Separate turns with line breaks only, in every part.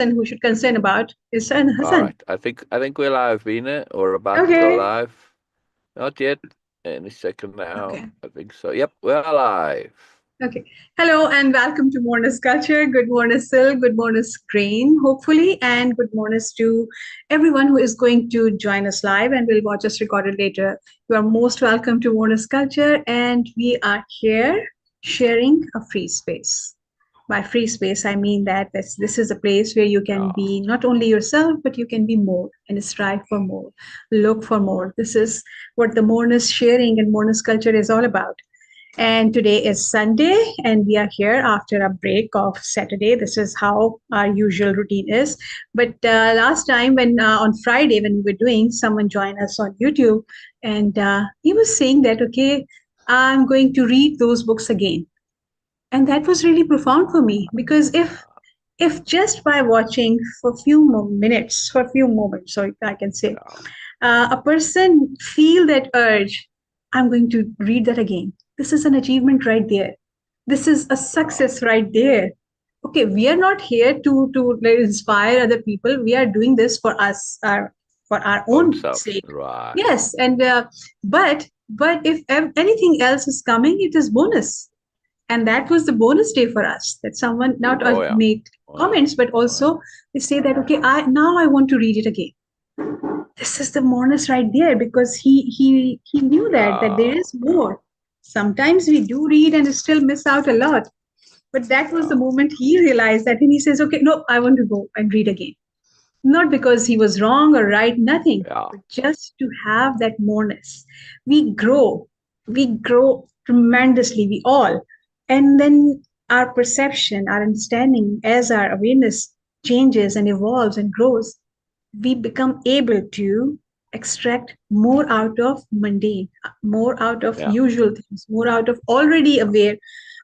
and who should concern about is Hassan.
All right. I think we're live, Beena, or about to go
Okay.
live. Not yet. Any second now.
Okay.
I think so. Yep, we're live.
Okay. Hello and welcome to Moreness-Culture. Good morning, Sil. Good morning, Screen, hopefully. And good mornings to everyone who is going to join us live and will watch us recorded later. You are most welcome to Moreness-Culture. And we are here sharing a free space. By free space, I mean that this is a place where you can
Yeah.
be not only yourself, but you can be more and strive for more, look for more. This is what the Moreness sharing and Moreness culture is all about. And today is Sunday, and we are here after a break of Saturday. This is how our usual routine is. But last time, when on Friday, when we were doing, someone joined us on YouTube, and he was saying that, okay, I'm going to read those books again. And that was really profound for me because if just by watching for a few minutes, for a few moments, so I can say,
Yeah.
a person feel that urge, I'm going to read that again. This is an achievement right there. This is a
Yeah.
success right there. Okay, we are not here to like, inspire other people. We are doing this for our
Own
own
self.
sake.
Right.
Yes, and but if anything else is coming, it is bonus. And that was the bonus day for us, that someone not
Oh yeah.
made
Oh yeah.
comments, but
Oh yeah.
also they say that, okay, I want to read it again. This is the moreness right there, because he knew that there
Yeah.
is
Yeah.
more. Sometimes we do read and still miss out a lot, but that was the
Yeah.
moment he realized that, and he says, okay, no, I want to go and read again. Not because he was wrong or right, nothing,
Yeah.
but just to have that moreness. We grow tremendously, we all. And then our perception, our understanding, as our awareness changes and evolves and grows, we become able to extract more out of mundane, more out of
Yeah.
usual things, more out of already aware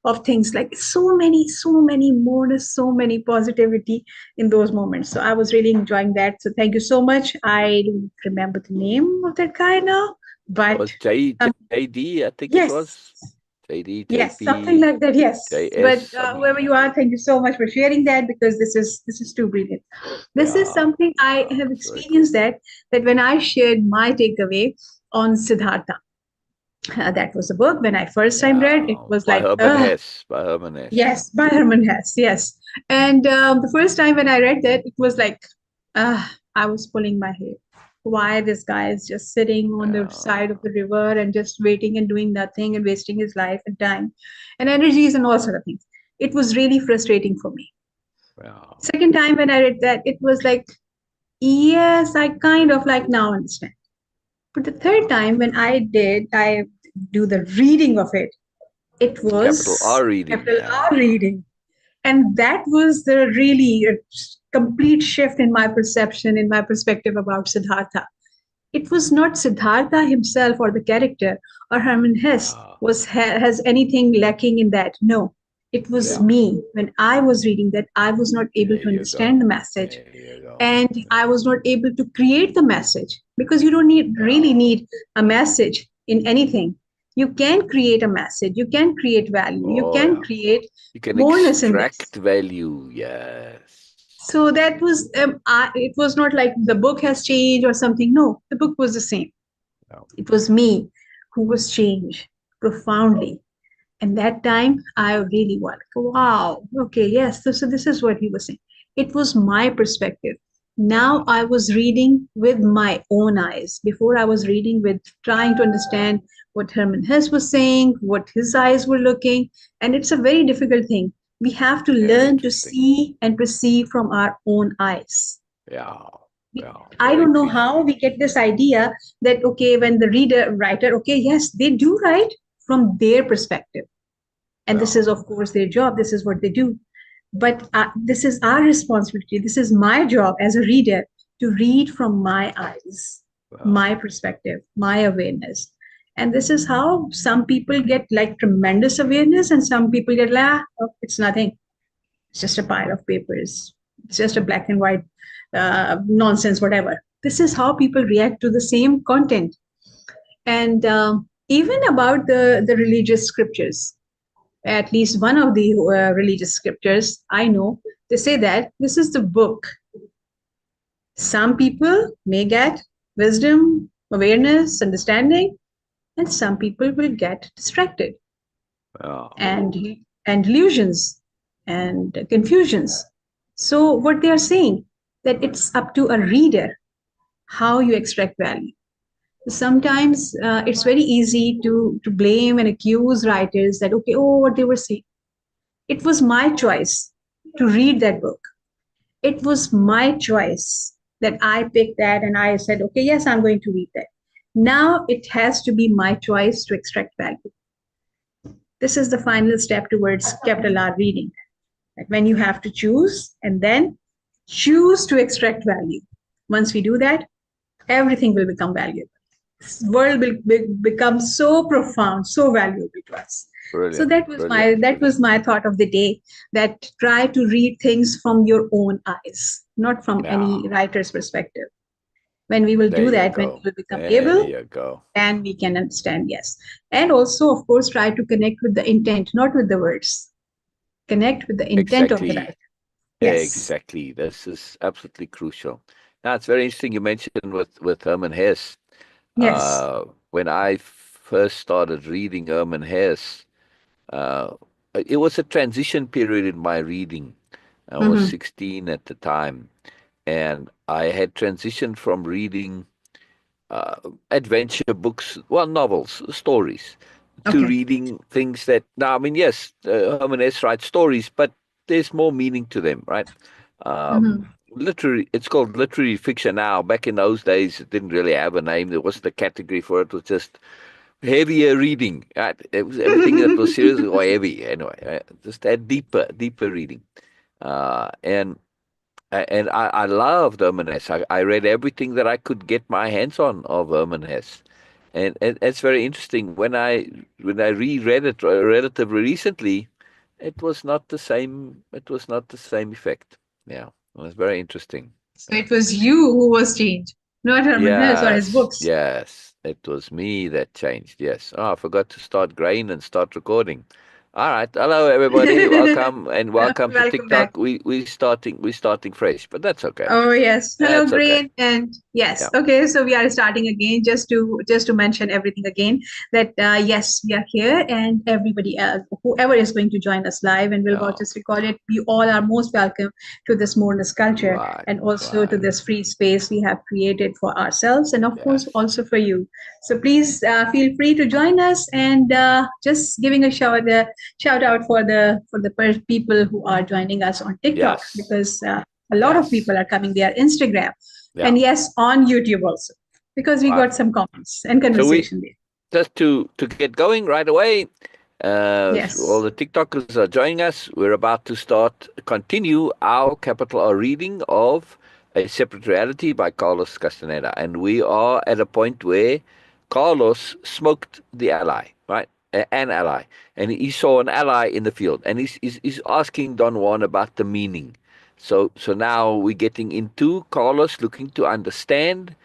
of things, like so many more, so many positivity in those moments. So I was really enjoying that. So thank you so much. I don't remember the name of that guy now,
It
but
was J
um,
JD, I think it
yes,
was. JD,
yes, something
JP,
like that. Yes, but
JS, something
whoever
like
you
that.
are, thank you so much for sharing that, because this is too brilliant. This is
Yeah.
something I
Yeah.
have
It's very cool.
experienced, that when I shared my takeaway on Siddhartha, that was a book when I first time read. It
Yeah.
was
By
like,
Herman Hesse. By Herman Hesse.
yes, by Herman Hesse, yes. And the first time when I read that, it was like, I was pulling my hair. Why this guy is just sitting on the side of
Yeah.
the river and just waiting and doing nothing and wasting his life and time and energies and all sort of things. It was really frustrating for me.
Yeah.
Second time when I read that, it was like, yes, I kind of like now understand. But the third
Yeah.
time when I do the reading of it, it
Capital
was
R reading.
capital R
Yeah.
reading. And that was the really complete shift in my perception, in my perspective about Siddhartha. It was not Siddhartha himself or the character or Hermann Hesse
Yeah.
has anything lacking in that. No, it was
Yeah.
me. When I was reading that, I was not able
There
to
you
understand the
go.
message,
There you go.
and I
Yeah.
was not able to create the message, because you don't really
Yeah.
need a message in anything. You can create a message, you can create value, you
Oh
can
yeah.
create
You can
moreness in this.
extract value. Yes.
So that was it was not like the book has changed or something. No, the book was the same.
Yeah.
It was me who was changed profoundly. And that time I really was like, wow, okay, yes, so this is what he was saying. It was my perspective. Now
Yeah.
I was reading with my own eyes. Before I was reading with trying to understand what Herman Hesse was saying, what his eyes were looking. And it's a very difficult thing. We have to
Very
learn to
interesting.
see and perceive from our own eyes.
Yeah. Yeah.
I
Very
don't know
peaceful.
how we get this idea that, okay, when the writer, okay, yes, they do write from their perspective, and this
Yeah.
is of course their job, this is what they do, but this is our responsibility, this is my job as a reader, to read from my eyes,
Well.
my perspective, my awareness. And this is how some people get like tremendous awareness, and some people get like, oh, it's nothing, it's just a pile of papers, it's just a black and white nonsense, whatever. This is how people react to the same content. And even about the religious scriptures, at least one of the religious scriptures I know, They say that this is the book. Some people may get wisdom, awareness, understanding, and some people will get distracted
Yeah.
and delusions and confusions. So what they are saying that it's up to a reader how you extract value. Sometimes it's very easy to blame and accuse writers that okay, oh, what they were saying. It was my choice to read that book. It was my choice that I picked that and I said, okay, yes, I'm going to read that. Now it has to be my choice to extract value. This is the final step towards capital R reading. When you have to choose and then choose to extract value. Once we do that, everything will become valuable. This world will become so profound, so valuable to us. So
Brilliant.
that was
Brilliant.
my thought of the day, that try to read things from your own eyes, not from
Yeah.
any writer's perspective. When we will
There
do
you
that, when we
go.
will become
There
able,
you go.
then we can understand, yes. And also, of course, try to connect with the intent, not with the words. Connect with the intent of the
Exactly.
writer. Yes.
Exactly. This is absolutely crucial. Now, it's very interesting you mentioned with Herman Hesse.
Yes.
When I first started reading Herman Hesse, uh, it was a transition period in my reading. I was
Mm-hmm.
16 at the time, and I had transitioned from reading uh, adventure books, well, novels, stories, to
Okay.
reading things that, now, I mean, yes, Herman Hesse writes stories, but there's more meaning to them, right?
Mm-hmm.
Literary, it's called literary fiction now. Back in those days, it didn't really have a name. There wasn't a category for it. It was just heavier reading. Right? It was everything that was serious or heavy. Anyway, just that deeper reading. And I loved Hermaness. I read everything that I could get my hands on of Hermaness. And it's very interesting. When I reread it relatively recently, it was not the same. It was not the same effect. Yeah, it was very interesting.
So it was you who was changed, not Herman Hesse or his
Yes,
books.
yes. It was me that changed. Yes. Oh, I forgot to start grain and start recording. All right. Hello, everybody. Welcome and welcome to
Welcome back.
TikTok. We starting fresh, but that's okay.
Oh yes, hello,
That's okay.
Grain, and yes,
Yeah.
okay. So we are starting again. Just to mention everything again. That yes, we are here, and everybody else, whoever is going to join us live, and will watch
Yeah.
us record it, we all are most welcome to this Moreness culture,
Right.
and also to
Right.
this free space we have created for ourselves, and of course
Yes.
also for you. So please feel free to join us, and just giving a shout out for the people who are joining us on TikTok,
Yes.
because a lot of
Yes.
people are coming there, Instagram,
Yeah.
and yes, on YouTube also, because we
Right.
got some comments and
So we
conversation there.
just to get going right away. All
Yes.
the TikTokers are joining us. We're about to continue our capital R reading of A Separate Reality by Carlos Castaneda. And we are at a point where Carlos smoked the ally, right? An ally. And he saw an ally in the field. And he's asking Don Juan about the meaning. So now we're getting into Carlos looking to understand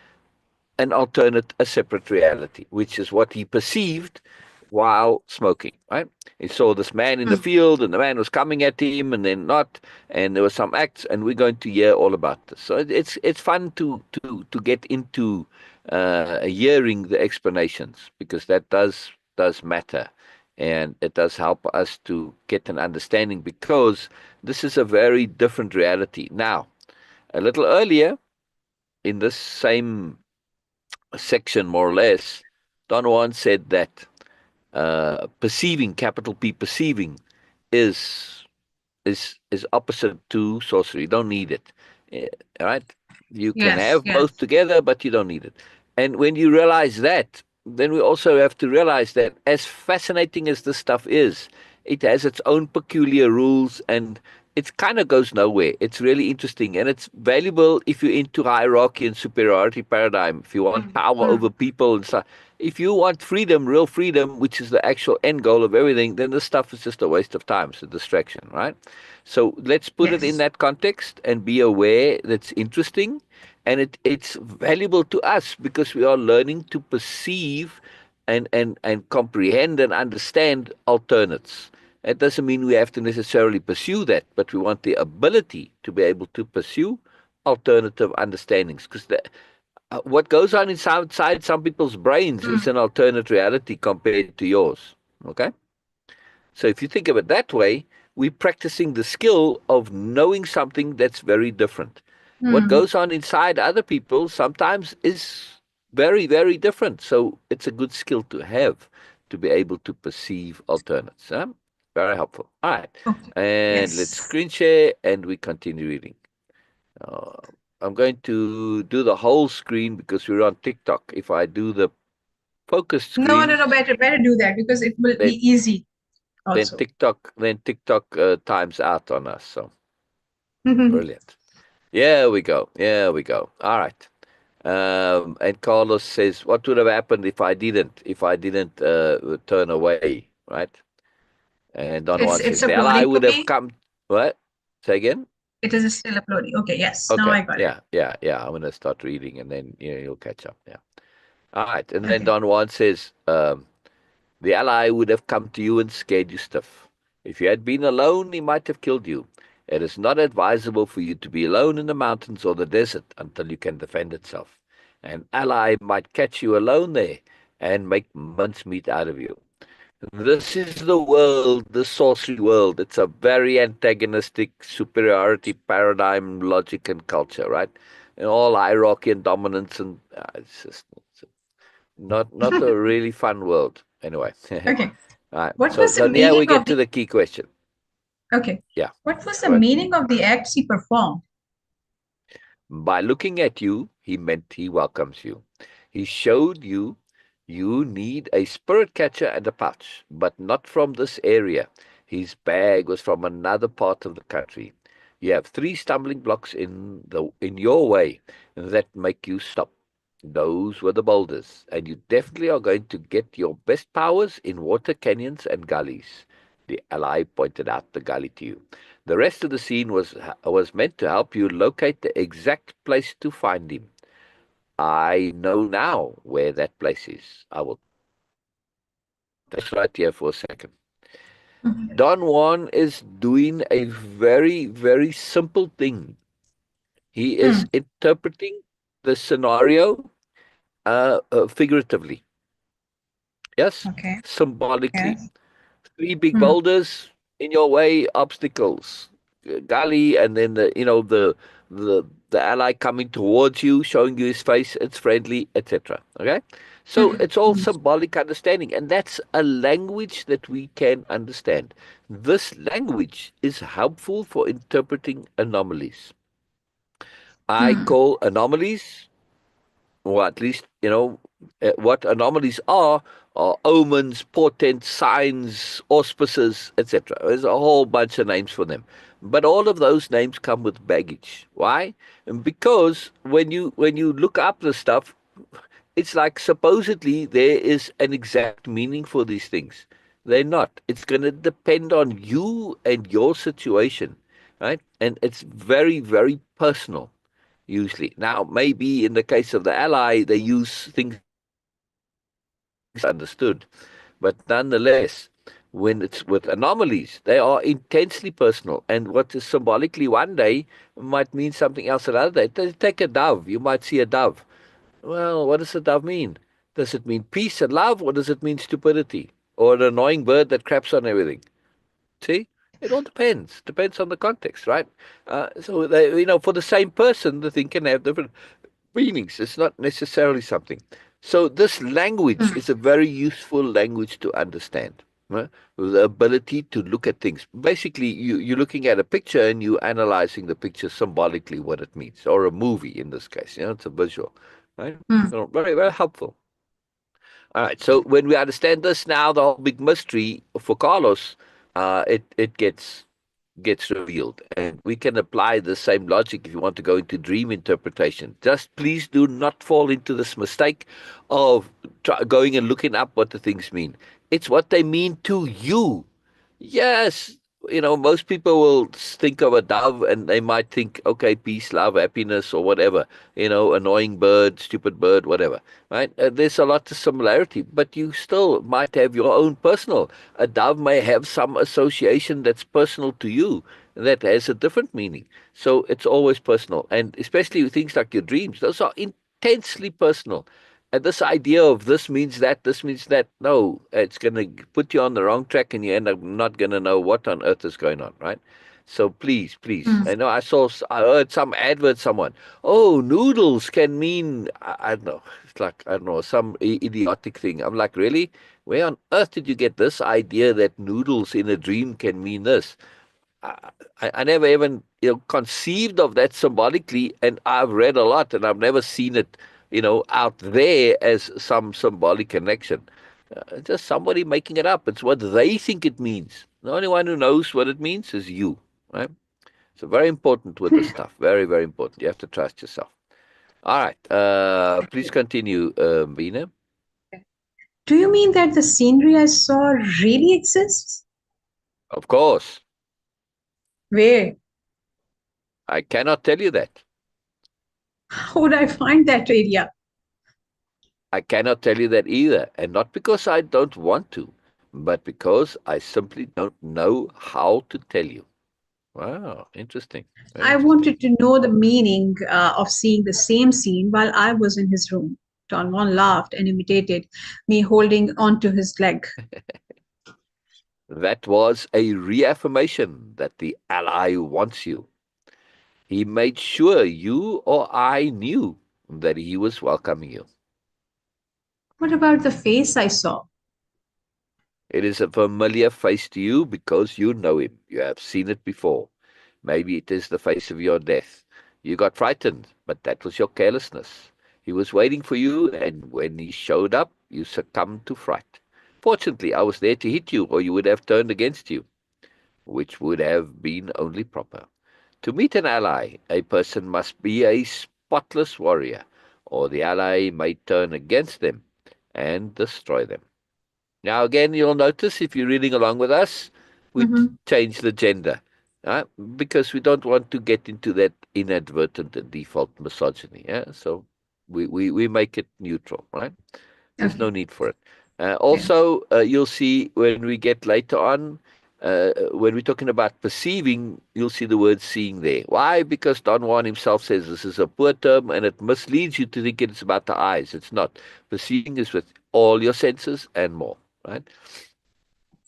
an alternate, a separate reality, which is what he perceived while smoking, right? He saw this man in the
Mm.
field, and the man was coming at him, and then not, and there were some acts, and we're going to hear all about this. So it's fun to get into hearing the explanations, because that does matter, and it does help us to get an understanding, because this is a very different reality. Now, a little earlier in this same section, more or less, Don Juan said that perceiving, capital P, perceiving, is is opposite to sorcery. You don't need it. Right? You can
Yes,
have both
yes.
together, but you don't need it. And when you realize that, then we also have to realize that as fascinating as this stuff is, it has its own peculiar rules, and it kind of goes nowhere. It's really interesting, and it's valuable if you're into hierarchy and superiority paradigm, if you want
Mm,
power
mm.
over people and stuff. If you want freedom, real freedom, which is the actual end goal of everything, then this stuff is just a waste of time. It's a distraction, right? So let's put it in
Yes.
that context and be aware that's interesting, and it's valuable to us because we are learning to perceive and comprehend and understand alternates. It doesn't mean we have to necessarily pursue that, but we want the ability to be able to pursue alternative understandings. Because what goes on inside some people's brains
Mm.
is an alternate reality compared to yours. Okay? So if you think of it that way, we're practicing the skill of knowing something that's very different. What
Mm.
goes on inside other people sometimes is very, very different. So it's a good skill to have to be able to perceive alternates. Huh? Very helpful. All right.
Okay.
And let's
Yes.
screen share and we continue reading. Uh, I'm going to do the whole screen because we're on TikTok. If I do the focused
No, no,
screen,
no. Better do that because it will be
then
easy
then
also.
TikTok times out on us. So
Mhm.
brilliant. Yeah, we go. Yeah, we go. All right. And Carlos says, "What would have happened if I didn't? If I didn't turn away, right?" And Don Juan
It's
says, "The ally
uploading for
would have
me.
come." What? Say again.
It is still uploading. Okay. Yes. Now
Okay.
I got it.
Yeah. I'm gonna start reading, and then you'll catch up. Yeah. All right. And then
Okay.
Don Juan says, "The ally would have come to you and scared you stiff. If you had been alone, he might have killed you. It is not advisable for you to be alone in the mountains or the desert until you can defend itself. An ally might catch you alone there and make mincemeat out of you. This is the world, the sorcery world. It's a very antagonistic superiority paradigm, logic, and culture, right? And all hierarchy and dominance, and it's not a really fun world. Anyway, all
Okay.
right.
What
So
was the
so now we
meaning
get
of
to
the
the key question.
Okay.
Yeah,
What was the
go ahead.
meaning of the acts he performed?
By looking at you, he meant he welcomes you. He showed you you need a spirit catcher and a pouch, but not from this area. His bag was from another part of the country. You have three stumbling blocks in your way that make you stop. Those were the boulders, and you definitely are going to get your best powers in water canyons and gullies. The ally pointed out the gully to you. The rest of the scene was meant to help you locate the exact place to find him. I know now where that place is. I will that's right here for a second.
Mhm.
Don Juan is doing a very, very simple thing. He is
Hmm.
interpreting the scenario figuratively. Yes,
Okay.
symbolically.
Yes.
Three big
Hmm.
boulders in your way, obstacles, gully, and then the the ally coming towards you, showing you his face, it's friendly, etc. Okay, so
Hmm.
it's all
Hmm.
symbolic understanding, and that's a language that we can understand. This language is helpful for interpreting anomalies. I
Hmm.
call anomalies, or at least what anomalies are omens, portents, signs, auspices, etc. There's a whole bunch of names for them, but all of those names come with baggage. Why? Because when you look up the stuff, it's like supposedly there is an exact meaning for these things. They're not. It's going to depend on you and your situation, right? And it's very, very personal usually. Now, maybe in the case of the ally, they use things understood, but nonetheless, when it's with anomalies, they are intensely personal. And what is symbolically one day might mean something else another day. Take a dove. You might see a dove. Well, what does a dove mean? Does it mean peace and love, or does it mean stupidity? Or an annoying bird that craps on everything? See? It all depends. Depends on the context, right? So, for the same person, the thing can have different meanings. It's not necessarily something. So this language
Hmm.
is a very useful language to understand. Right? The ability to look at things. Basically, you're looking at a picture and you're analyzing the picture symbolically what it means, or a movie in this case. It's a visual, right?
Hmm.
So very, very helpful. All right. So when we understand this now, the whole big mystery for Carlos, it gets revealed. And we can apply the same logic if you want to go into dream interpretation. Just please do not fall into this mistake of going and looking up what the things mean. It's what they mean to you. Yes, most people will think of a dove and they might think, okay, peace, love, happiness, or whatever, annoying bird, stupid bird, whatever, right? There's a lot of similarity, but you still might have your own personal. A dove may have some association that's personal to you that has a different meaning. So it's always personal. And especially with things like your dreams, those are intensely personal. And this idea of this means that, no, it's going to put you on the wrong track and you end up not going to know what on earth is going on, right? So please, please.
Mm.
I know I heard some advert, someone, oh, noodles can mean, I don't know, it's like, I don't know, some idiotic thing. I'm like, really? Where on earth did you get this idea that noodles in a dream can mean this? I never even conceived of that symbolically, and I've read a lot, and I've never seen it out there as some symbolic connection. Just somebody making it up. It's what they think it means. The only one who knows what it means is you, right? So very important with this stuff. Very, very important. You have to trust yourself. All right. Please continue, Beena.
Do you mean that the scenery I saw really exists?
Of course.
Where?
I cannot tell you that.
How would I find that area?
I cannot tell you that either, and not because I don't want to, but because I simply don't know how to tell you. Wow, interesting. Very
I
interesting.
wanted to know the meaning of seeing the same scene while I was in his room. Don Juan laughed and imitated me holding onto his leg.
That was a reaffirmation that the ally wants you. He made sure you or I knew that he was welcoming you.
What about the face I saw?
It is a familiar face to you because you know him. You have seen it before. Maybe it is the face of your death. You got frightened, but that was your carelessness. He was waiting for you, and when he showed up, you succumbed to fright. Fortunately, I was there to hit you, or you would have turned against you, which would have been only proper. To meet an ally, a person must be a spotless warrior, or the ally may turn against them and destroy them. Now, again, you'll notice if you're reading along with us, we
Mhm.
change the gender, right? Because we don't want to get into that inadvertent and default misogyny. Yeah, so we make it neutral, right? There's no
Okay.
need for it.
Yeah.
Also, you'll see when we get later on, when we're talking about perceiving, you'll see the word seeing there. Why? Because Don Juan himself says this is a poor term and it misleads you to think it's about the eyes. It's not. Perceiving is with all your senses and more, right?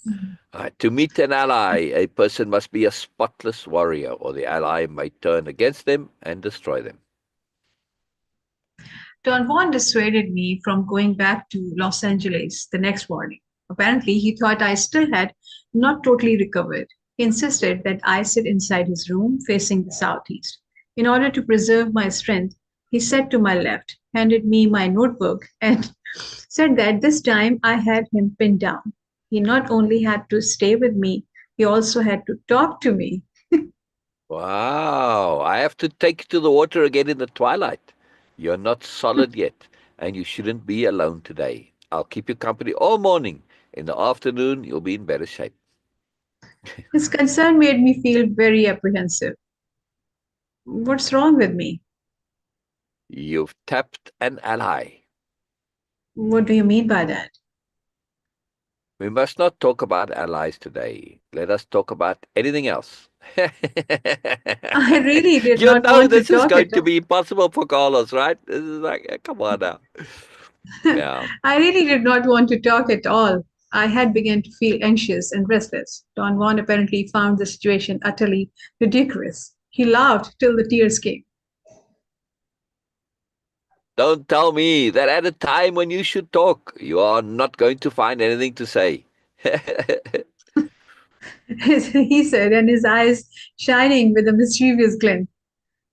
Mhm.
To meet an ally, a person must be a spotless warrior, or the ally may turn against them and destroy them.
Don Juan dissuaded me from going back to Los Angeles the next morning. Apparently, he thought I still had not totally recovered. He insisted that I sit inside his room facing the southeast. In order to preserve my strength, he sat to my left, handed me my notebook, and said that this time I had him pinned down. He not only had to stay with me, he also had to talk to me.
Wow, I have to take you to the water again in the twilight. You're not solid yet, and you shouldn't be alone today. I'll keep you company all morning. In the afternoon, you'll be in better shape.
His concern made me feel very apprehensive. What's wrong with me?
You've tapped an ally.
What do you mean by that?
We must not talk about allies today. Let us talk about anything else.
I really did
You
not
know
want to
this is
talk
going
at
to
all.
be impossible for Carlos, right? This is like, come on now. Yeah.
I really did not want to talk at all. I had begun to feel anxious and restless. Don Juan apparently found the situation utterly ridiculous. He laughed till the tears came.
Don't tell me that at a time when you should talk, you are not going to find anything to say.
He said, and his eyes shining with a mischievous glint.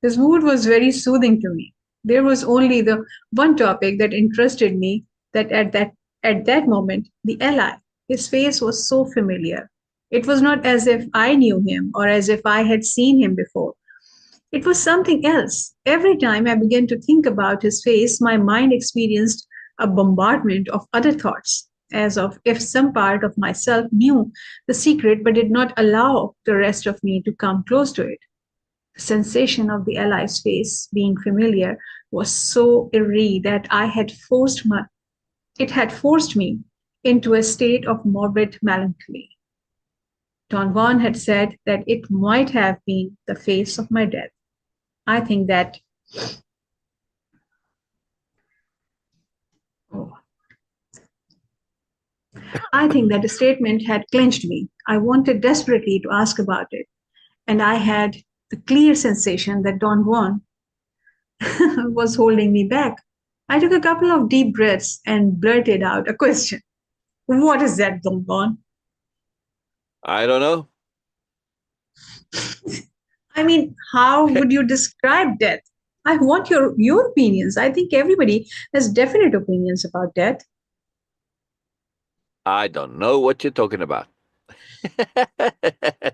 His mood was very soothing to me. There was only the one topic that interested me that at that moment, the ally. His face was so familiar. It was not as if I knew him or as if I had seen him before. It was something else. Every time I began to think about his face, my mind experienced a bombardment of other thoughts. as of if some part of myself knew the secret but did not allow the rest of me to come close to it. The sensation of the ally's face being familiar was so eerie that it had forced me into a state of morbid melancholy. Don Juan had said that it might have been the face of my death. I think that oh, I think that the statement had clinched me. I wanted desperately to ask about it, and I had the clear sensation that Don Juan was holding me back. I took a couple of deep breaths and blurted out a question. What is that, Don Juan?
I don't know.
I mean, how would you describe death? I want your opinions. I think everybody has definite opinions about death.
I don't know what you're talking about.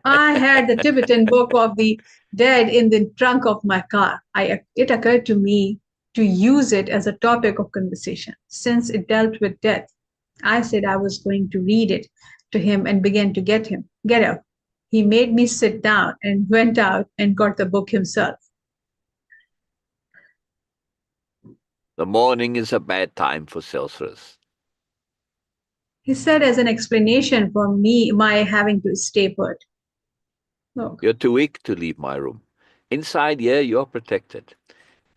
I had the Tibetan Book of the Dead in the trunk of my car. It occurred to me to use it as a topic of conversation since it dealt with death. I said I was going to read it to him and began to get up. He made me sit down and went out and got the book himself.
The morning is a bad time for sorcerers.
He said as an explanation for me my having to stay put. Oh.
You're too weak to leave my room. Inside here, you're protected.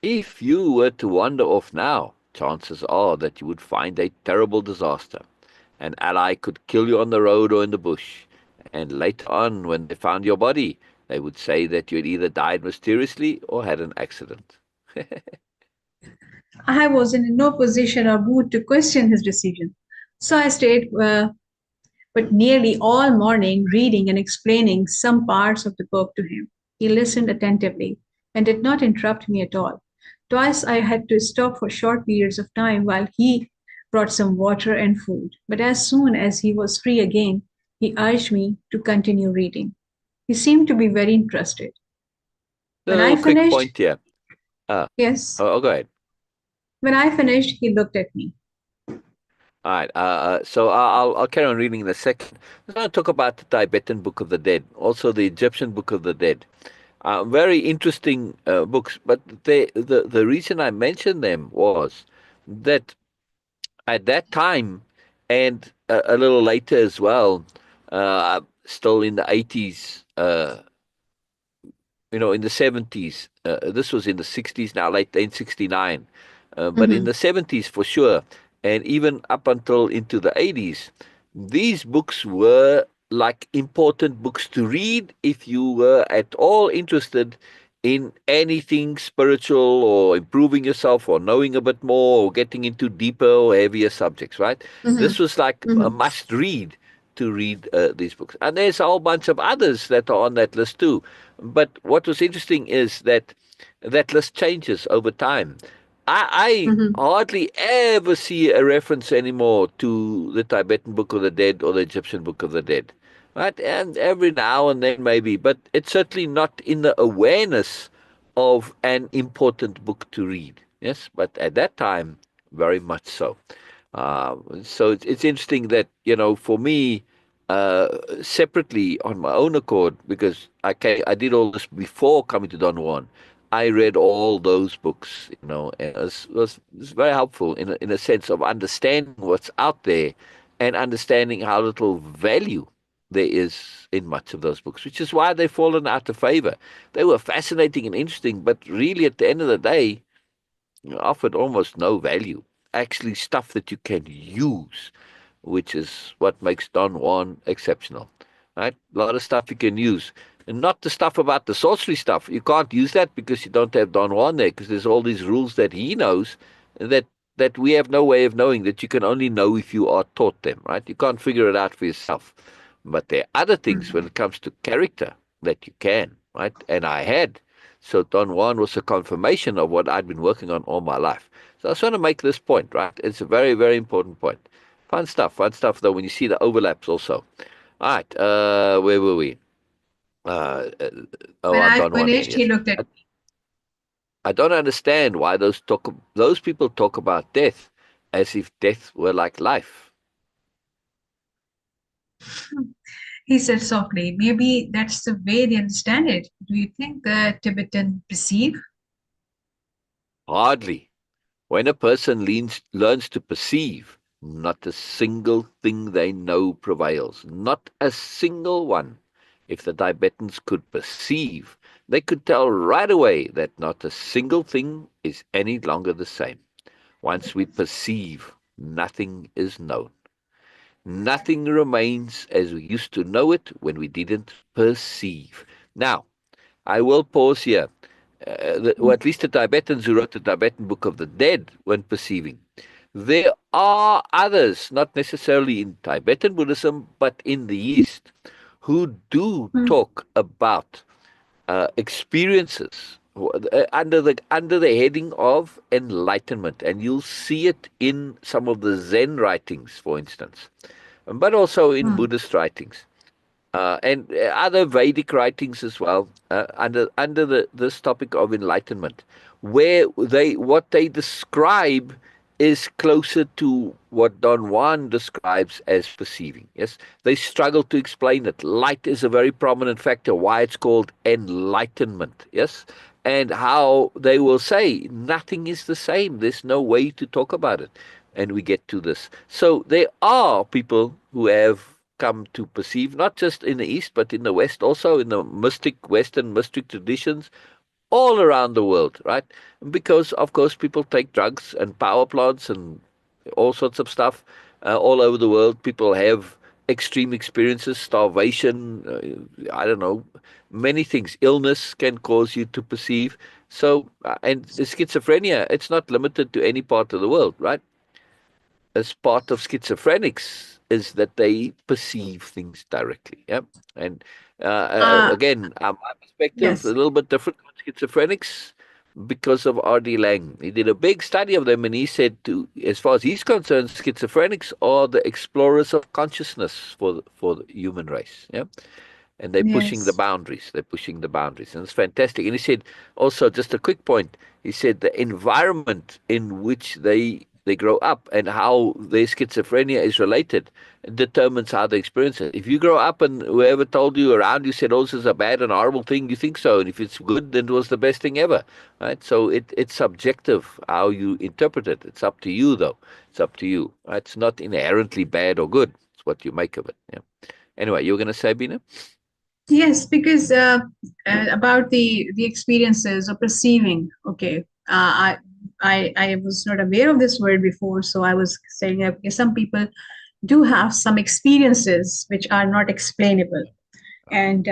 If you were to wander off now, chances are that you would find a terrible disaster. An ally could kill you on the road or in the bush, and later on, when they found your body, they would say that you had either died mysteriously or had an accident.
I was in no position or mood to question his decision. So I stayed but nearly all morning reading and explaining some parts of the book to him. He listened attentively and did not interrupt me at all. Twice I had to stop for short periods of time while he brought some water and food, but as soon as he was free again, he urged me to continue reading. He seemed to be very interested.
A
When I
little quick
finished,
point here.
yes,
Go ahead.
when I finished, he looked at me.
All right. So I'll carry on reading in a second. I'm going to talk about the Tibetan Book of the Dead, also the Egyptian Book of the Dead. Very interesting books, but the reason I mentioned them was that at that time, and a little later as well, still in the 80s, in the 70s. This was in the 60s now, late in 69. But in
Mhm,
the 70s for sure, and even up until into the 80s, these books were like important books to read if you were at all interested in anything spiritual or improving yourself or knowing a bit more or getting into deeper or heavier subjects, right?
mhm,
This was like a
mhm,
must read to read these books. And there's a whole bunch of others that are on that list too. But what was interesting is that that list changes over time. I
mhm.
hardly ever see a reference anymore to the Tibetan Book of the Dead or the Egyptian Book of the Dead. Right? And every now and then maybe, but it's certainly not in the awareness of an important book to read. Yes, but at that time, very much so. So it's interesting that, for me, uh, separately on my own accord, because I did all this before coming to Don Juan. I read all those books, and it was very helpful in a sense of understanding what's out there and understanding how little value there is in much of those books, which is why they've fallen out of favor. They were fascinating and interesting, but really at the end of the day, offered almost no value. Actually, stuff that you can use, which is what makes Don Juan exceptional. Right? A lot of stuff you can use. And not the stuff about the sorcery stuff. You can't use that because you don't have Don Juan there, because there's all these rules that he knows that we have no way of knowing, that you can only know if you are taught them, right? You can't figure it out for yourself. But there are other things when it comes to character that you can, right? And I had. So Don Juan was a confirmation of what I'd been working on all my life. So I just want to make this point, right? It's a very, very important point. Fun stuff though, when you see the overlaps also. All right, where were we? Uh, uh,
When
on
I
Don Juan again,
finished, he
yes.
looked at
I, I don't understand why those people talk about death as if death were like life.
He said softly, maybe that's the way they understand it. Do you think the Tibetan perceive?
Hardly. When a person learns to perceive, not a single thing they know prevails, not a single one. If the Tibetans could perceive, they could tell right away that not a single thing is any longer the same. Once we perceive, nothing is known. Nothing remains as we used to know it when we didn't perceive. Now, I will pause here. Or at least the Tibetans who wrote the Tibetan Book of the Dead weren't perceiving. There are others, not necessarily in Tibetan Buddhism, but in the East, who do
Hmm.
talk about experiences under the heading of enlightenment, and you'll see it in some of the Zen writings, for instance, but also in
Hmm.
Buddhist writings and other Vedic writings as well, under this topic of enlightenment, where what they describe is closer to what Don Juan describes as perceiving. Yes, they struggle to explain it. Light is a very prominent factor. Why it's called enlightenment. Yes. And how they will say nothing is the same. There's no way to talk about it. And we get to this. So there are people who have come to perceive, not just in the East, but in the West, also in the Western mystic traditions, all around the world, right? Because, of course, people take drugs and power plants and all sorts of stuff all over the world. People have extreme experiences, starvation, I don't know, many things. Illness can cause you to perceive. So, and schizophrenia, it's not limited to any part of the world, right? As part of schizophrenics is that they perceive things directly. Yeah, and
Uh,
again, my perspective a
yes.
little bit different on schizophrenics because of R.D. Laing. He did a big study of them, and he said, as far as he's concerned, schizophrenics are the explorers of consciousness for the human race. Yeah, and they're pushing the
Yes.
boundaries. They're pushing the boundaries, and it's fantastic. And he said also, just a quick point. He said the environment in which they grow up and how their schizophrenia is related determines how they experience it. If you grow up and whoever told you around you said, "Oh, this is a bad and horrible thing," you think so, and if it's good, then it was the best thing ever, right? So it's subjective how you interpret it. It's up to you, though. It's up to you. Right? It's not inherently bad or good. It's what you make of it. Yeah. Anyway, you were going to say, Bina?
Yes, because about the experiences of perceiving. Okay, I was not aware of this word before, so I was saying that okay, some people do have some experiences which are not explainable, and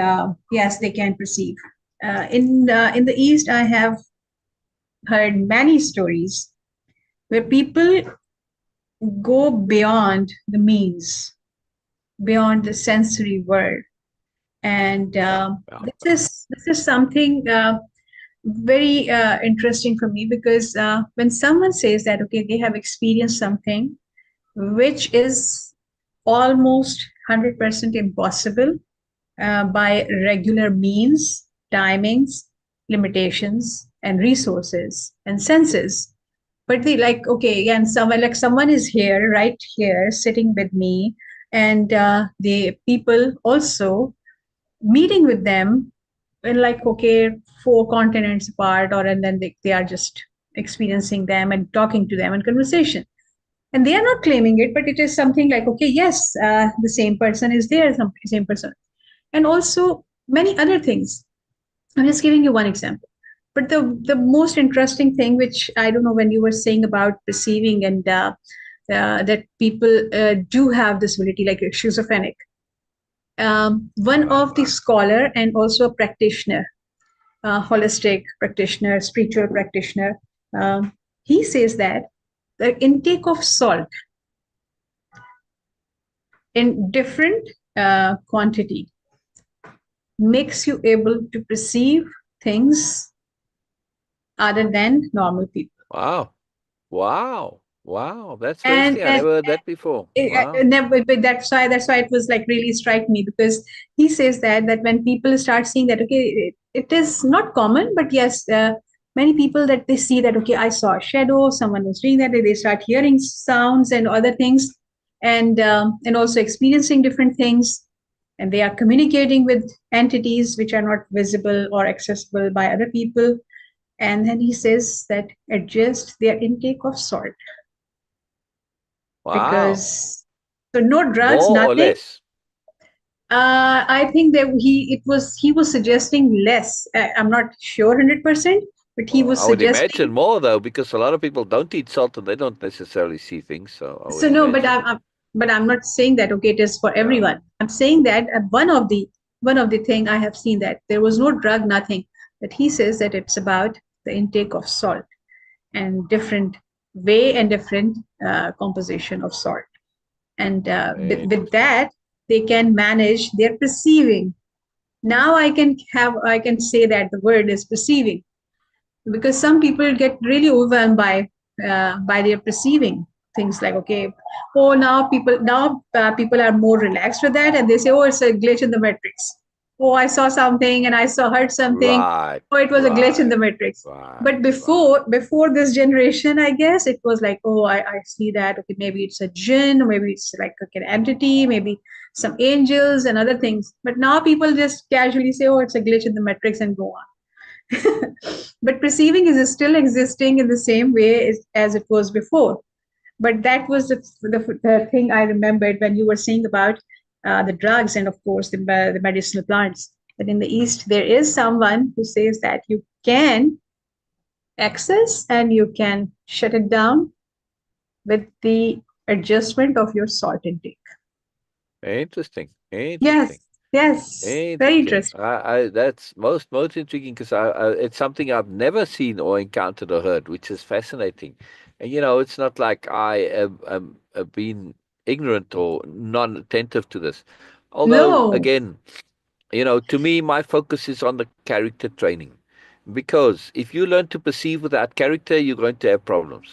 yes, they can perceive. In the East, I have heard many stories where people go beyond the means, beyond the sensory world, and
Yeah, yeah,
this is something very interesting for me because when someone says that okay, they have experienced something which is almost 100% impossible by regular means, timings, limitations, and resources and senses. But they like, okay, yeah, and someone like someone is here, right here, sitting with me, and the people also meeting with them in like, okay, 4 continents apart, or and then they are just experiencing them and talking to them in conversation. And they are not claiming it, but it is something like, okay, yes, the same person is there, some same person, and also many other things. I'm just giving you one example. But the most interesting thing, which I don't know when you were saying about perceiving and that people do have this ability, like schizophrenic. One
right,
of the scholar and also a practitioner, holistic practitioner, spiritual practitioner, he says that the intake of salt in different quantity makes you able to perceive things other than normal people.
wow, wow, wow. That's very
And
interesting. I never heard that before. Wow.
never, but that's why it was like really strike me because he says that when people start seeing that okay, it is not common, but yes, many people that they see that okay, I saw a shadow, someone was doing that, they start hearing sounds and other things. and also experiencing different things, and they are communicating with entities which are not visible or accessible by other people. And then he says that adjust their intake of salt,
Wow.
because so no drugs,
More or
nothing.
less.
I think that he was suggesting less. I'm not sure 100%, but he
Well,
was
I would imagine
suggesting.
more though, because a lot of people don't eat salt and they don't necessarily see things. So I would
So no, but
imagine.
I'm not saying that okay, it is for
Yeah.
everyone. I'm saying that one of the thing I have seen that there was no drug, nothing. That he says that it's about the intake of salt and different way and different composition of salt, and with
Interesting.
that they can manage their perceiving. Now I can say that the word is perceiving, because some people get really overwhelmed by their perceiving things, like okay, oh, now people are more relaxed with that, and they say, oh, it's a glitch in the matrix. Oh, I saw something and I saw heard something.
Right.
Oh, it was a glitch in the
Right.
matrix.
Right.
But
Right.
before this generation, I guess it was like, oh, I see that, okay, maybe it's a jinn, or maybe it's like okay, an entity, maybe some angels and other things. But now people just casually say, oh, it's a glitch in the matrix, and go on. But perceiving is still existing in the same way as it was before. But that was the thing I remembered when you were saying about the drugs and, of course, the medicinal plants. That in the East, there is someone who says that you can access and you can shut it down with the adjustment of your salt intake.
Interesting. Interesting.
Yes, yes, very
Interesting.
interesting.
That's most intriguing because it's something I've never seen or encountered or heard, which is fascinating. And it's not like I have been ignorant or non-attentive to this. Although,
No,
again, to me, my focus is on the character training. Because if you learn to perceive without character, you're going to have problems.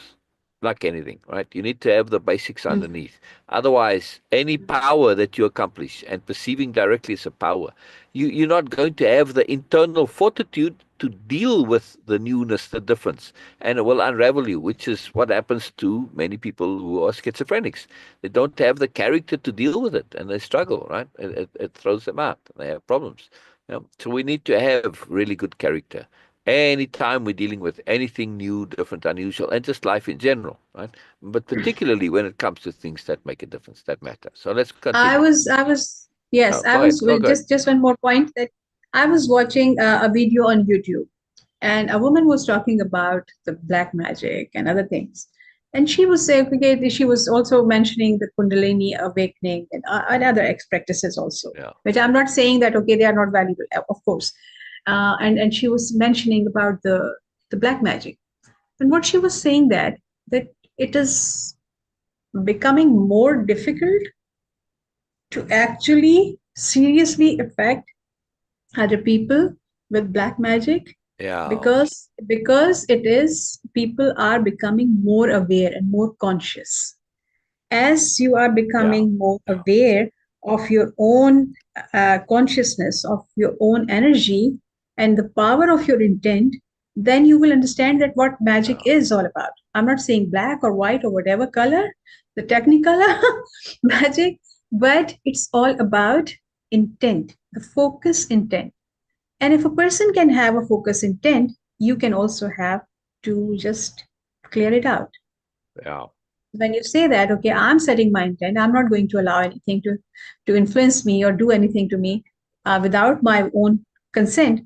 Like anything, right? You need to have the basics underneath. Otherwise, any power that you accomplish, and perceiving directly is a power, you're not going to have the internal fortitude to deal with the newness, the difference, and it will unravel you, which is what happens to many people who are schizophrenics. They don't have the character to deal with it, and they struggle, right? It throws them out. They have problems. So we need to have really good character anytime we're dealing with anything new, different, unusual, and just life in general, right? But particularly when it comes to things that make a difference, that matter. So let's continue.
yes,
Oh, go ahead. No, go ahead.
just one more point, that I was watching a video on YouTube, and a woman was talking about the black magic and other things. And she was saying, okay, she was also mentioning the Kundalini awakening and other practices also,
Yeah.
which I'm not saying that, okay, they are not valuable, of course. And she was mentioning about the black magic. And what she was saying that it is becoming more difficult to actually seriously affect other people with black magic,
Yeah.
because it is people are becoming more aware and more conscious. As you are
Yeah.
becoming more
Yeah.
aware of your own consciousness, of your own energy, and the power of your intent, then you will understand that what magic
Yeah.
is all about. I'm not saying black or white or whatever color, the technicolor magic, but it's all about intent, the focus intent. And if a person can have a focus intent, you can also have to just clear it out.
Yeah.
When you say that, okay, I'm setting my intent, I'm not going to allow anything to influence me or do anything to me without my own consent,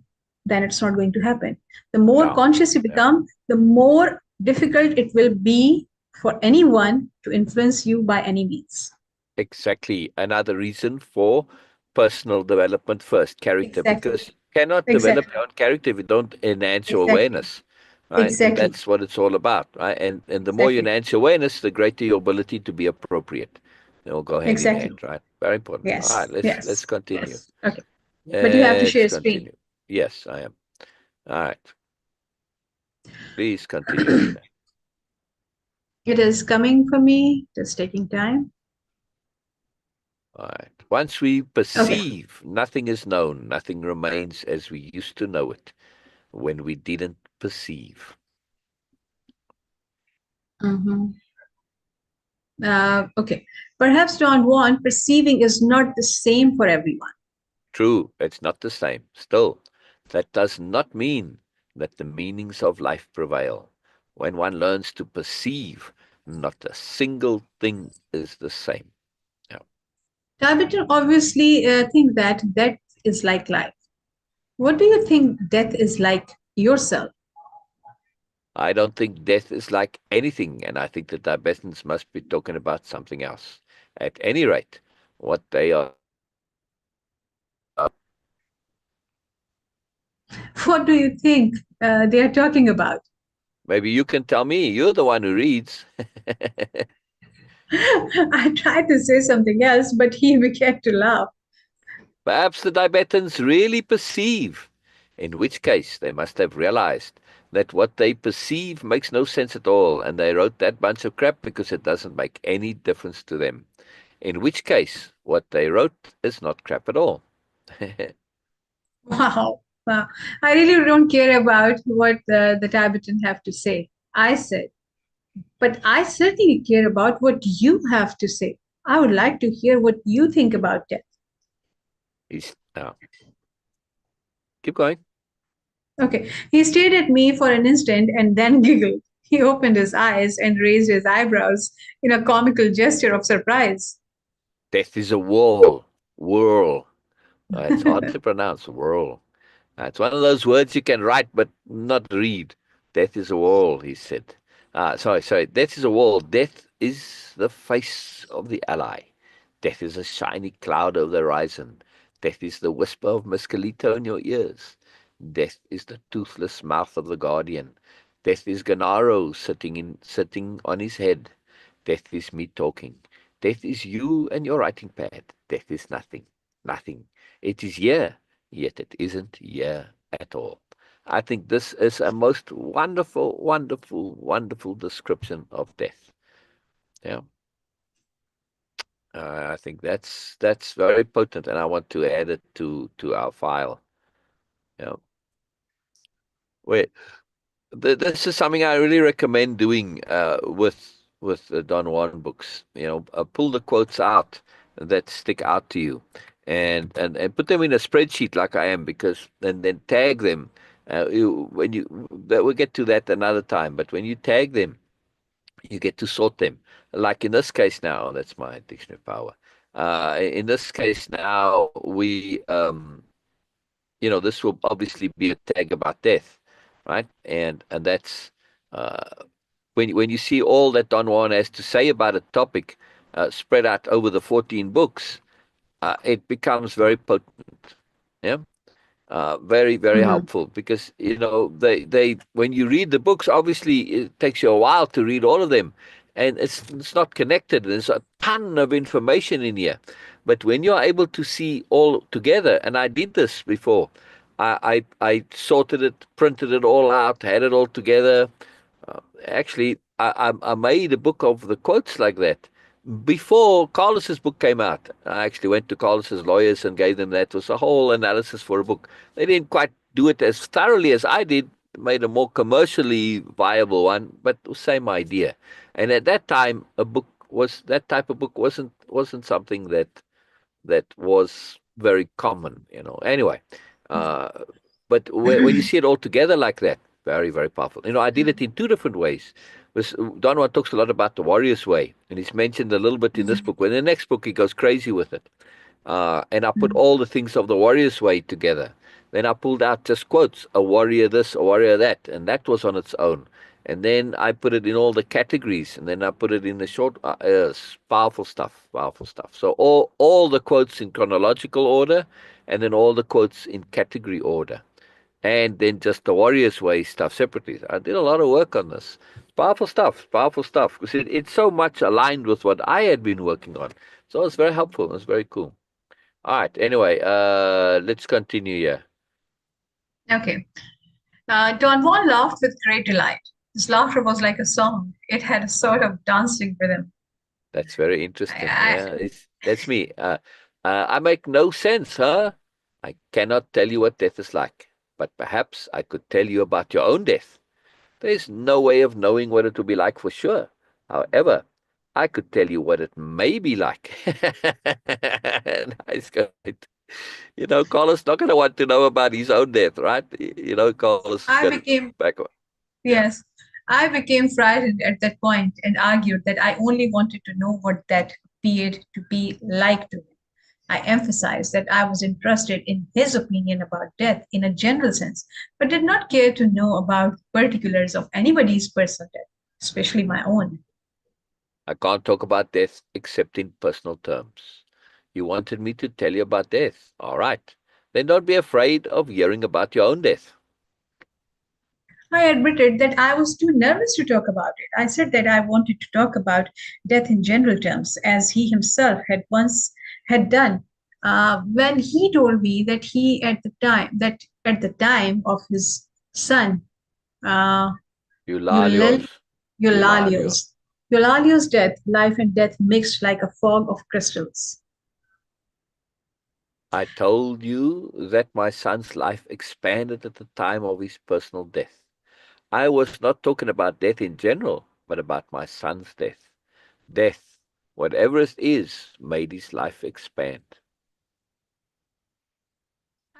then it's not going to happen. The more
Yeah.
conscious you
Yeah.
become, the more difficult it will be for anyone to influence you by any means.
Exactly. Another reason for personal development first, character,
Exactly.
because you cannot develop
Exactly.
your own character if you don't enhance your
Exactly.
awareness, right? And
Exactly.
that's what it's all about, right? And the more you
Exactly.
enhance your awareness, the greater your ability to be appropriate. They all go hand in
Exactly.
hand, right? Very important. All right,
Yes.
let's
Yes.
continue.
Yes. Okay. But you have to
Let's
share screen.
continue. Yes, I am. All right. Please continue, Beena.
It is coming for me, just taking time.
All right. Once we
Okay.
perceive, nothing is known, nothing remains as we used to know it when we didn't perceive.
Mhm. Okay. Perhaps Don Juan, perceiving is not the same for everyone.
True, it's not the same. Still, that does not mean that the meanings of life prevail. When one learns to perceive, not a single thing is the same. Yeah.
Tibetan obviously think that death is like life. What do you think death is like yourself?
I don't think death is like anything, and I think the Tibetans must be talking about something else. At any rate, what they are
What do you think they are talking about?
maybe you can tell me. You're the one who reads.
I tried to say something else, but he began to laugh.
Perhaps the Tibetans really perceive, in which case they must have realized that what they perceive makes no sense at all, and they wrote that bunch of crap because it doesn't make any difference to them. In which case, what they wrote is not crap at all.
Wow. Wow. I really don't care about what the Tibetan have to say. I said, but I certainly care about what you have to say. I would like to hear what you think about death.
He's, keep going.
Okay. He stared at me for an instant and then giggled. He opened his eyes and raised his eyebrows in a comical gesture of surprise.
Death is a whirl. It's hard to pronounce, whirl. It's one of those words you can write but not read. Death is a wall, he said. Sorry. Death is a wall. Death is the face of the ally. Death is a shiny cloud over the horizon. Death is the whisper of Mescalito in your ears. Death is the toothless mouth of the guardian. Death is Gennaro sitting on his head. Death is me talking. Death is you and your writing pad. Death is nothing. It is here, yet it isn't here at all. I think this is a most wonderful description of death. Yeah, I think that's very potent, and I want to add it to our file. Yeah, wait. This is something I really recommend doing with the Don Juan books. Pull the quotes out that stick out to you, and put them in a spreadsheet like I am, because then tag them. We'll get to that another time. But when you tag them, you get to sort them. Like in this case now, that's my dictionary power. In this case now, this will obviously be a tag about death, right? And that's uh, when you see all that Don Juan has to say about a topic spread out over the 14 books, it becomes very potent. Yeah. Very
Mhm.
helpful, because they when you read the books, obviously it takes you a while to read all of them, and it's not connected. There's a ton of information in here, but when you're able to see all together, and I did this before, I sorted it, printed it all out, had it all together. Actually, I made a book of the quotes like that before Carlos's book came out. I actually went to Carlos's lawyers and gave them that. It was a whole analysis for a book. They didn't quite do it as thoroughly as I did, made a more commercially viable one, but the same idea. And at that time, that type of book wasn't something that was very common. Anyway, uh, but when you see it all together like that, very powerful. I did it in two different ways. Don Juan talks a lot about the warrior's way, and he's mentioned a little bit in this book. When the next book, he goes crazy with it. And I put all the things of the warrior's way together. Then I pulled out just quotes, a warrior this, a warrior that, and that was on its own. And then I put it in all the categories, and then I put it in the short, powerful stuff, powerful stuff. So all the quotes in chronological order, and then all the quotes in category order, and then just the Warriors Way stuff separately. I did a lot of work on this. Powerful stuff, because it's so much aligned with what I had been working on. So it's very helpful. It's very cool. All right. Anyway, let's continue here.
Okay. Don Juan laughed with great delight. His laughter was like a song. It had a sort of dancing rhythm.
That's very interesting.
I,
Yeah, that's me. I make no sense, huh? I cannot tell you what death is like, but perhaps I could tell you about your own death. There's no way of knowing what it will be like for sure. However, I could tell you what it may be like. And he's going to, Carlos not going to want to know about his own death, right? Carlos is
I
going to
became,
back on. Yeah.
yes, I became frightened at that point and argued that I only wanted to know what that appeared to be like to him. I emphasized that I was interested in his opinion about death in a general sense, but did not care to know about particulars of anybody's personal death, especially my own.
I can't talk about death except in personal terms. You wanted me to tell you about death. All right. Then don't be afraid of hearing about your own death.
I admitted that I was too nervous to talk about it. I said that I wanted to talk about death in general terms, as he himself had once had done when he told me that at the time of his son uh, Eulal-
Eulalios. Eulalio.
Eulalio's Eulalio's death, life and death mixed like a fog of crystals.
I told you that my son's life expanded at the time of his personal death. I was not talking about death in general, but about my son's death. Death, whatever it is, made his life expand.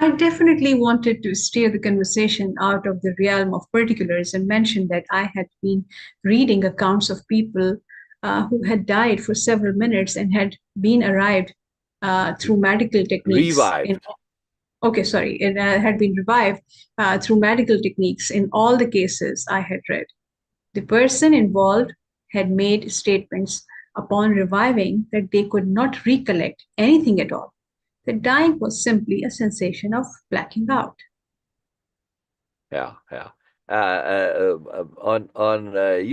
I definitely wanted to steer the conversation out of the realm of particulars and mention that I had been reading accounts of people who had died for several minutes and had been arrived through medical techniques in
Revived.
okay, sorry, it had been revived through medical techniques in all the cases I had read. The person involved had made statements upon reviving that they could not recollect anything at all. The dying was simply a sensation of blacking out.
Yeah, yeah. On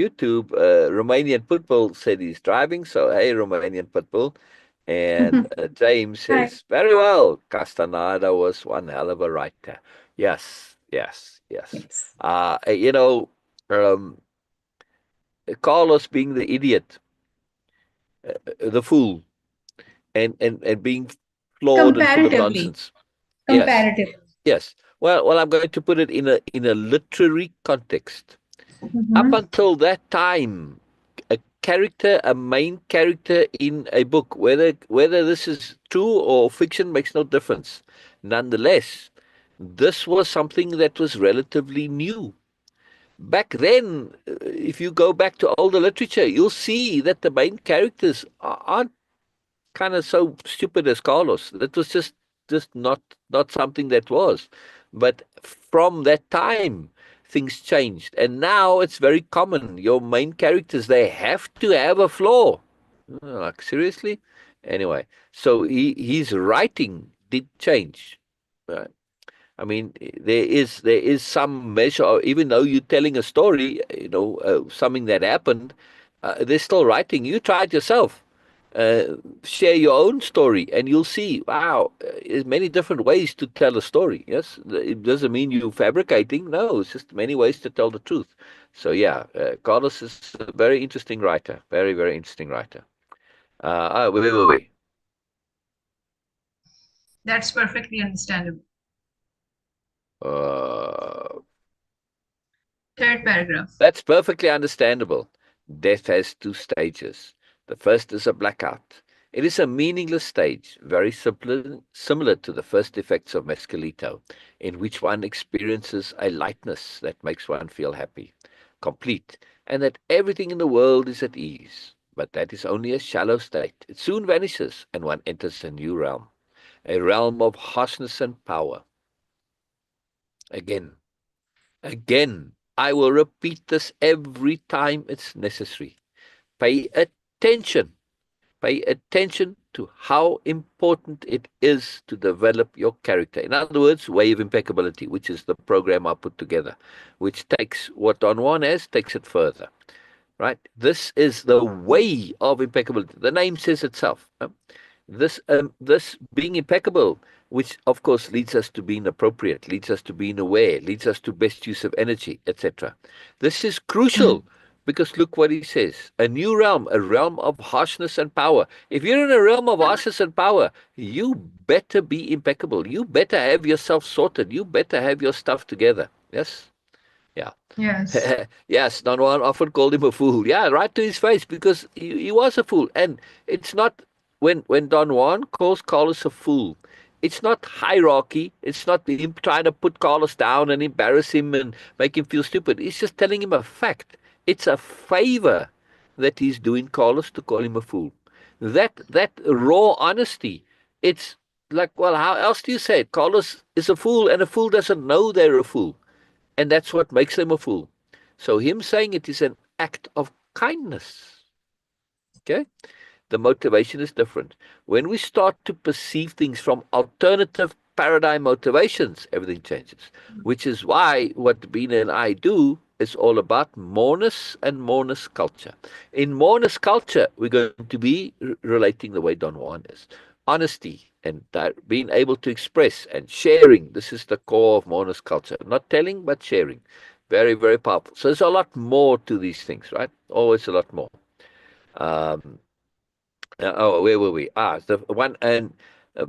YouTube, Romanian Pitbull said he's driving. So hey, Romanian Pitbull, and James
Right.
says very well. Castaneda was one hell of a writer. Yes, yes, yes.
Yes.
Uh, you know, um, Carlos being the idiot, the fool, and being flawed and full of
Comparatively,
nonsense. Yes,
comparatively.
yes. Well, I'm going to put it in a literary context. Up
Mhm.
until that time, a main character in a book, whether this is true or fiction makes no difference. Nonetheless, this was something that was relatively new. Back then, if you go back to older literature, you'll see that the main characters aren't kind of so stupid as Carlos. That was just not something that was. But from that time, things changed, and now it's very common. Your main characters, they have to have a flaw. Like seriously? Anyway, so his writing did change. Right? I mean, there is some measure, even though you're telling a story, something that happened, there's still writing. You try it yourself. Share your own story, and you'll see. Wow, there's many different ways to tell a story. Yes, it doesn't mean you're fabricating. No, it's just many ways to tell the truth. So yeah, Carlos is a very interesting writer. Very very interesting writer. Wait.
That's perfectly understandable.
Uh,
Third paragraph.
That's perfectly understandable. Death has two stages. The first is a blackout. It is a meaningless stage, very similar to the first effects of mescalito, in which one experiences a lightness that makes one feel happy, complete, and that everything in the world is at ease. But that is only a shallow state. It soon vanishes, and one enters a realm of harshness and power. Again, Again, I will repeat this every time it's necessary. Pay attention. Pay attention to how important it is to develop your character. In other words, Way of Impeccability, which is the program I put together, which takes what Don Juan has, takes it further. Right? This is the way of impeccability. The name says itself. This being impeccable, which of course leads us to being appropriate, leads us to being aware, leads us to best use of energy, etc. This is crucial because look what he says: a new realm, a realm of harshness and power. If you're in a realm of harshness and power, you better be impeccable. You better have yourself sorted. You better have your stuff together. Yes, yeah.
Yes.
Yes, Don Juan often called him a fool. Yeah, right to his face, because he was a fool. And it's not, when Don Juan calls Carlos a fool, it's not hierarchy. It's not him trying to put Carlos down and embarrass him and make him feel stupid. He's just telling him a fact. It's a favor that he's doing Carlos to call him a fool. That raw honesty. It's like, well, how else do you say it? Carlos is a fool, and a fool doesn't know they're a fool, and that's what makes them a fool. So him saying it is an act of kindness. Okay? The motivation is different. When we start to perceive things from alternative paradigm motivations, everything changes. Which is why what Beena and I do is all about Moreness and Moreness-Culture. In Moreness-Culture, we're going to be relating the way Don Juan is. Honesty and being able to express and sharing. This is the core of Moreness-Culture. Not telling, but sharing. Very, very powerful. So there's a lot more to these things, right? Always a lot more. Um, where were we? The one, and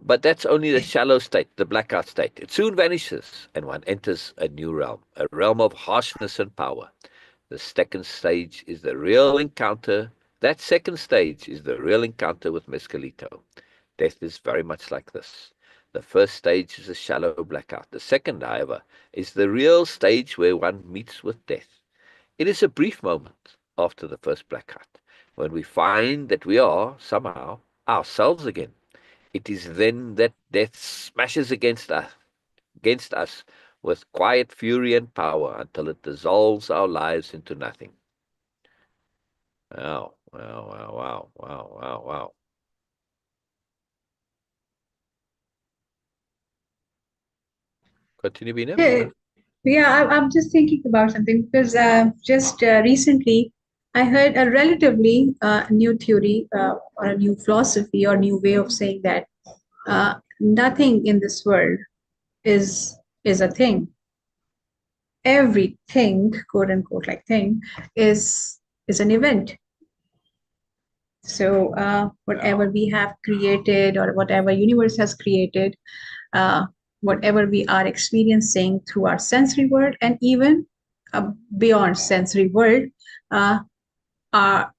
but that's only the shallow state, the blackout state. It soon vanishes, and one enters a realm of harshness and power. The second stage is the real encounter. That second stage is the real encounter with Mescalito. Death is very much like this. The first stage is a shallow blackout. The second, however, is the real stage where one meets with death. It is a brief moment after the first blackout, when we find that we are, somehow, ourselves again. It is then that death smashes against us with quiet fury and power until it dissolves our lives into nothing. Wow, wow, wow, wow, wow, wow, wow. Continue, Bina.
Yeah, yeah, I'm just thinking about something because just recently I heard a relatively new theory or a new philosophy or new way of saying that nothing in this world is a thing. Everything, quote unquote, like thing, is an event. So whatever
Wow.
we have created or whatever universe has created, uh, whatever we are experiencing through our sensory world and even beyond sensory world, uh,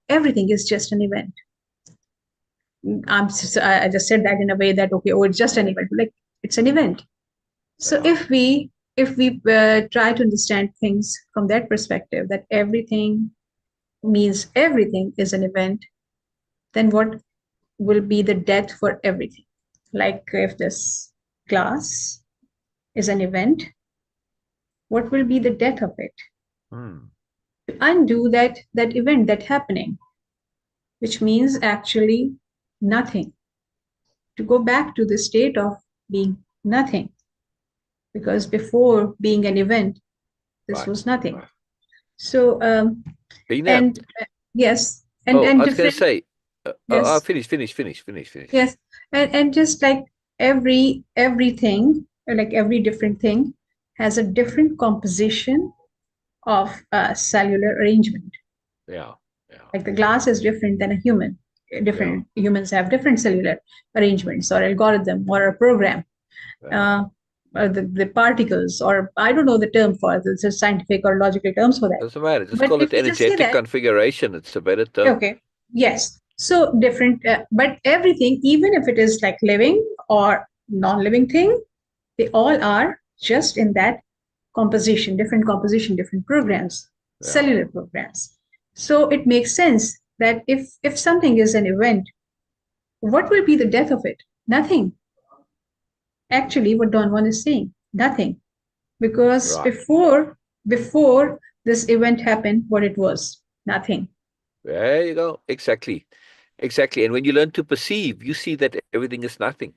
everything is just an event. I just said that in a way that okay, oh, it's just an event. Like it's an event. So
Yeah.
if we try to understand things from that perspective, that everything means everything is an event, then what will be the death for everything? Like if this glass is an event, what will be the death of it?
Hmm.
To undo that event, that happening, which means actually nothing. To go back to the state of being nothing, because before being an event, this
Right.
was nothing.
Right.
So
Bina.
and yes,
Oh, I
and
was going to
different
say,
yes
finish.
yes and just like everything, like every different thing has a different composition of cellular arrangement.
Yeah. Yeah.
Like the glass is different than a human.
Yeah.
Different humans have different cellular arrangements or algorithm or a program.
Yeah.
uh, the particles, or I don't know the term for it, it's a scientific or logical terms for that.
Doesn't matter. Just
But
call
if
it
we just say
energetic
that,
configuration. It's a better term.
okay, yes, so different, but everything, even if it is like living or non-living thing, they all are just in that composition, different programs,
Yeah.
cellular programs. So it makes sense that if something is an event, what will be the death of it? Nothing. Actually, what Don Juan is saying, nothing. Because
Right.
before this event happened, what it was, nothing.
There you go. Exactly. Exactly. And when you learn to perceive, you see that everything is nothing,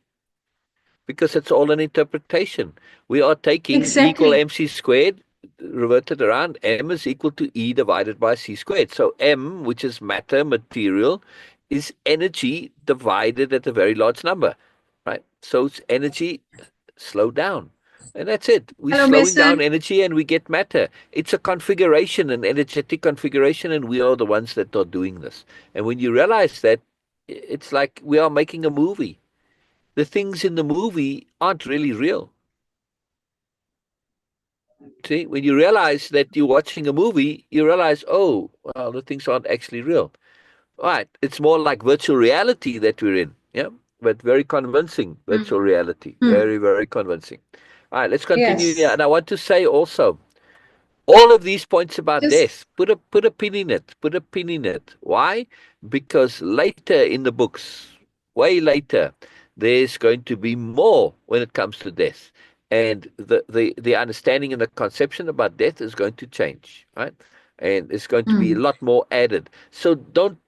because it's all an interpretation. We are taking E equal
Exactly.
mc squared, reverted around. M is equal to E divided by C squared. So M, which is matter, material, is energy divided at a very large number, right? So it's energy slowed down. And that's it. We're
Hello,
slowing down
Mason.
energy and we get matter. It's a configuration, an energetic configuration, and we are the ones that are doing this. And when you realize that, it's like we are making a movie. The things in the movie aren't really real. See, when you realize that you're watching a movie, you realize, oh, well, the things aren't actually real. Right. It's more like virtual reality that we're in. Yeah. But very convincing
Mm.
virtual reality.
Mm.
Very, very convincing. All right. Let's continue here.
Yes.
And I want to say also, all of these points about
Just
death, put a pin in it. Put a pin in it. Why? Because later in the books, way later, there's going to be more when it comes to death. And the understanding and the conception about death is going to change, right? And it's going to be a
mm.
lot more added. So don't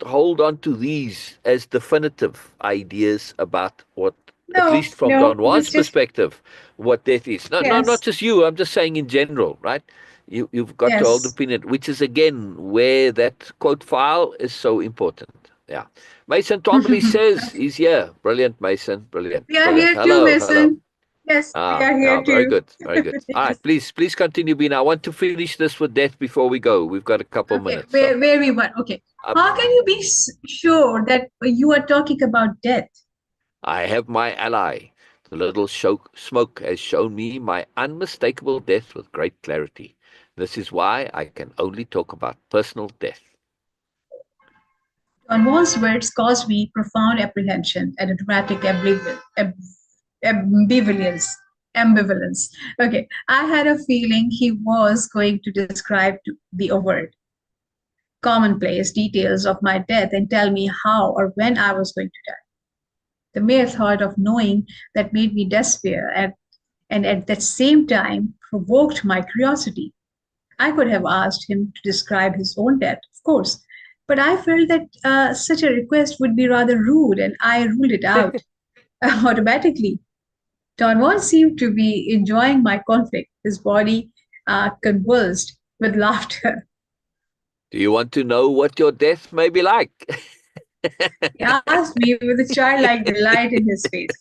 hold on to these as definitive ideas about what, at
No,
least from
no.
Don Juan's
Just
perspective, what death is. No, no, not
yes,
just you. I'm just saying in general, right? You've got to hold
yes.
opinion, which is again where that quote file is so important. Yeah. Mason Twombly says
Okay.
he's here. Brilliant, Mason. Brilliant,
We are
brilliant.
here too,
Hello, hello.
Mason. Yes, we
Ah,
are
yeah,
here
very
too.
good, very good. All right,
Yes.
please continue, Beena. I want to finish this with death before we go. We've got a couple
Okay,
minutes, so
where we were. Okay.
up.
How can you be sure that you are talking about death?
I have my ally. The little smoke has shown me my unmistakable death with great clarity. This is why I can only talk about personal death.
Unwanted words caused me profound apprehension and a dramatic ambivalence. Ambivalence. Okay, I had a feeling he was going to describe the overt, commonplace details of my death and tell me how or when I was going to die. The mere thought of knowing that made me despair and at that same time provoked my curiosity. I could have asked him to describe his own death, of course, but I felt that such a request would be rather rude, and I ruled it out automatically. Don Juan seemed to be enjoying my conflict, his body convulsed with laughter.
Do you want to know what your death may be like?
He asked me with a childlike delight in his face.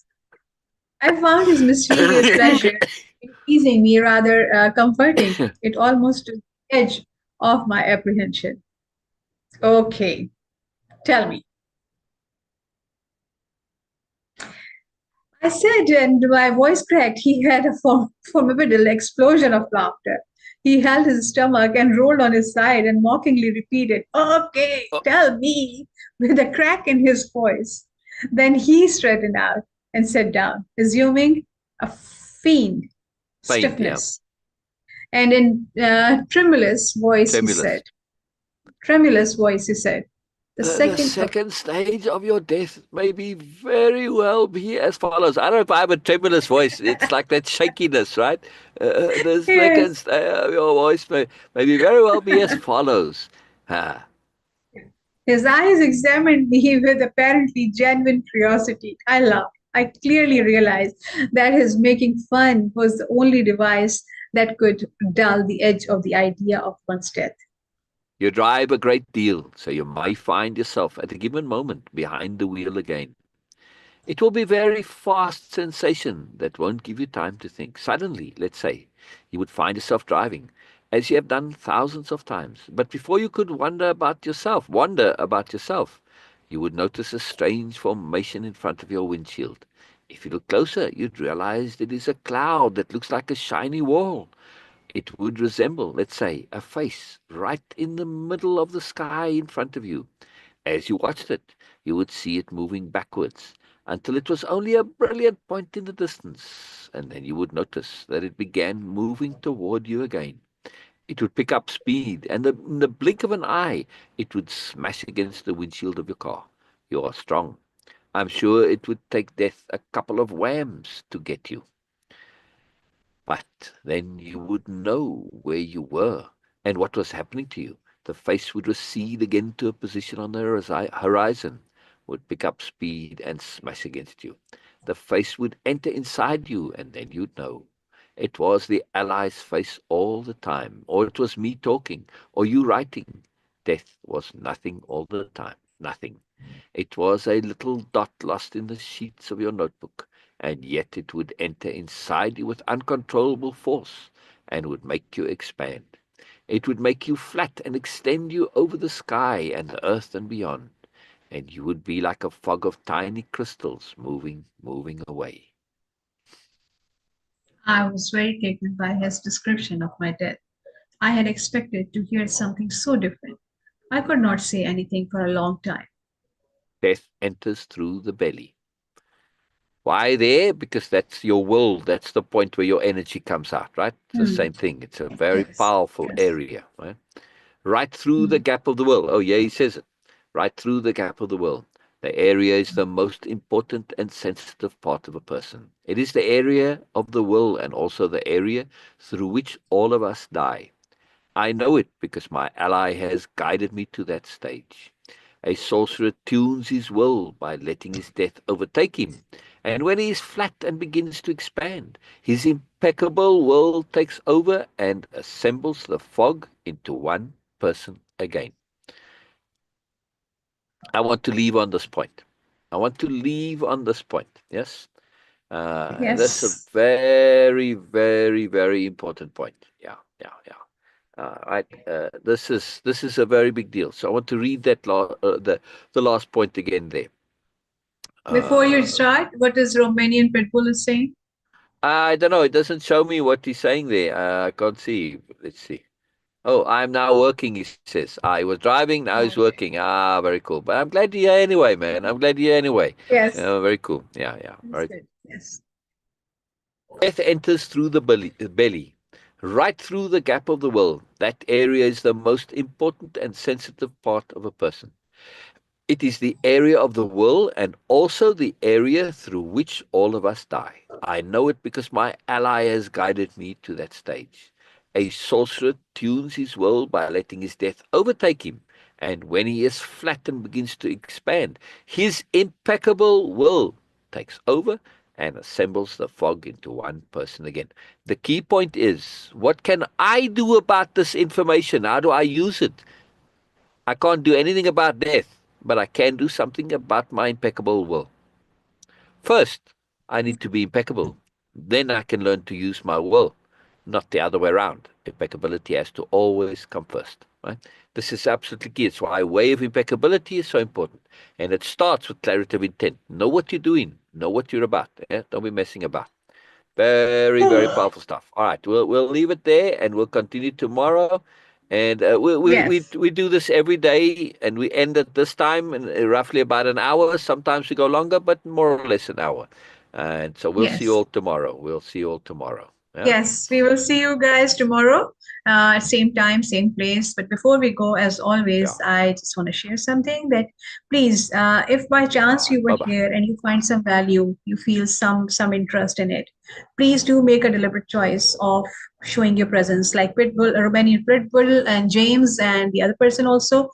I found his mischievous pleasure in teasing me rather comforting. It almost took the edge off my apprehension. Okay, tell me. I said, and my voice cracked. He had a formidable explosion of laughter. He held his stomach and rolled on his side and mockingly repeated, "Okay,
Oh,
tell me," with a crack in his voice. Then he straightened out and sat down, assuming a feigned
pain, yeah.
stiffness. And in
Tremulous.
tremulous voice, he said, the
The
second
second stage of your death may be very well be as follows. I don't know if I have a tremulous voice. It's like that shakiness, right? The second
yes.
stage of your voice may very well be as follows. Ah,
His eyes examined me with apparently genuine curiosity. I laughed. I clearly realized that his making fun was the only device that could dull the edge of the idea of one's death.
you drive a great deal, so you may find yourself at a given moment behind the wheel again. It will be a very fast sensation that won't give you time to think. Suddenly, let's say, you would find yourself driving, as you have done thousands of times. But before you could wonder about yourself, you would notice a strange formation in front of your windshield. If you look closer, you'd realize it is a cloud that looks like a shiny wall. It would resemble, let's say, a face right in the middle of the sky in front of you. As you watched it, you would see it moving backwards until it was only a brilliant point in the distance, and then you would notice that it began moving toward you again. It would pick up speed, and in the blink of an eye, it would smash against the windshield of your car. You are strong. I'm sure it would take death a couple of whams to get you. But then you would know where you were and what was happening to you. The face would recede again to a position on the horizon, would pick up speed and smash against you. The face would enter inside you, and then you'd know. It was the ally's face all the time, or it was me talking, or you writing. Death was nothing all the time, nothing. It was a little dot lost in the sheets of your notebook, and yet it would enter inside you with uncontrollable force, and would make you expand. It would make you flat and extend you over the sky and the earth and beyond, and you would be like a fog of tiny crystals moving away.
I was very taken by his description of my death. I had expected to hear something so different. I could not say anything for a long time.
Death enters through the belly. Why there? Because that's your will. That's the point where your energy comes out, right? It's the
Hmm.
same thing. It's a very
Yes,
powerful
yes.
area, right? Right through the
Hmm.
gap of the will. Oh, yeah, he says it. Right through the gap of the will. The area is the most important and sensitive part of a person. It is the area of the will and also the area through which all of us die. I know it because my ally has guided me to that stage. A sorcerer tunes his will by letting his death overtake him, and when he is flat and begins to expand, his impeccable will takes over and assembles the fog into one person again. I want to leave on this point. I want to leave on this point. Yes. That's a
Yes.
very, very, very important point. Yeah, yeah, yeah. Right. This is a very big deal. So I want to read the last point again there.
Before you
Uh,
start, what is Romanian Pitbull is saying?
I don't know. It doesn't show me what he's saying there. I can't see. Let's see. Oh, I'm now working. He says. I was driving. Now he's working.
Okay.
Ah, very cool. But I'm glad you're here anyway, man. I'm glad you're here anyway.
Yes.
Very cool. Yeah, yeah.
That's
Very
good. Yes.
Death enters through the belly, right through the gap of the will. That area is the most important and sensitive part of a person. It is the area of the will and also the area through which all of us die. I know it because my ally has guided me to that stage. A sorcerer tunes his will by letting his death overtake him, and when he is flat and begins to expand, his impeccable will takes over and assembles the fog into one person again. The key point is, what can I do about this information? How do I use it? I can't do anything about death, but I can do something about my impeccable will. First, I need to be impeccable. Then I can learn to use my will, not the other way around. Impeccability has to always come first, right? This is absolutely key. It's why way of impeccability is so important. And it starts with clarity of intent. Know what you're doing. Know what you're about. Don't be messing about. Very, very powerful stuff. All right, we'll leave it there, and we'll continue tomorrow. And
Yes.
we do this every day, and we end at this time, and roughly about an hour. Sometimes we go longer, but more or less an hour. And so we'll see you
Yes.
all tomorrow. We'll see you all tomorrow. Yeah,
Yes, we will see you guys tomorrow, same time, same place. But before we go, as always,
yeah.
I just want to share something that please, if by
All
chance
right.
you were
Bye bye.
here and you find some value, you feel some interest in it, please do make a deliberate choice of showing your presence, like Pitbull, Romanian Pitbull, and James, and the other person also.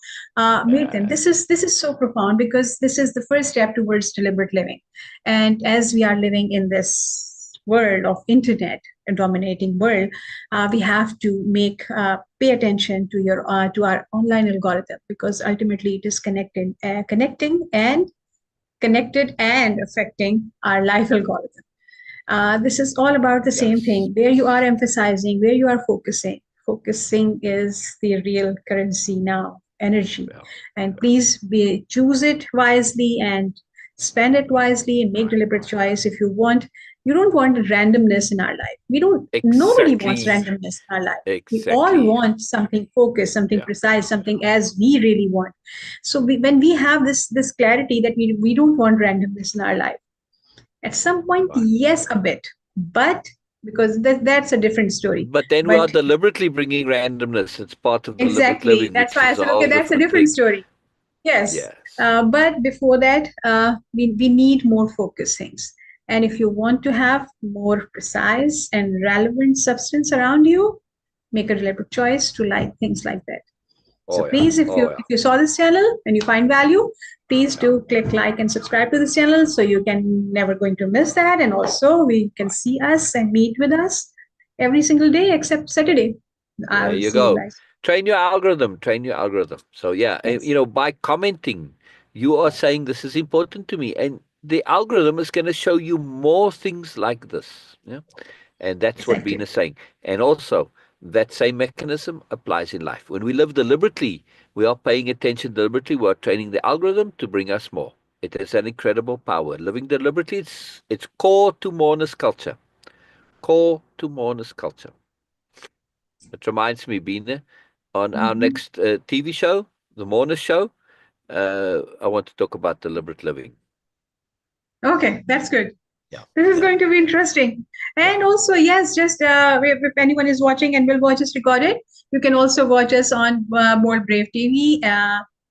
Meet them. This is so profound because this is the first step towards deliberate living, and as we are living in this world of internet, a dominating world, we have to make pay attention to your to our online algorithm, because ultimately it is connected and affecting our life algorithm. This is all about the same
Yes.
thing. Where you are emphasizing, where you are focusing. Focusing is the real currency now, energy.
Yeah.
And
Yeah.
please choose it wisely and spend it wisely and make
Right.
deliberate choice if you want. You don't want randomness in our life. Nobody wants
Exactly.
randomness in our life. We all
Exactly.
want something focused, something
Yeah.
precise,
Yeah.
something as we really want. So when we have this clarity that we don't want randomness in our life, at some point,
Right.
yes, a bit, but because that's a different story.
But then we are
But
deliberately bringing randomness. It's part of deliberate
exactly,
living,
that's
which
why I
is a
said, okay,
whole
that's a
different
different
thing.
story. Yes,
Yes.
but before that, we need more focus things. And if you want to have more precise and relevant substance around you, make a deliberate choice to like things like that. So
Oh yeah.
please, if you
Oh yeah.
if you saw this channel and you find value, please
Yeah.
do click like and subscribe to this channel so you can never going to miss that. And also we can
Right.
see us and meet with us every single day except Saturday.
There
I'll
you
see you
go.
guys.
Train your algorithm. Train your algorithm. So yeah,
Yes,
by commenting, you are saying this is important to me, and the algorithm is going to show you more things like this. Yeah, and that's what Beena
exactly.
is saying. And also, that same mechanism applies in life. When we live deliberately, we are paying attention deliberately. We are training the algorithm to bring us more. It has an incredible power. Living deliberately, it's core to Moreness culture. core to Moreness culture. It reminds me, Beena, on our
Mhm.
next TV show, the Moreness show, I want to talk about deliberate living.
Okay, that's good.
Yeah,
This is
yeah,
going to be interesting.
yeah.
And also, yes, just if anyone is watching and will watch us recorded, you can also watch us on More Brave TV,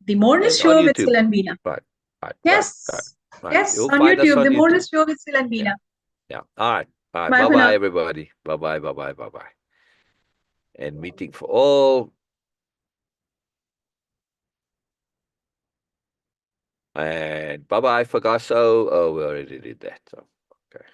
the Moreness
And on
Show with
YouTube.
Sil and Beena.
Right, right, right, right,
Yes,
right.
yes,
You'll
on
find us
YouTube, the
on YouTube.
Moreness Show with Sil and
Yeah,
Beena.
yeah. All right, all right.
Bye
Bye
for
bye,
now.
everybody. Bye bye, bye bye, bye bye. And meeting for all. And bye bye, Fagasso. Oh, we already did that. So, okay.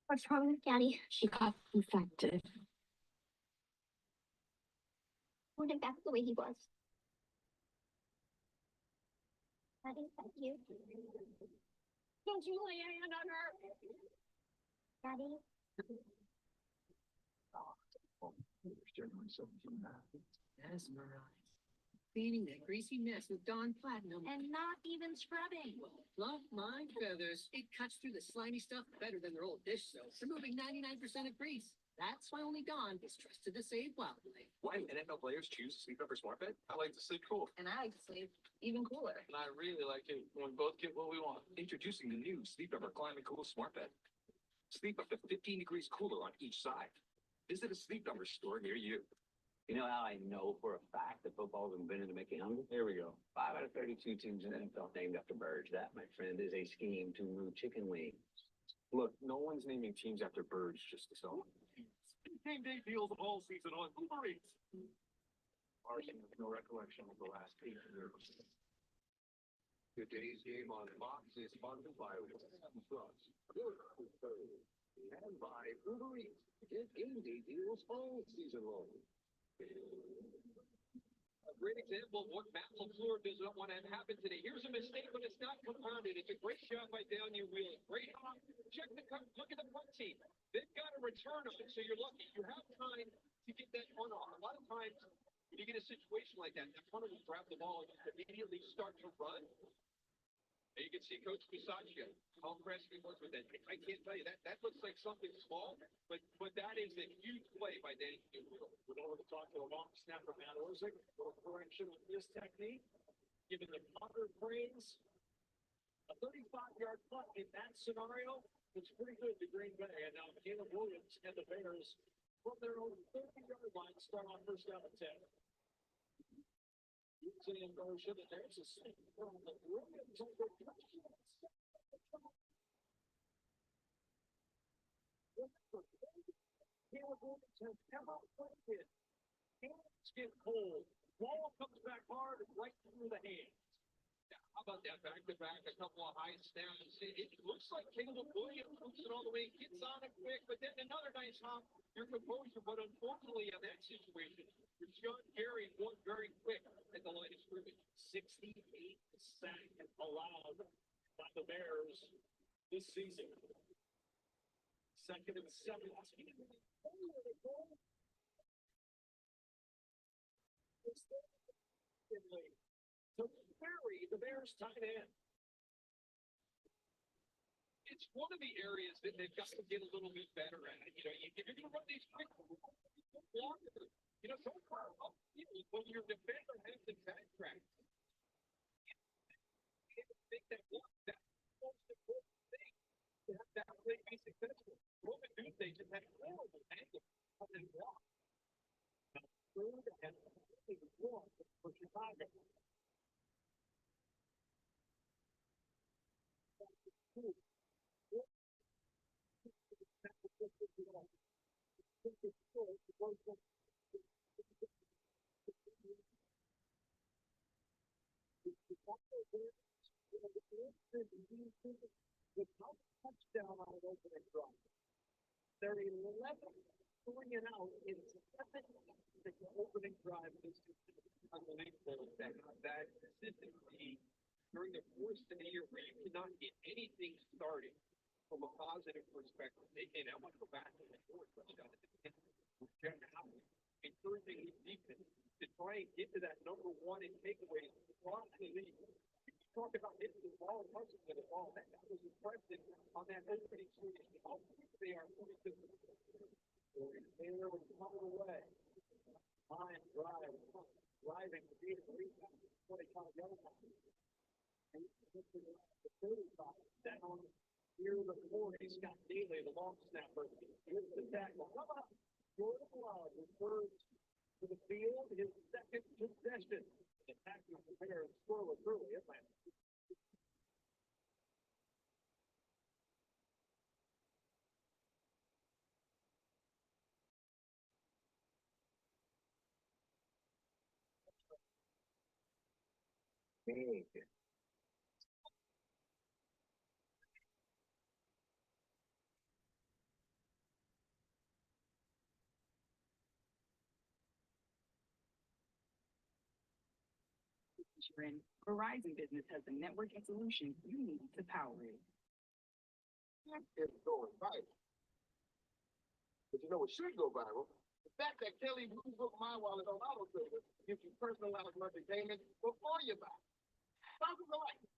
What's wrong with Daddy? She got infected. Want him back the way he was. Daddy, thank you. Don't you lay a hand on her. Daddy.
Cleaning that greasy mess with Dawn Platinum.
And not even scrubbing.
Fluff my feathers. It cuts through the slimy stuff better than their old dish soap, removing 99% of grease. That's why only Dawn is trusted to save wildlife.
Why do NFL players choose to sleep over smart bed? I like to sleep cool.
And I like to sleep even cooler.
And I really like it when we both get what we want. Introducing the new Sleep Over Climate Cool Smart Bed. Sleep up to 15 degrees cooler on each side. Visit a Sleep Number store near you.
You know how I know for a fact that football is invented to make you hungry?
Here we go.
5 out of 32 teams in the NFL named after birds. That, my friend, is a scheme to remove chicken wings.
Look, no one's naming teams after birds just to sell. Game day deals all season on Uber Eats. Martin has no recollection of the last 8 years. Today's game on Fox is sponsored by Plus. And by Uber Eats. Get game day deals all season long. A great example of what Matt LaFleur does not want to have happen today. Here's a mistake, but it's not compounded. It's a great shot by Daniel Wheeling. Great hop. Check the cut. Look at the punt team. They've got a return on it, so you're lucky. You have time to get that punt off. A lot of times, when you get a situation like that punter will grab the ball and immediately start to run. And you can see Coach Sabastian, how impressed he was with that. I can't tell you, that looks like something small, but that is a huge play by Danny Wheeling. We're over to talk to a long snap from Matt Orzik. A little correction on his technique. Giving the punter praise. A 35-yard punt in that scenario is pretty good to Green Bay. And now Caleb Williams and the Bears from their own 30-yard line start on first down and 10. Using motion, and there's a swing from the Williams over Caleb Williams has never played it. Hands get cold. Ball comes back hard right through the hands. How about that back-to-back, a couple of high snaps? It looks like Caleb Williams moves it all the way, gets on it quick, but then another nice hop, your composure. But unfortunately, in that situation, Sean Carey won very quick at the line of scrimmage.
68 sacks allowed by the Bears this season. Second and 17. So Carey, the Bears tight end.
It's one of the areas that they've got to get a little bit better at. You know, if you're going to run these quick, longer. You know, so far upfield, when your defender has the backtrack, make that block. That's the most important thing to have that play be successful. Roman Duthé just had a horrible angle on that block. Third and one for Chicago.
With no touchdown on an opening drive. They're 11 3 and out in 7 opening drive.
Unbelievable that consistency during the course of the year where you cannot get anything started from a positive perspective. And I want to go back to the fourth touchdown at the end with Jeff Howard, encouraging his defense to try and get to that number one in takeaways across the league. Talk about hitting the ball and punching the ball. That was impressive on that opening series. How quick they are moving to the Taylor was coming away. Line drive, driving to be the rebound. 25 yards. And the 35 down here the 40. Scott Daly, the long snapper. Here's the tackle. Come on. Jordan Love refers to the field, his second possession. The tackle prepared scoreless early. Atlanta.
Big.
Verizon Business has the networking solution you need to power it.
It's going viral. But you know what should go viral? The fact that Kelly Blue Book My Wallet on Auto Trader gives you personalized monthly payments before you buy. Thousands of likes.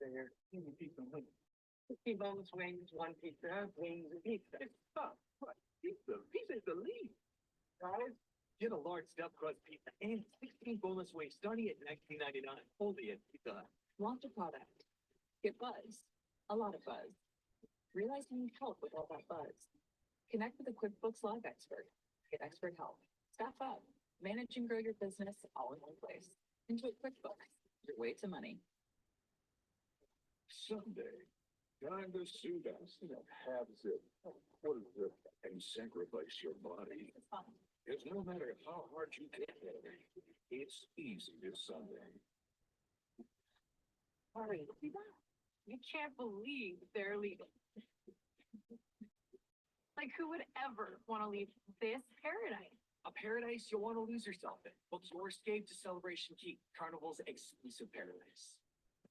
There. Pizza and wings.
50 bonus wings, one pizza, wings and pizza.
It's tough. What? Pizza. Pizza is the lead. Guys, get a large stuffed crust pizza and 16 bonus wings starting at $19.99. Only at Pizza Hut.
Launch a product. Get buzz. A lot of buzz. Realize you need help with all that buzz. Connect with a QuickBooks Live expert. Get expert help. Staff up. Manage and grow your business all in one place. Enjoy QuickBooks. Your way to money.
Someday, time to suit us. Have zip. What is zip? And sacrifice your body.
It's fun.
Because no matter how hard you get there, it's easy this Sunday.
Hurry. You can't believe they're leaving. Like, who would ever want to leave this paradise?
A paradise you'll want to lose yourself in. Book your escape to Celebration Key, Carnival's exclusive paradise.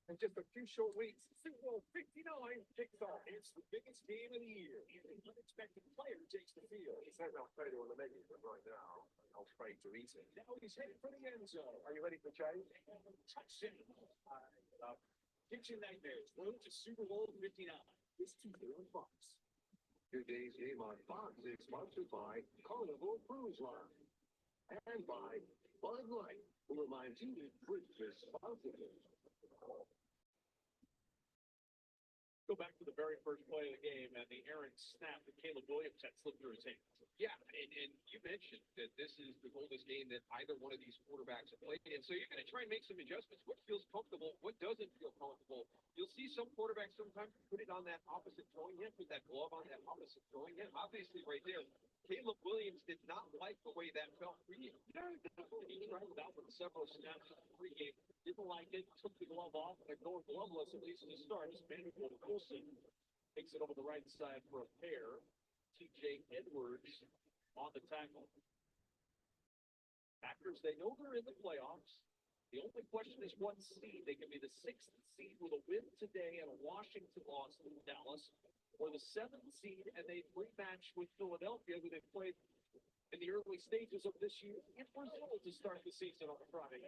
In just a few short weeks, Super Bowl 59 kicks off. It's the biggest game of the year.
An unexpected player takes the field.
He said I'll play to the negative, but right now, I'll fight to eat it.
Now he's headed for the end zone.
Are you ready for change?
Touchdown. Kitchen Nightmares, road to Super Bowl 59. This Tuesday on Fox.
Today's game on Fox is sponsored by Carnival Cruise Line and by Bud Light, who reminds you to drink responsibly.
Go back to the very first play of the game and the errant snap that Caleb Williams had slipped through his hands.
Yeah, and you mentioned that this is the oldest game that either one of these quarterbacks have played in. So you're going to try and make some adjustments. What feels comfortable? What doesn't feel comfortable? You'll see some quarterbacks sometimes put it on that opposite throwing hand, put that glove on that opposite throwing hand. Obviously, right there, Caleb Williams did not like the way that felt pregame. He tried it out with several snaps pregame. Didn't like it, took the glove off, and going gloveless at least to start. As Vanderbilt Wilson takes it over the right side for a pair. TJ Edwards on the tackle. Packers, they know they're in the playoffs. The only question is what seed. They can be the 6th seed with a win today and a Washington loss in Dallas, or the 7th seed and they rematch with Philadelphia, who they played in the early stages of this year in Brazil to start the season on Friday.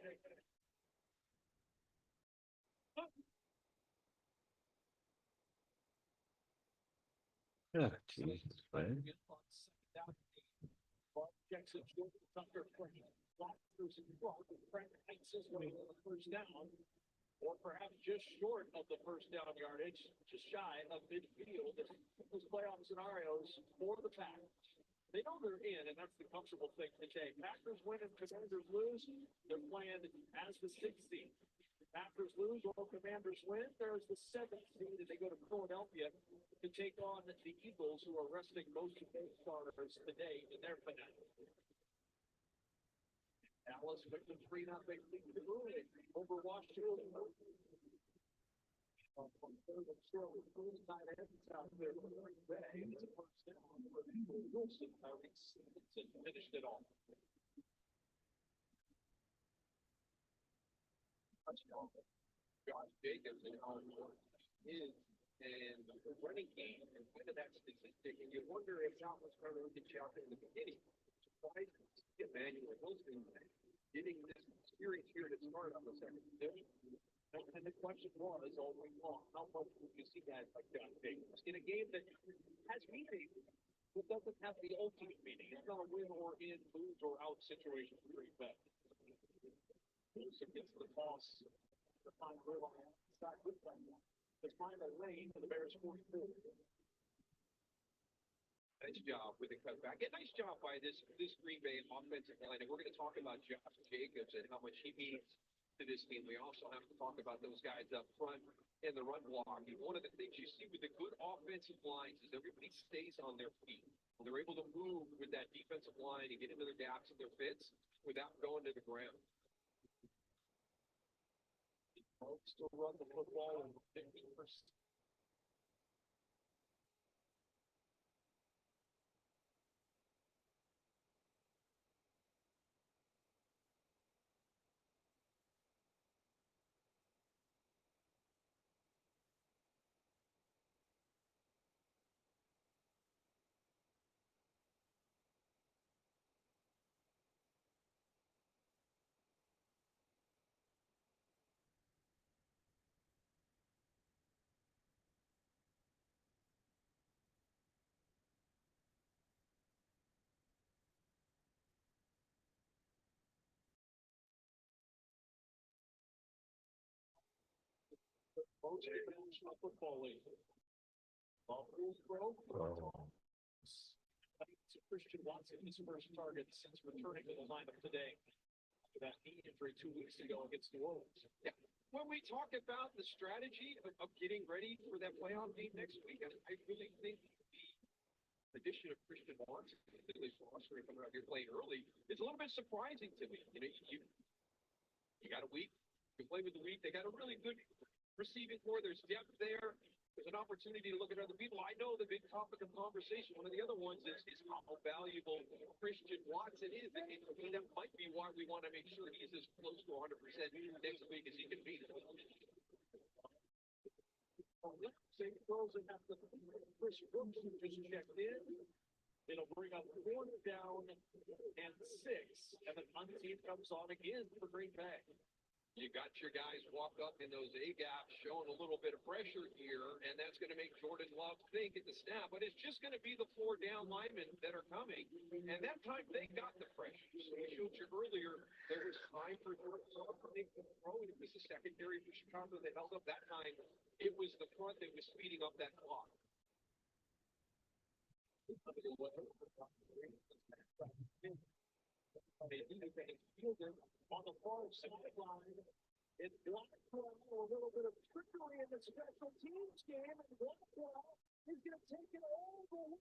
Oh, Jesus, man.
Jackson Jordan Tucker Blasters in front. Frank Heights his way to the first down, or perhaps just short of the first down yardage, just shy of midfield. Those playoff scenarios for the Packers. They know they're in, and that's the comfortable thing to take. Packers win and Commanders lose. They're playing as the 6th seed. Packers lose or Commanders win. There's the 7th seed, and they go to Philadelphia to take on the Eagles, who are resting most of their starters today in their finale. Dallas with the 3-0 lead over Washington. Tight ends out there for Green Bay. It's a first down for Wilson. Finished it off. Josh Jacobs and the running game and kind of that statistic, and you wonder if that was kind of the chapter in the beginning. Surprised to see Emmanuel Wilson getting this experience here to start on the second division. And the question was all week long, how much would you see that like Josh Jacobs in a game that has meaning but doesn't have the ultimate meaning? It's not a win or in, lose or out situation for Green Bay. Wilson gets the toss. The find Will on the outside with that one. To find a lane for the Bears 44. Nice job with the cutback. And nice job by this Green Bay offensive line. And we're going to talk about Josh Jacobs and how much he means to this team. We also have to talk about those guys up front in the run block. And one of the things you see with the good offensive lines is everybody stays on their feet. They're able to move with that defensive line and get into their gaps and their fits without going to the ground. Still run the football in 50%. Most of the National Football League. Ball rules broke. Christian Watson, his first target since returning to the lineup today after that knee injury 2 weeks ago against New Orleans. Yeah. When we talk about the strategy of getting ready for that playoff game next week, I really think the addition of Christian Watson, at least for us, coming out here playing early, is a little bit surprising to me. You know, you got a week, you play with the week, they got a really good receiving core, there's depth there. There's an opportunity to look at other people. I know the big topic of conversation, one of the other ones is how valuable Christian Watson is. And that might be why we want to make sure he's as close to 100% next week as he can be. Same throws and have the Chris Brooks who just checked in. It'll bring up 4th down and 6. And then Untitled comes on again for Green Bay. You got your guys walk up in those A-gaps, showing a little bit of pressure here, and that's going to make Jordan Love think at the snap. But it's just going to be the 4 down linemen that are coming. And that time, they got the pressure. So we showed you earlier, there was time for Jordan Love to make the throw. It was the secondary for Chicago that held up that time. It was the front that was speeding up that clock. On the far sideline, it's Blackwell, a little bit of trickery in the special teams game, and Blackwell is going to take it all the way.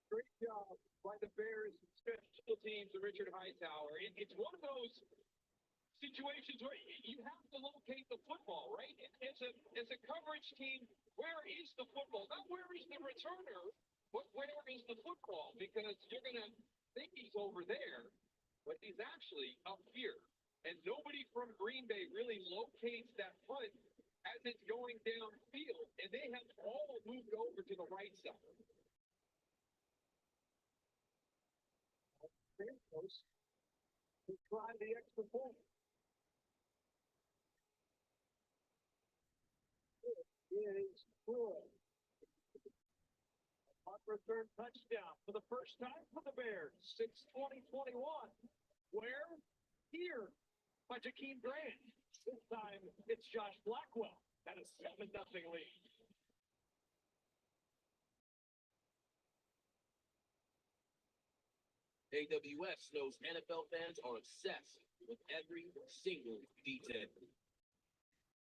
Great job by the Bears special teams and Richard Hightower. It's one of those situations where you have to locate the football, right? As a coverage team, where is the football? Not where is the returner, but where is the football? Because you're going to think he's over there, but he's actually up here. And nobody from Green Bay really locates that punt as it's going downfield. And they have all moved over to the right side. Santos to try the extra point. Is good. Punt return touchdown for the first time for the Bears. 6:20-21. Where? Here by Jakeem Grant. This time it's Josh Blackwell at a 7-0 lead.
AWS knows NFL fans are obsessed with every single detail.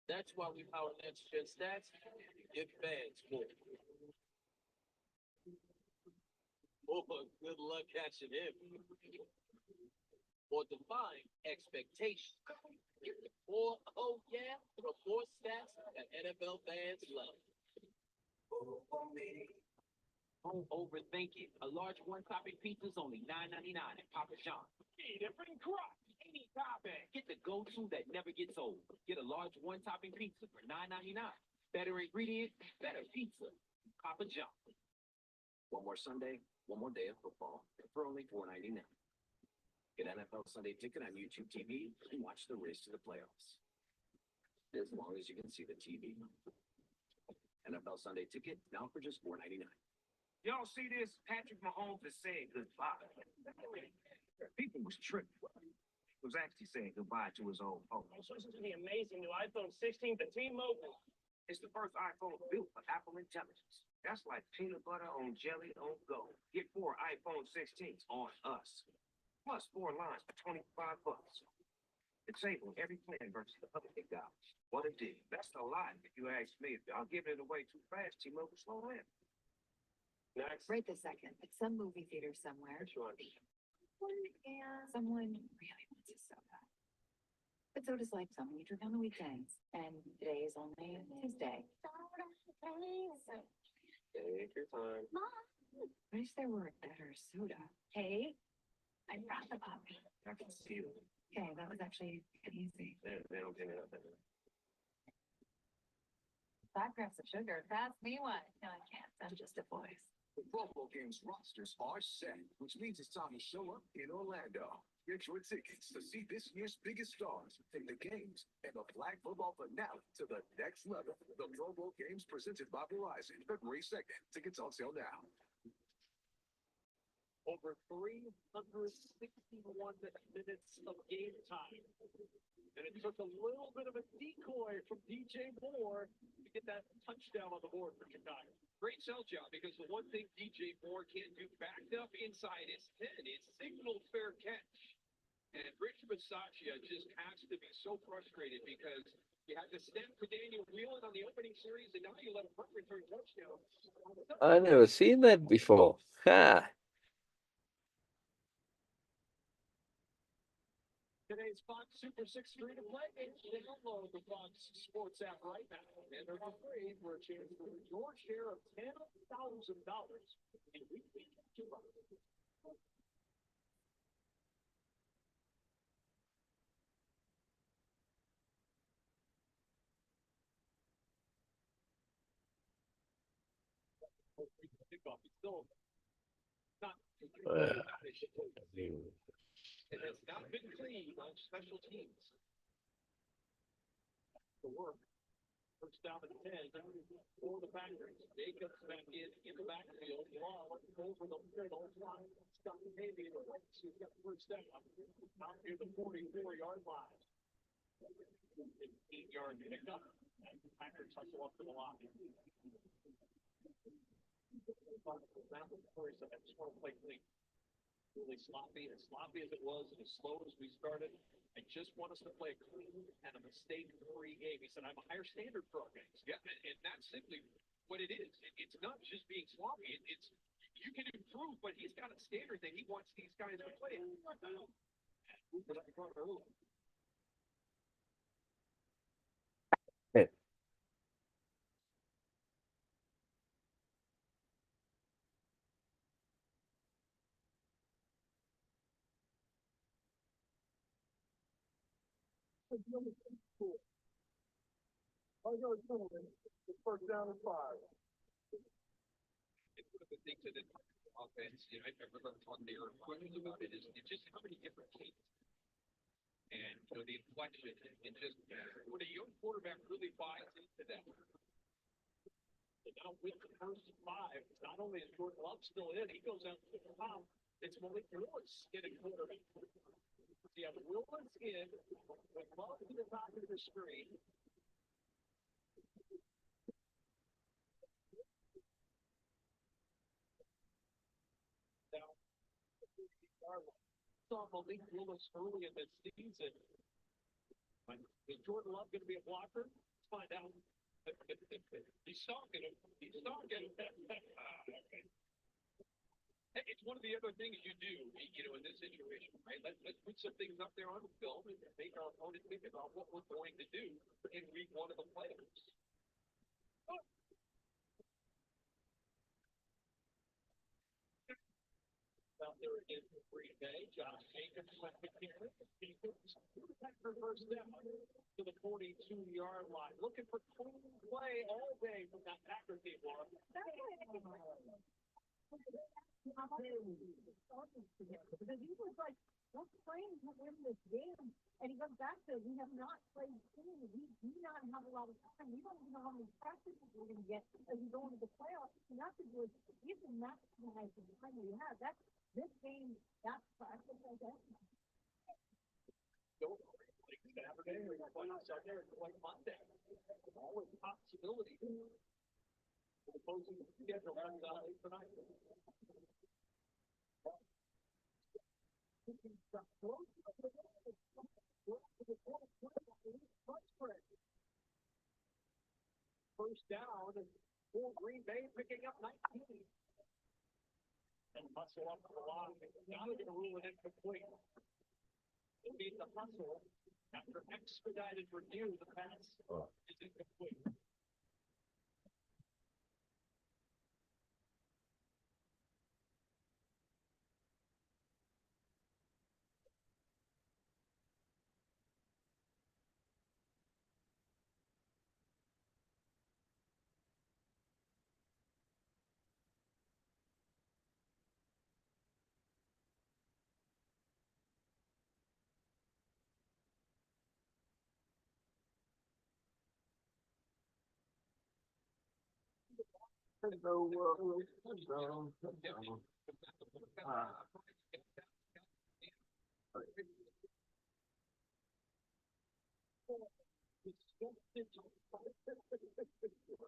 That's why we power Next Gen Stats to give fans more. Oh, good luck catching him. Or define expectations. Or, oh yeah, the more stats that NFL fans love. Don't overthink it. A large one-topping pizza is only $9.99 at Papa John's.
Eat it and cry. Any topping.
Get the go-to that never gets old. Get a large one-topping pizza for $9.99. Better ingredients, better pizza. Papa John's. One more Sunday, one more day of football for only $4.99. Get NFL Sunday Ticket on YouTube TV and watch the race to the playoffs. As long as you can see the TV. NFL Sunday Ticket now for just $4.99.
Y'all see this? Patrick Mahomes is saying goodbye. People was tripping. He was actually saying goodbye to his old home.
So listen to the amazing new iPhone 16, the T-Mobile.
It's the first iPhone built for Apple Intelligence. That's like peanut butter on jelly on go. Get 4 iPhone 16s on us. Plus 4 lines for $25. It's saving every plan versus the other big guys. What a deal. That's a lot if you ask me. If y'all giving it away too fast, T-Mobile, slow down.
Next.
Right this second, at some movie theater somewhere,
Which one?
and someone really wants a soda. But so does like someone you drink on the weekends. And today is only Tuesday.
Take your time.
I wish there were a better soda. Hey, I brought the puppy.
I can see it.
Okay, that was actually pretty easy.
They don't give me nothing.
5 grams of sugar. Pass me one. No, I can't. I'm just a voice.
The football games rosters are set, which means it's time to show up in Orlando. Get your tickets to see this year's biggest stars in the games and the flag football finale to the next level. The Pro Bowl games presented by Verizon, February 2nd. Tickets on sale now.
Over 361 minutes of game time. And it took a little bit of a decoy from DJ Moore to get that touchdown on the board for Chicago. Great sell job, because the one thing DJ Moore can't do backed up inside his 10 is signal fair catch. And Rich Bisaccia just has to be so frustrated because you had to stem for Daniel Whelan on the opening series, and now you let a punt return touchdown.
I never seen that before. Ha!
Today's Fox Super 6 free to play. Download the Fox Sports app right now. And they're for free for a chance to win your share of $10,000 in weekly $2. Kickoff. It's still not. It has not been clean on special teams. The work. First down at 10 for the Packers. Jacobs back in the backfield. Long over the middle. Scott Maybe in the right. He's got the first down. Out near the 44-yard line. 8-yard pickup. And the Packers hustle up to the line. I just want to play clean. really sloppy, as sloppy as it was, and as slow as we started. I just want us to play a clean and a mistake-free game. He said, I have a higher standard for our games. Yeah, and that's simply what it is. It's not just being sloppy. It's you can improve, but he's got a standard that he wants these guys to play at.
Yeah.
First down and 5. It's one of the things that in offense, you know, I remember talking to Aaron Rodgers about it, is just how many different teams. And, you know, the inflection, and just when a young quarterback really buys into that. And now with the first 5, not only is Jordan Love still in, he goes out to the top. It's Malik Willis getting quarterback. You have Willis in, with Love to the top of the screen. Now, saw Malik Willis early in this season. Is Jordan Love going to be a blocker? Let's find out. He's stalking him. He's stalking him. Okay. It's one of the other things you do, you know, in this situation, right? Let's put some things up there on the film and make our opponent think about what we're going to do in week 1 of the playoffs. Out there again for Green Bay. Josh Jacobs went to Canada. Jacobs for first down to the 42-yard line. Looking for clean play all day from that Packer team, Laura.
Because he was like, we're playing to win this game. And he goes back to, we have not played clean. We do not have a lot of time. We don't even know how many practices we're going to get as we go into the playoffs. And that's a good, you can maximize the time we have. That's this game, that's practice, I guess.
Don't like Saturday or like Sunday or like Monday. Always a possibility. The opposing schedule runs out tonight. First down for Green Bay, picking up 19. And hustle up the line. Now they're going to rule it incomplete. They beat the hustle. After expedited review, the pass is incomplete.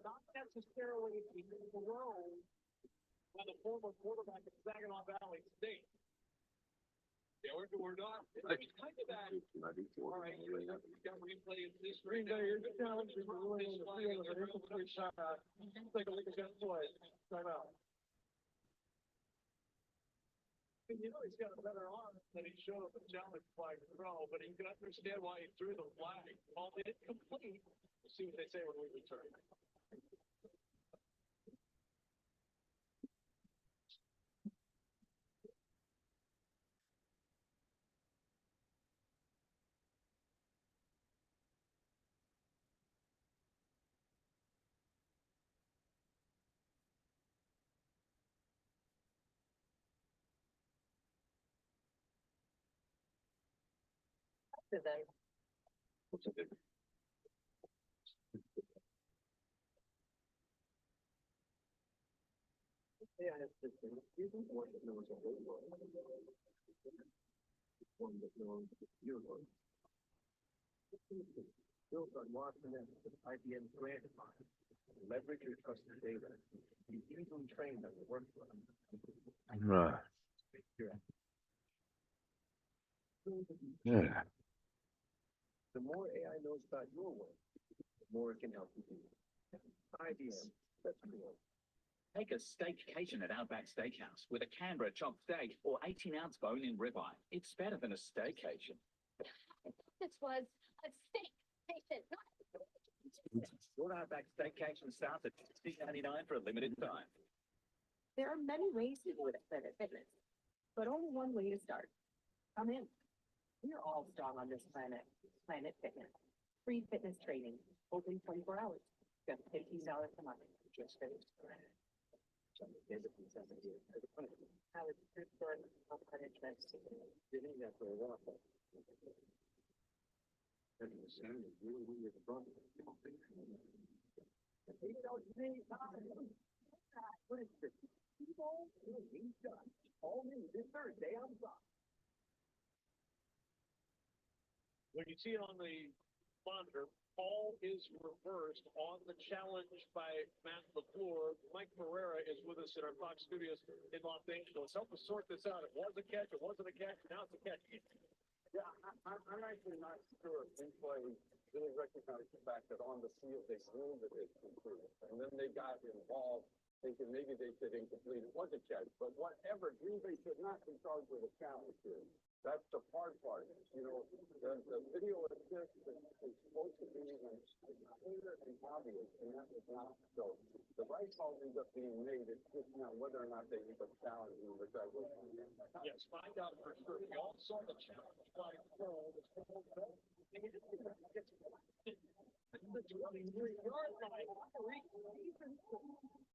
Not necessarily thrown by the former quarterback of Saginaw Valley State. We're not. It's kind of that. All right, you got replay of this right now. You're challenging the ruling of the field. Take a look at that play. Time out. You know he's got a better arm than he showed up at challenge flag throw, but you can understand why he threw the flag. Called it complete. We'll see what they say when we return.
Built on Moreness with IBM grant funds. Leverage your trusted data. You easily train them to work for them.
Right.
Your
Yeah.
The more AI knows about your work, the more it can help you do. IBM, that's cool.
Take a staycation at Outback Steakhouse with a Canberra chopped steak or 18-ounce bone-in ribeye. It's better than a staycation.
This was a staycation.
Your Outback Staycation starts at $16.99 for a limited time.
There are many ways to do it at Planet Fitness, but only one way to start. Come in. We're all strong on this planet. Planet Fitness. Free fitness training. Open 24 hours. Just $15 a month. Just finished. How is this for punishment?
Getting that for a while. That's the sound is really weird from it. What is this? All new this Thursday on Fox.
When you see it on the monitor, Paul is reversed on the challenge by Matt LaFleur. Mike Pereira is with us in our Fox studios in Los Angeles. Help us sort this out. It was a catch, it wasn't a catch, now it's a catch.
Yeah, I'm actually not sure if replay really recognized the fact that on the field they knew that it completed. And then they got involved thinking maybe they said incomplete. It was a catch, but whatever, Green Bay should not be charged with a challenge here. That's the hard part. You know, the video assist is supposed to be clear and obvious, and that was not. So the right call ends up being made. It's just now whether or not they end up challenging, which I will.
Yes, find out for sure. We all saw the challenge by Paul. The 23-yard line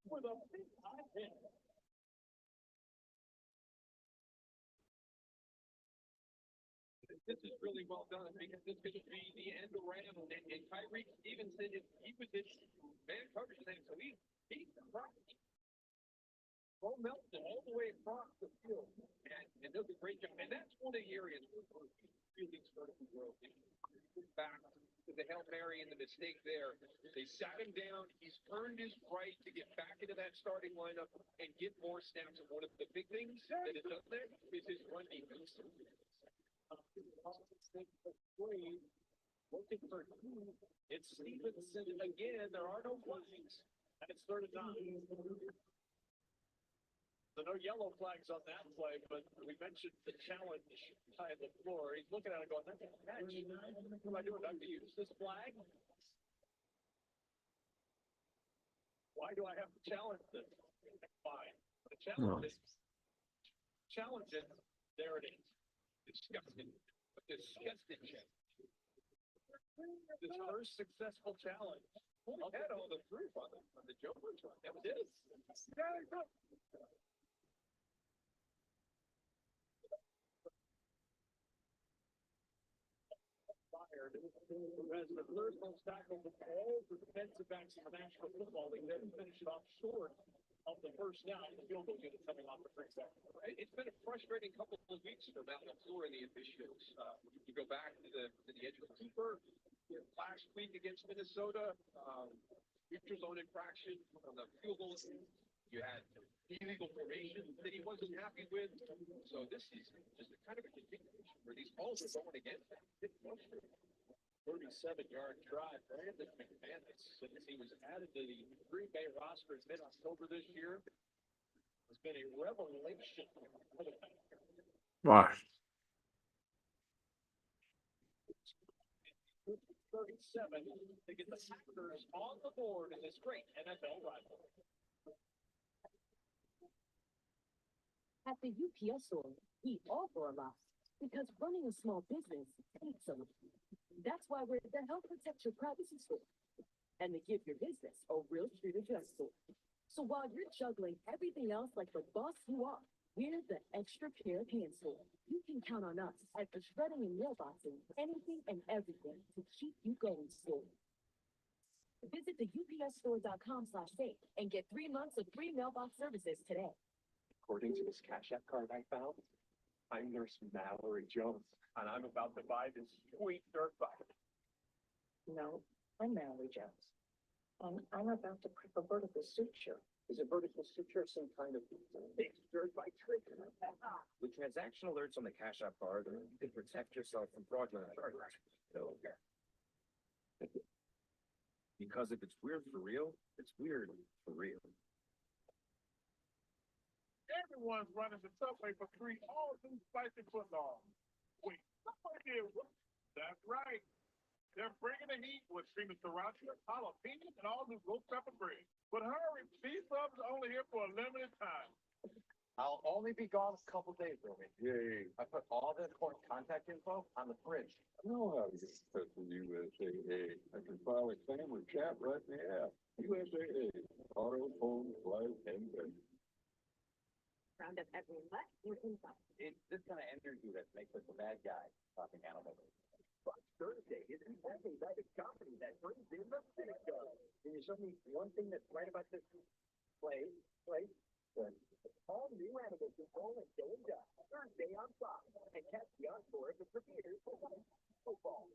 with a big high hit. This is really well done because this could be the end around, and Tyreek Stevenson, he was in man coverage thing, so he's crossed. Bo Melton all the way across the field, and does a great job. And that's one of the areas where really started to grow. Back to the Hail Mary and the mistake there. They sat him down. He's earned his right to get back into that starting lineup and get more snaps. And one of the big things that is done there is his run defense. Looking for two. It's Stevenson again. There are no flags. And it's 3rd and 9. So no yellow flags on that play, but we mentioned the challenge by the floor. He's looking at it going, that's a catch. What am I doing? Do I have to use this flag? Why do I have to challenge this? Fine. The challenge is challenging. There it is. Disgusting. A disgusting challenge. This first successful challenge. Had all the proof on the Joker's one. That was it. Fired. As the third most tackles of all the defensive backs in the National Football League, they finish it off short of the first down. The field goal unit coming off the first down. It's been a frustrating couple of weeks for Matt LaFleur and the officials. You go back to the edge of Cooper last week against Minnesota. Neutral zone infraction on the field goal. You had illegal formation that he wasn't happy with. So this is just a kind of a continuation where these calls are going against him. It's frustrating. 37-yard drive. Brandon McManus, since he was added to the Green Bay roster in mid-October this year, has been a revelation.
Wow.
37 to get the Packers on the board in this great NFL rivalry.
At the UPS store, we offer a lot because running a small business takes a lot. That's why we're the Help Protect Your Privacy store and the Give Your Business a Real Street Address store. So while you're juggling everything else like the boss you are, we're the extra pair of hands store. You can count on us at the shredding and mailboxing, anything and everything to keep you going store. Visit the upsstore.com/save and get 3 months of free mailbox services today.
According to this Cash App card I found, I'm Nurse Mallory Jones, and I'm about to buy this sweet dirt bike.
No, I'm Mallory Jones, and I'm about to prep a vertical suture
Is a vertical suture some kind of dirt by trick?
With transaction alerts on the Cash App card, you can protect yourself from fraudulent charges. So, because if it's weird for real, it's weird for real.
Everyone's running the subway for free, all new spicy football. Wait, somebody did what? That's right. They're bringing the heat with creamy sriracha, jalapenos, and all new ghost pepper bread. But hurry, these subs are only here for a limited time.
I'll only be gone a couple days, Romy. Yay. I put all the important contact info on the fridge.
I know how to get in touch with USAA. I can file a claim or chat right in the app. USAA, auto, home, life, and bank.
Round up every mutt or inside.
It's this kind of energy that makes us a bad guy talking animals.
But Thursday is an everyday company that brings in the cynical. Can you show me one thing that's right about this place? All new animal control and going down Thursday on Fox, and catch the encore of the premiere for football.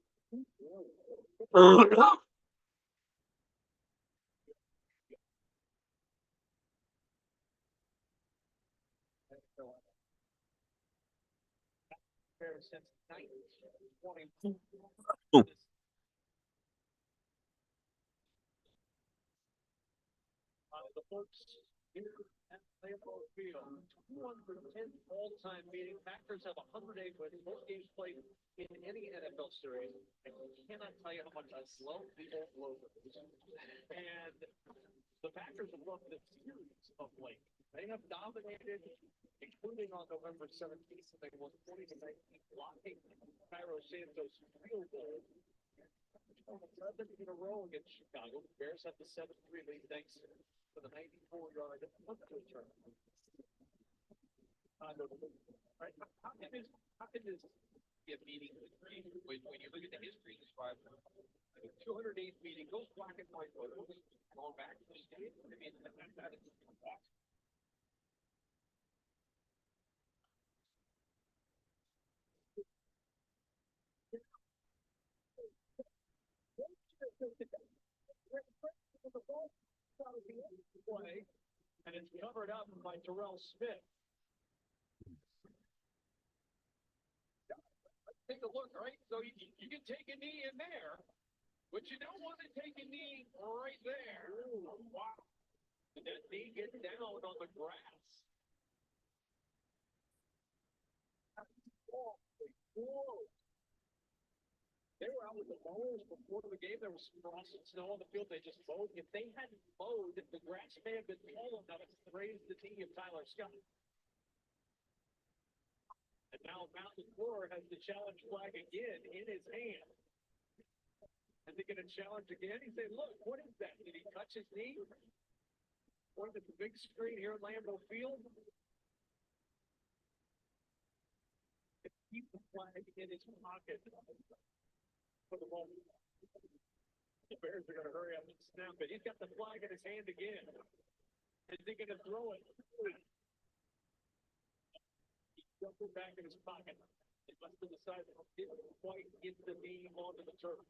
Since 1920. The folks here at Lambeau Field, 210th all-time meeting. Packers have 108 wins, most games played in any NFL series. I cannot tell you how much I love the old logos. And the Packers have loved this series of late. They have dominated, including on November 17th, they won 20-19, blocking Cairo Santos' field goal. 11 in a row against Chicago. The Bears have the 7-3 lead thanks to the 94-yard punt return. Right? How can this be a meeting when you look at the history described? 208th meeting, goes black and white photos, going back to the state. I mean, that is awesome. Play, and it's covered up by Terrell Smith. Take a look, right? So you can take a knee in there, but you don't want to take a knee right there. Ooh, wow. And that knee gets down on the grass. Whoa. They were out with the mowers before the game. There was frost and snow on the field. They just mowed. If they hadn't mowed, the grass may have been tall enough to raise the knee of Tyler Scott. And now Mountain Floor has the challenge flag again in his hand. Is he going to challenge again? He said, look, what is that? Did he touch his knee? Point at the big screen here at Lambeau Field. Keep the flag in his pocket. For the moment. The Bears are going to hurry up and snap it. He's got the flag in his hand again. Is he going to throw it? He's got it back in his pocket. He must have decided he didn't quite get the knee onto the turf.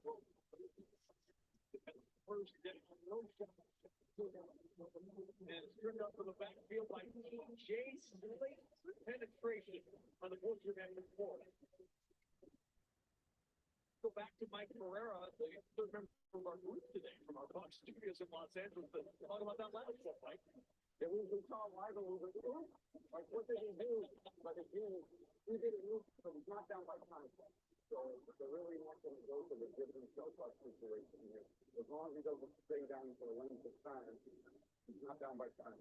First down, no shot. And it's turned up for the backfield by J. Slate. Penetration on the Vulture back and forth. Go back to Mike Pereira, the third member of our group today from our Fox studios in Los Angeles, to talk about that last one, Mike.
Yeah, we saw live and we were like, what did he do? But again, he didn't move, so he's not down by time. So they're really not going to go to the different shot situation here. As long as he doesn't stay down for the length of time, he's not down by time.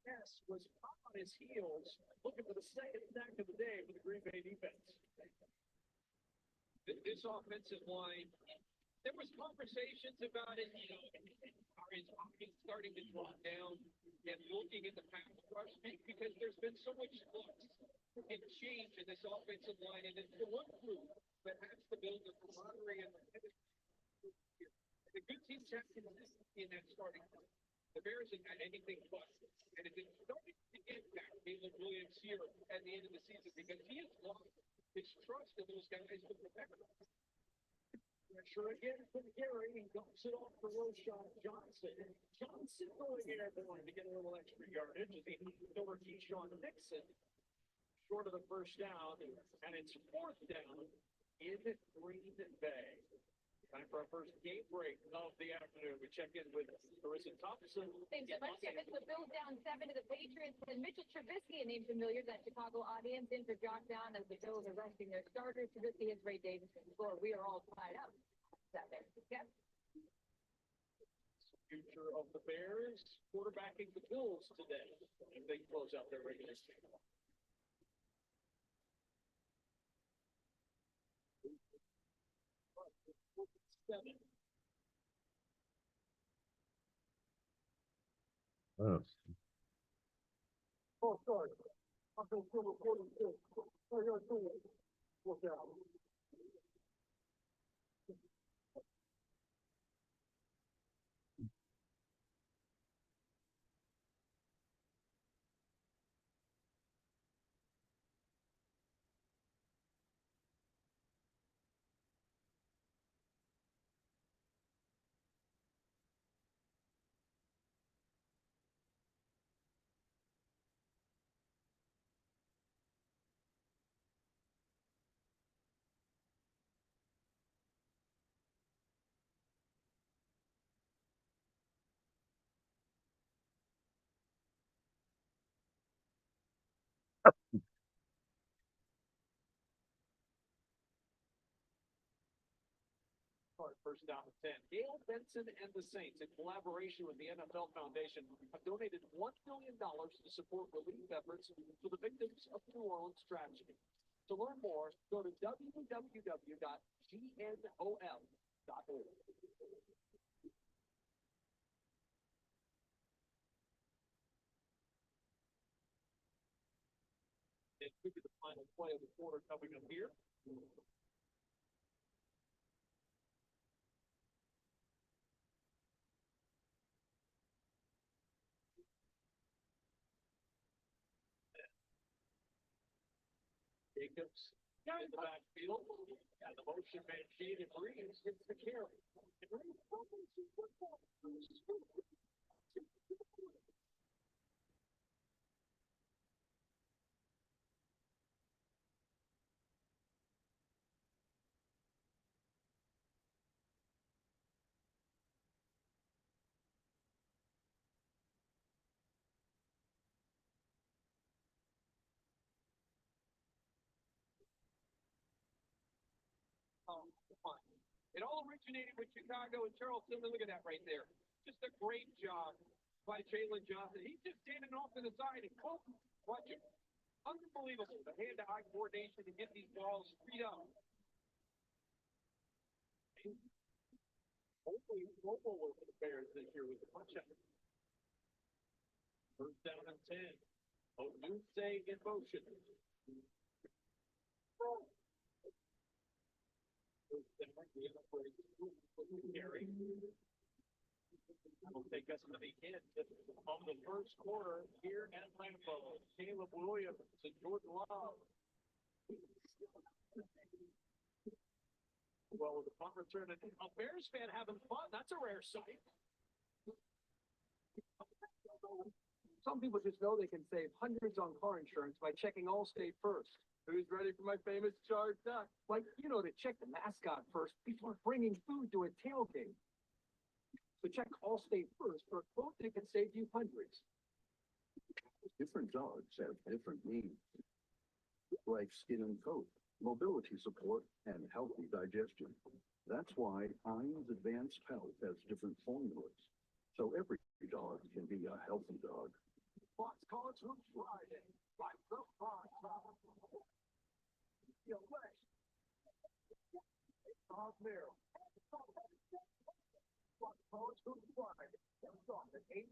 Ness was up on his heels, looking for the second sack of the day for the Green Bay defense. This offensive line, there was conversations about it, you know, is Hopkins starting to drop down and looking at the pass rush because there's been so much flux and change in this offensive line, and it's the one group that has to build the camaraderie and receptiveness in that starting point. The Bears had got anything but. And it started to impact Caleb Williams here at the end of the season because he has lost his trust in those guys to protect him.
Pressure again from Gary. He dumps it off to Roshan Johnson. Johnson going airborne to get a little extra yardage as he moves over Keyshawn Nixon. Short of the first down, and it's fourth down in Green Bay. Time for our first game break of the afternoon. We check in with Marissa Thompson.
Thanks so much, Kevin. The Bills down 7 to the Patriots, and Mitchell Trubisky, a name familiar to that Chicago audience, in for Josh Down as the Bills are resting their starters. Trubisky has Ray Davis to score. We are all tied up. Yep.
Future of the Bears, quarterbacking the Bills today. And they close out their regular season. Seven. Oh, sorry. I'm still recording this. Oh, you're doing it. Look out.
First down and 10. Gail Benson and the Saints, in collaboration with the NFL Foundation, have donated $1 million to support relief efforts for the victims of New Orleans tragedy. To learn more, go to www.gnol.org. It could be the final play of the quarter coming up here. Jacobs in the backfield, and the motion man Jaden Reeves hits the carry. And Reeves probably some football. It all originated with Chicago and Charles Tillman. Look at that right there. Just a great job by Jalen Johnson. He's just standing off to the side and watch it. Unbelievable. The hand-to-eye coordination to get these balls freed up. Hopefully, mobile for the Bears this year with the punch out. First down and 10. O'Nuse in motion. Will take us to the end of the first quarter here at Lambeau. Caleb Williams and Jordan Love. Well, with the punt return, and a Bears fan having fun, that's a rare sight.
Some people just know they can save hundreds on car insurance by checking Allstate first. Who's ready for my famous charred duck? Like, you know, to check the mascot first before bringing food to a tailgate. So check Allstate first for a quote that can save you hundreds.
Different dogs have different needs, like skin and coat, mobility support, and healthy digestion. That's why Heinz Advanced Health has different formulas, so every dog can be a healthy dog.
Fox College Hoops Friday. Right the Fox. Your flesh. Off Merrill. Fox College Hoops Friday. Comes off at 8.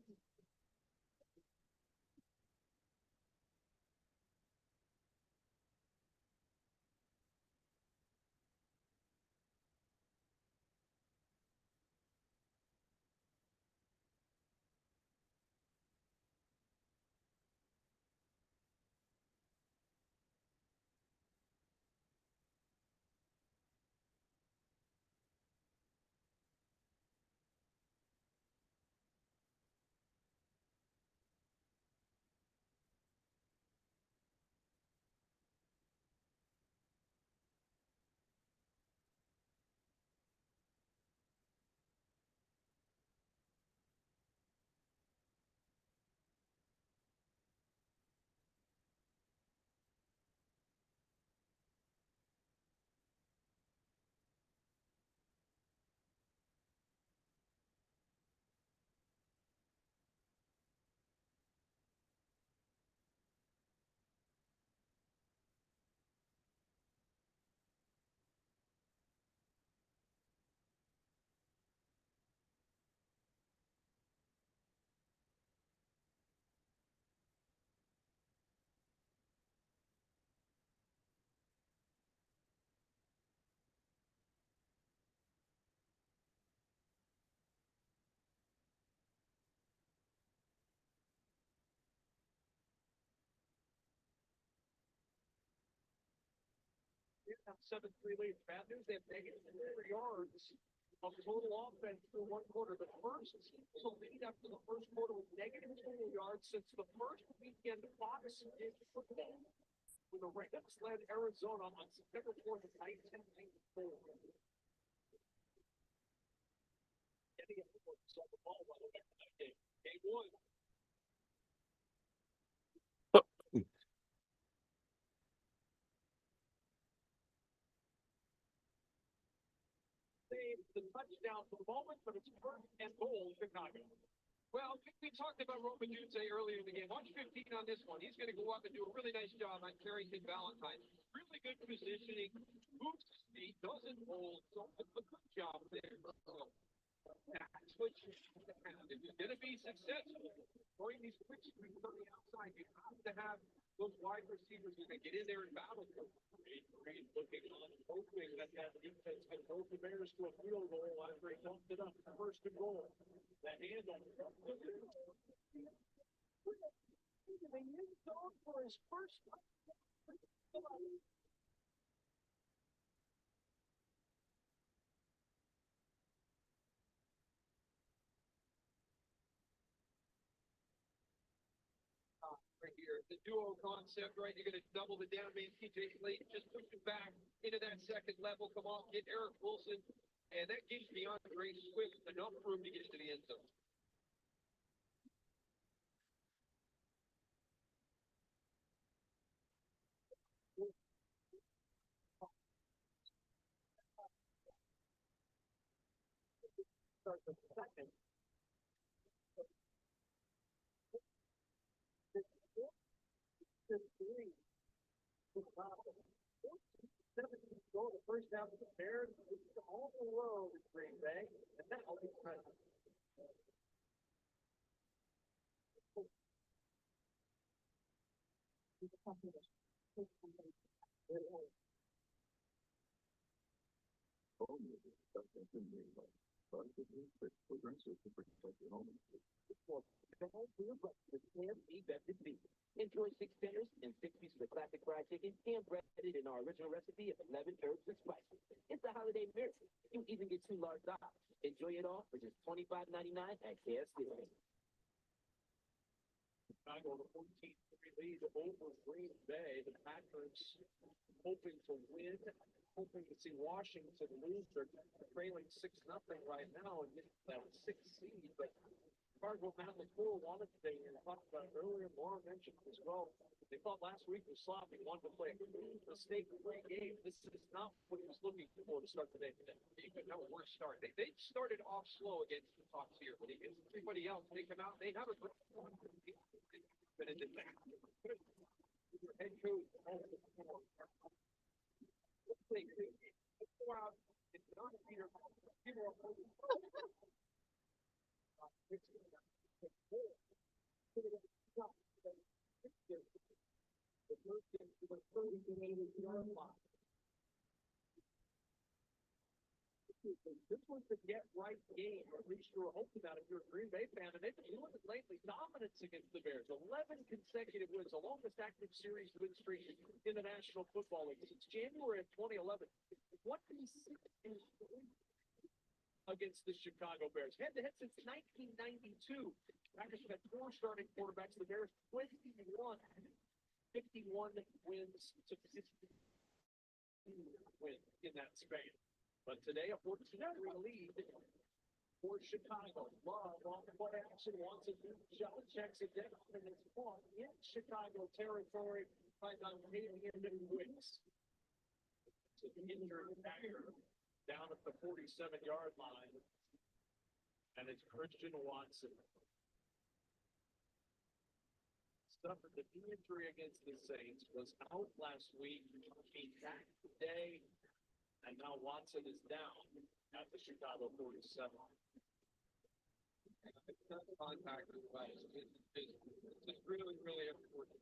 have 7-3 lead. Bad news, they have negative 4 yards of total offense through one quarter. The first lead after the first quarter was negative total yards since the first weekend of Fox did football. When the Rams led Arizona on September 4th of 1994. Getting it saw the ball well back in that game. Game one. The touchdown for the moment, but it's first and goal, Chicago. Well, we talked about Roman Junce earlier in the game. Watch 15 on this one. He's going to go up and do a really nice job on Carrington Valentine. Really good positioning, moves his feet, doesn't hold. So a good job there. So that's what you have to have. If you're going to be successful, throwing these quick screens on the outside, you have to have those wide receivers who can get in there and battle. Looking on, hoping that defense can hold the Bears to a field goal after he dumped it up. First and goal. That handle. For his first right here, the duo concept, right? You're going to double the down man, TJ Slate, just push it back into that second level. Come on, get Eric Wilson, and that gives DeAndre Swift enough room to get to the end zone. Start the second. The first half of the Bears all the road in Green Bay, and that will be present.
Enjoy 6 dinners and 6 pieces of classic fried chicken, hand-breaded in our original recipe of 11 herbs and spices. It's a holiday miracle. You even get 2 large dogs. Enjoy it all for just $25.99 at KFC.
Chicago, the 14th lead over Green Bay. The Packers hoping to win, hoping to see Washington lose. They're trailing 6-0 right now and get that 6th seed. But Cardinal Matt LaFleur wanted today, and I talked about it earlier, Laura mentioned it as well. They thought last week was sloppy, wanted to play a mistake-free game. This is not what he was looking for to start the day today. He could have a worse start. They started off slow against the Hawks here, but against everybody else, they come out, they have a great one. But it didn't matter. Your head coach has the floor. Let's go out. It's not Peter. People are holding. This was the get-right game, or at least you were hoping that if you're a Green Bay fan. And if you look at lately, dominance against the Bears, 11 consecutive wins, the longest active series win streak in the National Football League since January of 2011. What do you see against the Chicago Bears? Head-to-head since 1992. Packers have had 4 starting quarterbacks. The Bears 51 wins to 50 win in that span. But today, a 14-3 lead for Chicago. Love on the play action, wants it. Shot checks it down, and it's fought in Chicago territory by Nobelia-Living Wicks. It's an injured Dagger down at the 47-yard line, and it's Christian Watson. Suffered the knee injury against the Saints, was out last week, came back today, and now Watson is down at the Chicago 47. Contact advice. It's really, really important.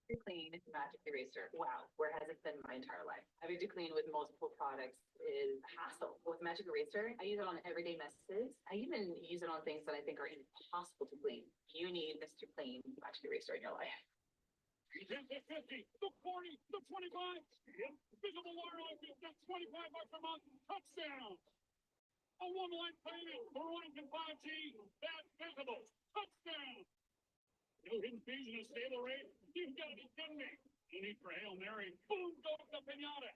Clean magic eraser. Wow, where has it been my entire life? Having to clean with multiple products is a hassle. With magic eraser, I use it on everyday messes. I even use it on things that I think are impossible to clean. You need Mr. Clean magic eraser in your life.
The 50, the 40, the 25. Invisible wire on you. That's $25 a month. Touchdown. A one-line payment for Lincoln 5G. That's visible. Touchdown. No hidden fees and a stable rate? You've got to be kidding me. No need for Hail Mary. Boom goes the pinata.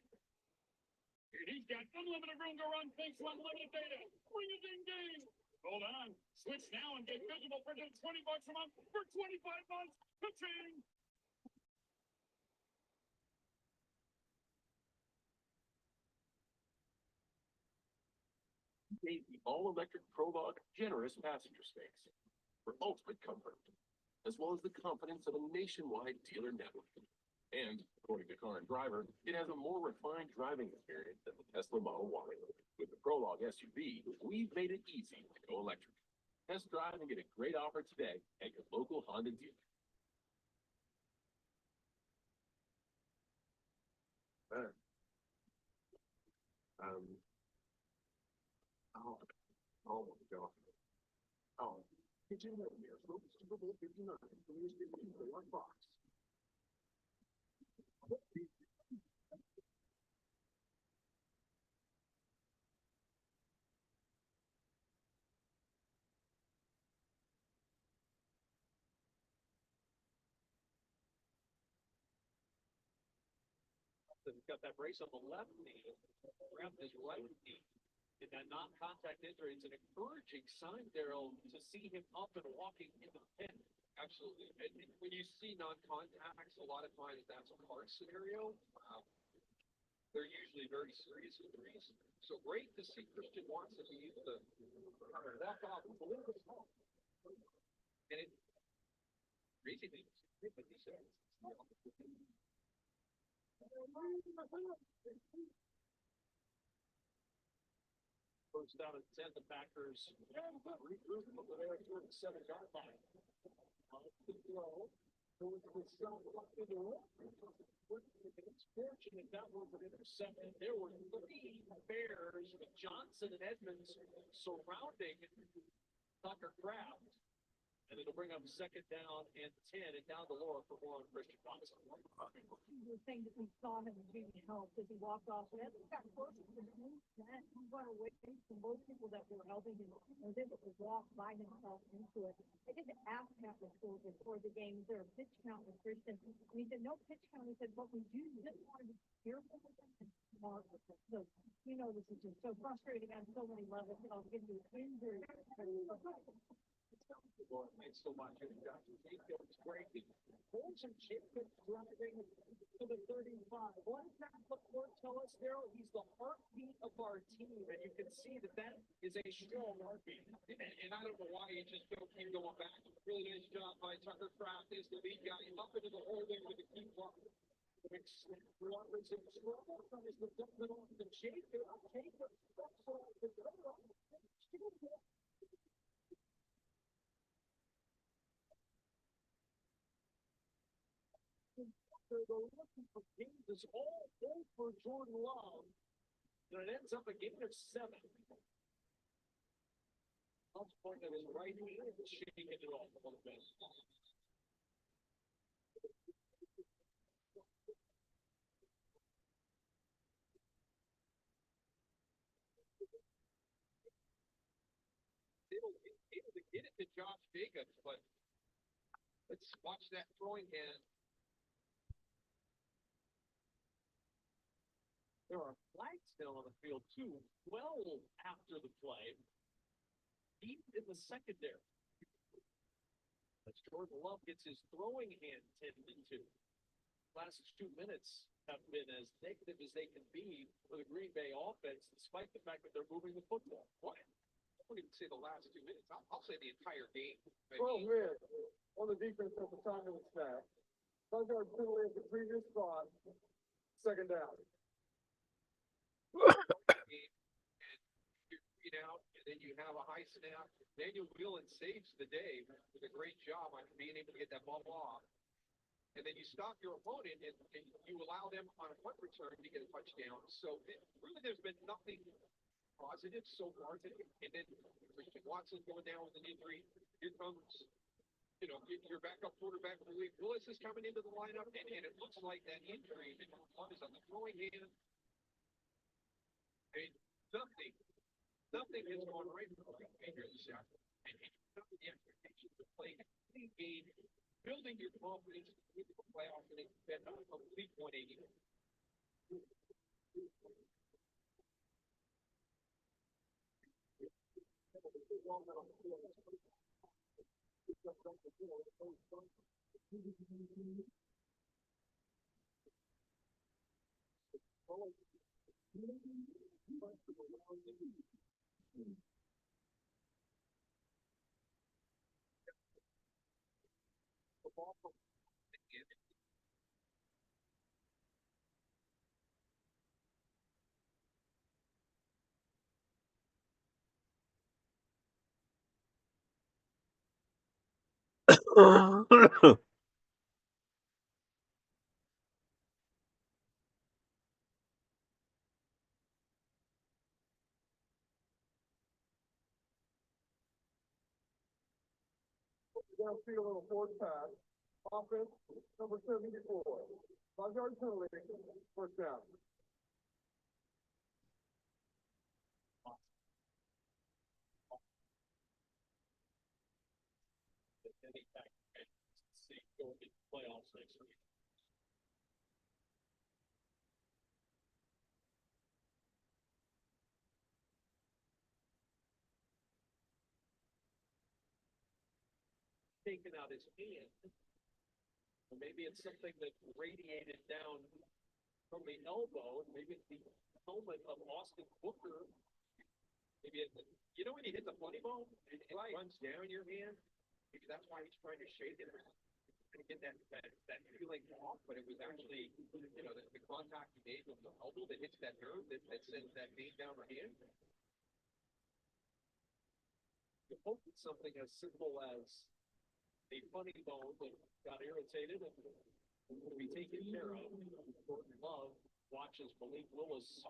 And he's got unlimited room to run thanks to unlimited data. Ring a ding ding. Hold on. Switch now and get visible for just $20 a month for 25 months. Ka-ching.
Made the all-electric Prologue generous passenger space for ultimate comfort, as well as the confidence of a nationwide dealer network. And, according to Car and Driver, it has a more refined driving experience than the Tesla Model Y. With the Prologue SUV, we've made it easy to go electric. Test drive and get a great offer today at your local Honda dealer.
Oh my God. Oh, did you know Super Bowl 59 premieres on Fox?
Got that brace on the left knee, grabbed his right knee. In that non-contact injury, it's an encouraging sign, Daryl, to see him up and walking in the pen. Absolutely. And when you see non-contacts, a lot of times that's a hard scenario. They're usually very serious injuries. So great to see Christian Watson use the walk off a little bit small. And it crazy things. But he said, first down and 10, the Packers regroup over there at the 7-yard line. It's fortunate that was an interception. There were 3 Bears with Johnson and Edmonds surrounding Tucker Kraft. And it'll bring up 2nd down and 10, and down the Laura for more on Christian Watson.
The thing that we saw him really helped as he walked off, and as he got closer to the moon, that he went away from most people that were helping him and was able to walk by himself into it. I did ask Matt before the game, is there a pitch count with Christian? And he said, no pitch count. He said, what we do just want to be careful with them and smart with them. So, you know, this is just so frustrating on so many levels. I'll give you injury.
Thanks so much. Jacob's great. Colson Jacob driving to the 35. What does that report tell us, Daryl? He's the heartbeat of our team, and you can see that is a strong heartbeat. And I don't know why you just don't keep going back. Really nice job by Tucker Kraft is the lead guy. Up into the hole there with the key block. Robinson struggle from his development off to Jacob. They're looking for games. It's all for Jordan Love. And it ends up a game of 7. Love's point of his right hand is shaking it off a little bit. Able to get it to Josh Jacobs, but let's watch that throwing hand. There are flags still on the field, too, well after the play. Deep in the secondary. As Jordan Love gets his throwing hand tended to. Last 2 minutes have been as negative as they can be for the Green Bay offense, despite the fact that they're moving the football. What? I wouldn't even say the last 2 minutes. I'll say the entire game.
12 minutes on the defense at the time of the snap. Sunguard penalty at the previous spot. 2nd down.
Out, and then you have a high snap. Daniel Whelan saves the day with a great job on being able to get that ball off. and then you stop your opponent and you allow them on a punt return to get a touchdown. So really, there's been nothing positive so far today. And then Christian Watson going down with an injury. Here comes, your backup quarterback, Malik Willis, is coming into the lineup, and it looks like that injury that one is on the throwing hand. I mean, nothing has gone right for the Patriots. And the expectations of playing a clean game, building your confidence into the playoffs, and it's been a complete 180.
Downfield on a fourth pass. Offense, number 74. 5-yard penalty, first down.
Playoffs next week. Taken out his hand. Or maybe it's something that radiated down from the elbow. Maybe it's the helmet of Austin Booker. Maybe when you hit the funny bone and it runs down your hand, maybe that's why he's trying to shake it. To get that feeling off, but it was actually, the contact he made with the elbow that hits that nerve that sends that vein down the hand. You hope it's something as simple as a funny bone that got irritated and will be taken care of. Gordon Love watches Malik Willis.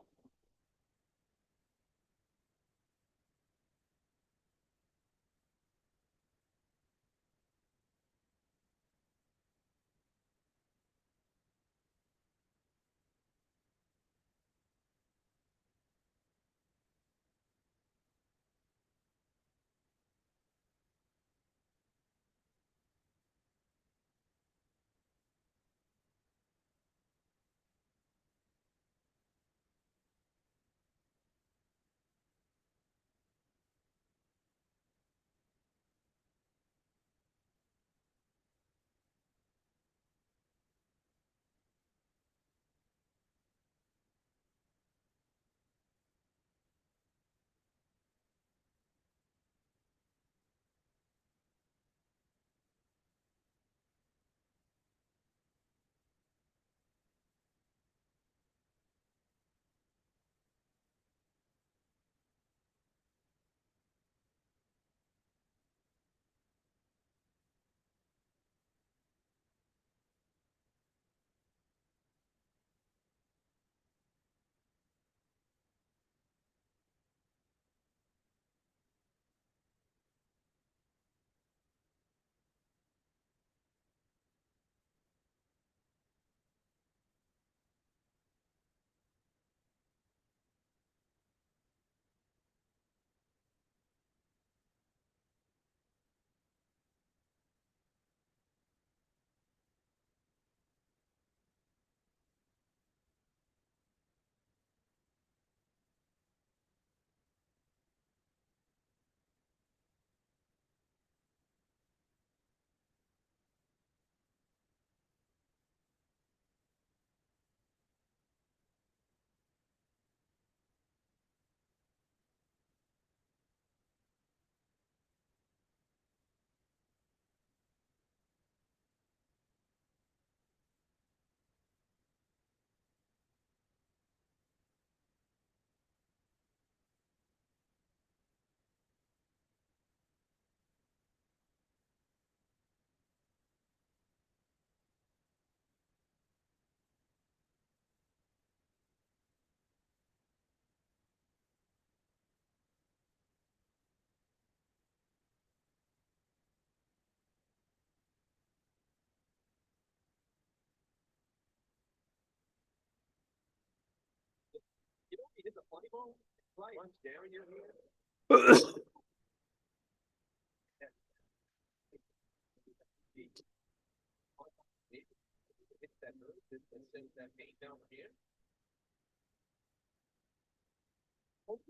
Right. Once down your hand.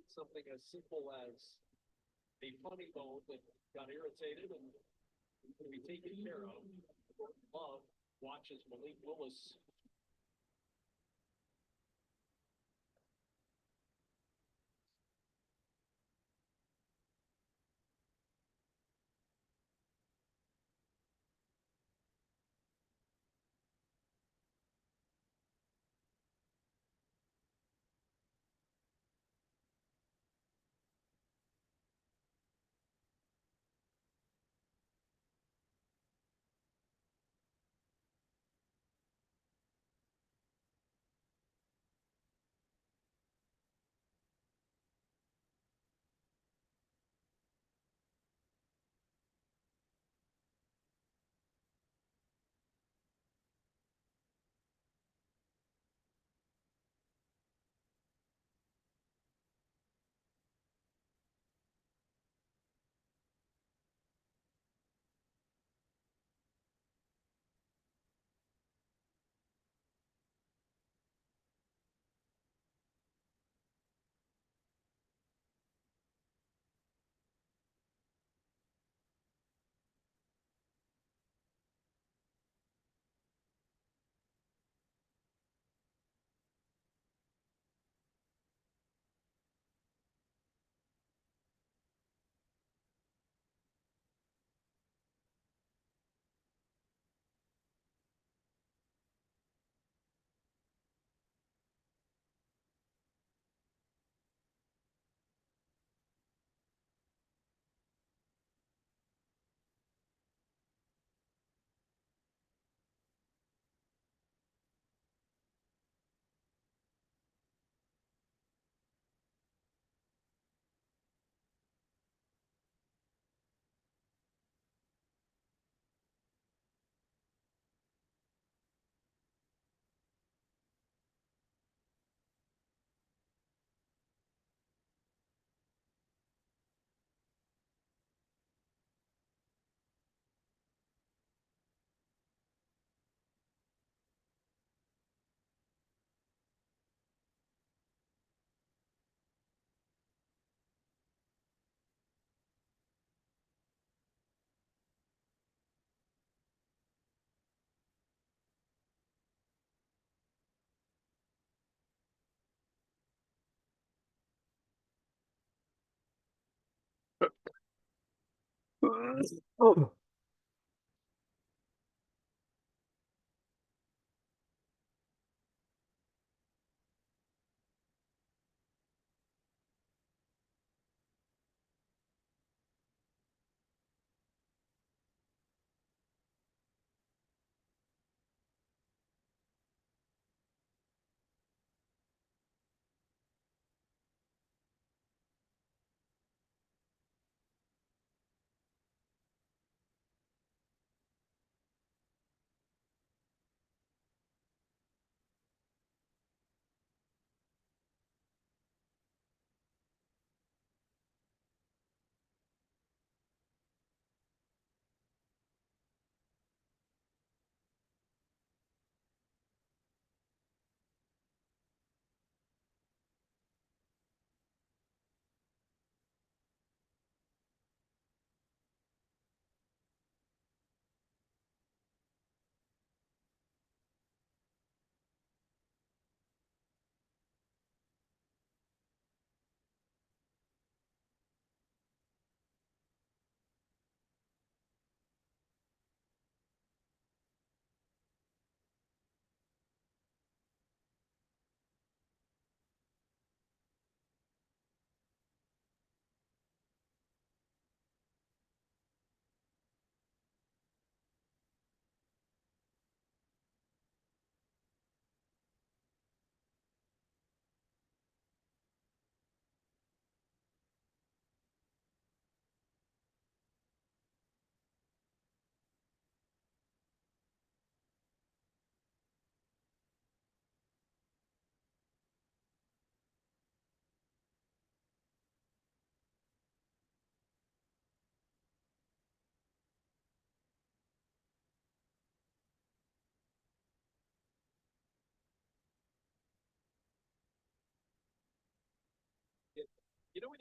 Something as simple as a funny bone that got irritated and can be taken care of. Love watches Malik Willis. Oh.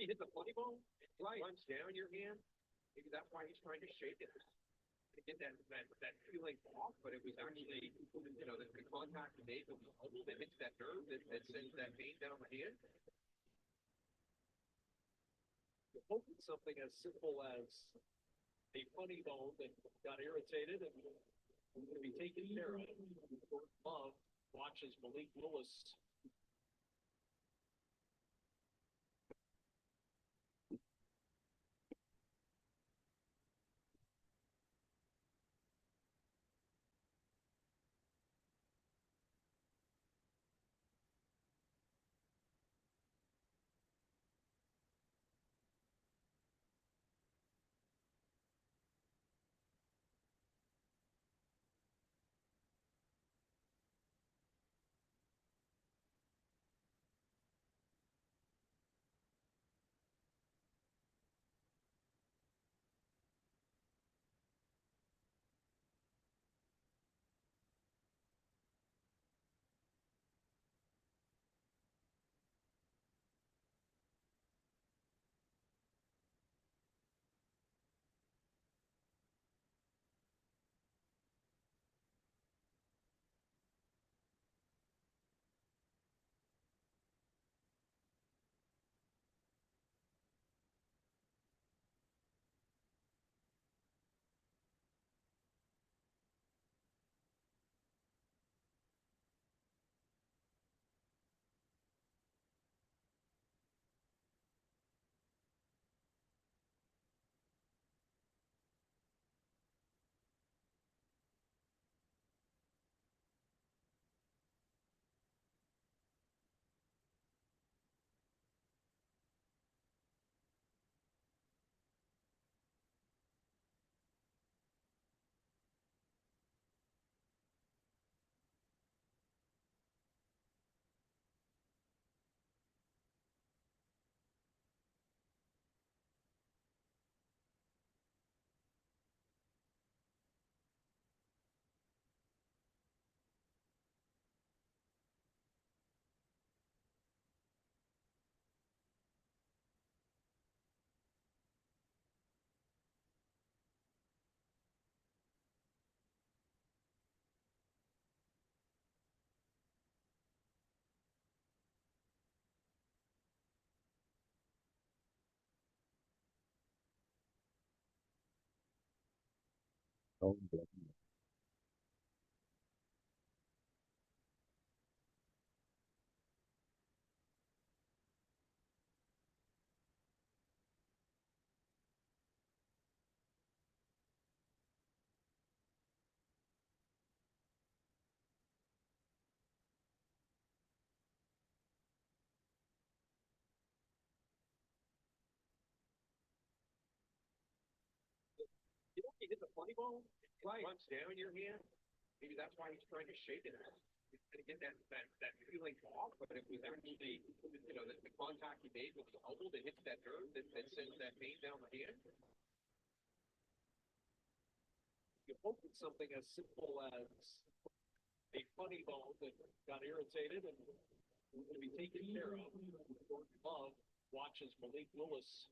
you hit the funny bone, it runs down your hand. Maybe that's why he's trying to shake it to get that feeling off. But it was actually, the contact he made with the elbow that hits that nerve that sends that pain down the hand.
You're hoping something as simple as a funny bone that got irritated and going to be taken care of. Love watches Malik Lewis.
You hit the funny bone, it runs down your hand. Maybe that's why he's trying to shake it. To get that feeling off. But it was actually, the contact he made with the elbow that hits that nerve that sends that pain down the hand.
You're hoping something as simple as a funny bone that got irritated and going to be taken care of. Love watches Malik Lewis.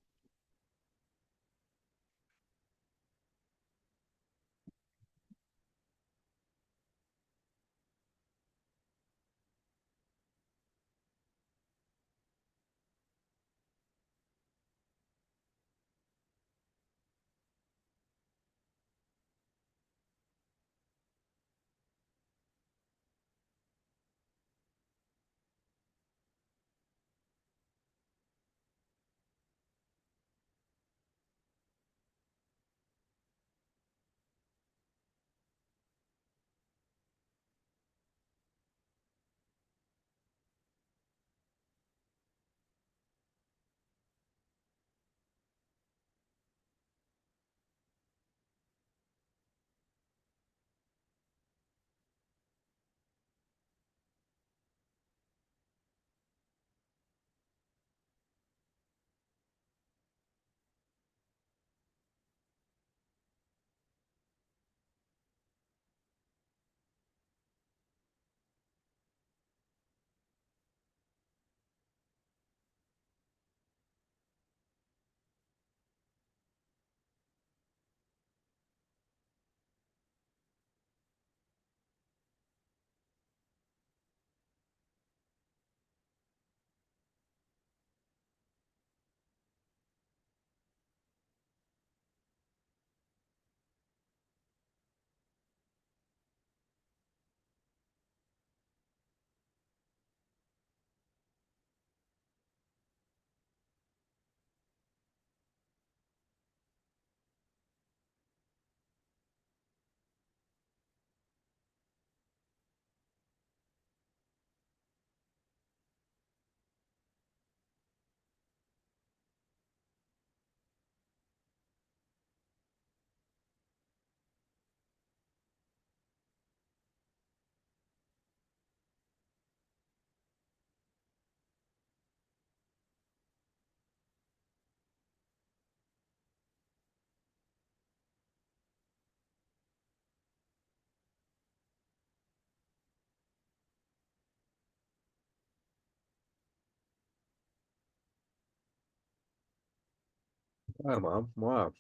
Wow, Mom. Wow.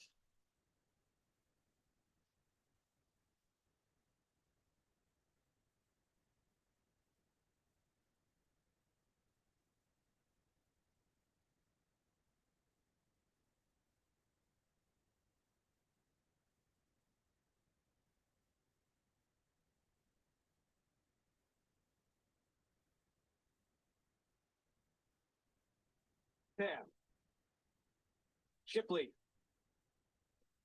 Tam. Shipley.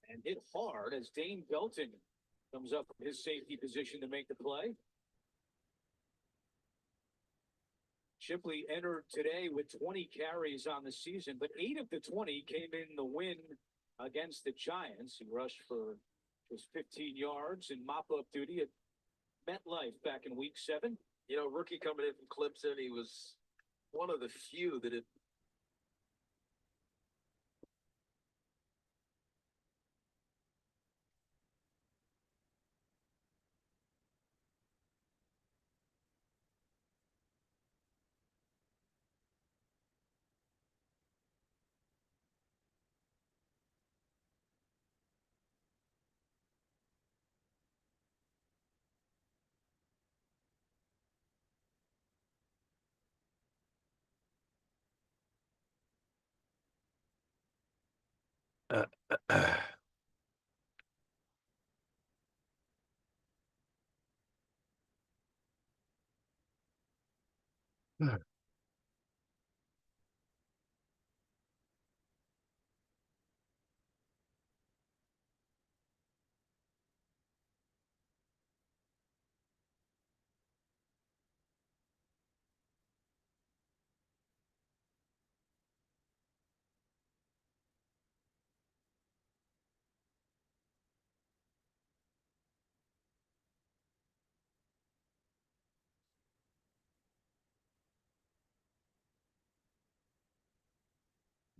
And hit hard as Dane Belton comes up from his safety position to make the play. Shipley entered today with 20 carries on the season, but 8 of the 20 came in the win against the Giants. He rushed for just 15 yards in mop-up duty at MetLife back in week 7.
You know, rookie coming in from Clemson, he was one of the few that had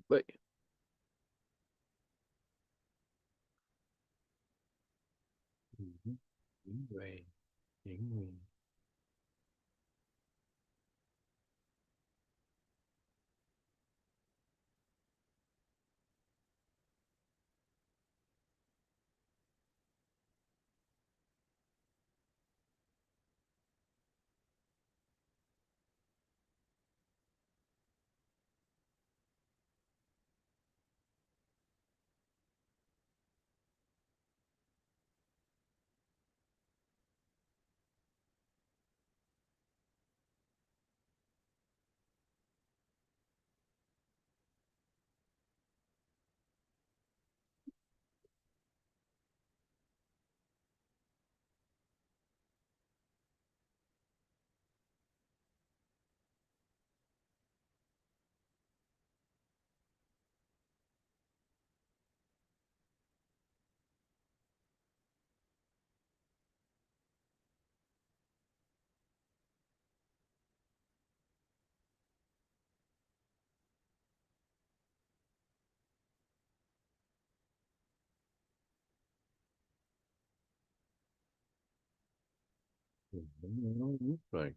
But anyway, anyway. Right.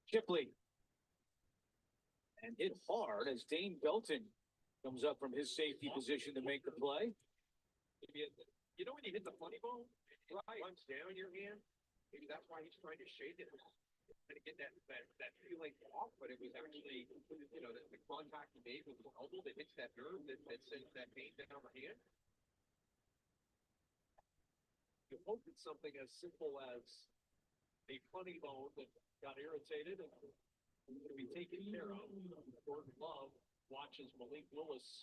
Shipley. And hit hard as Dane Belton comes up from his safety position to make the play.
You know when you hit the funny bone, it runs down your hand? Maybe that's why he's trying to shake it. Trying to get that feeling off, but it was actually, the contact he made with his elbow that hits that nerve that sends that pain down the hand. You hope it's something as simple as a funny bone that got irritated and to be taken care of. Gordon Love watches Malik Willis.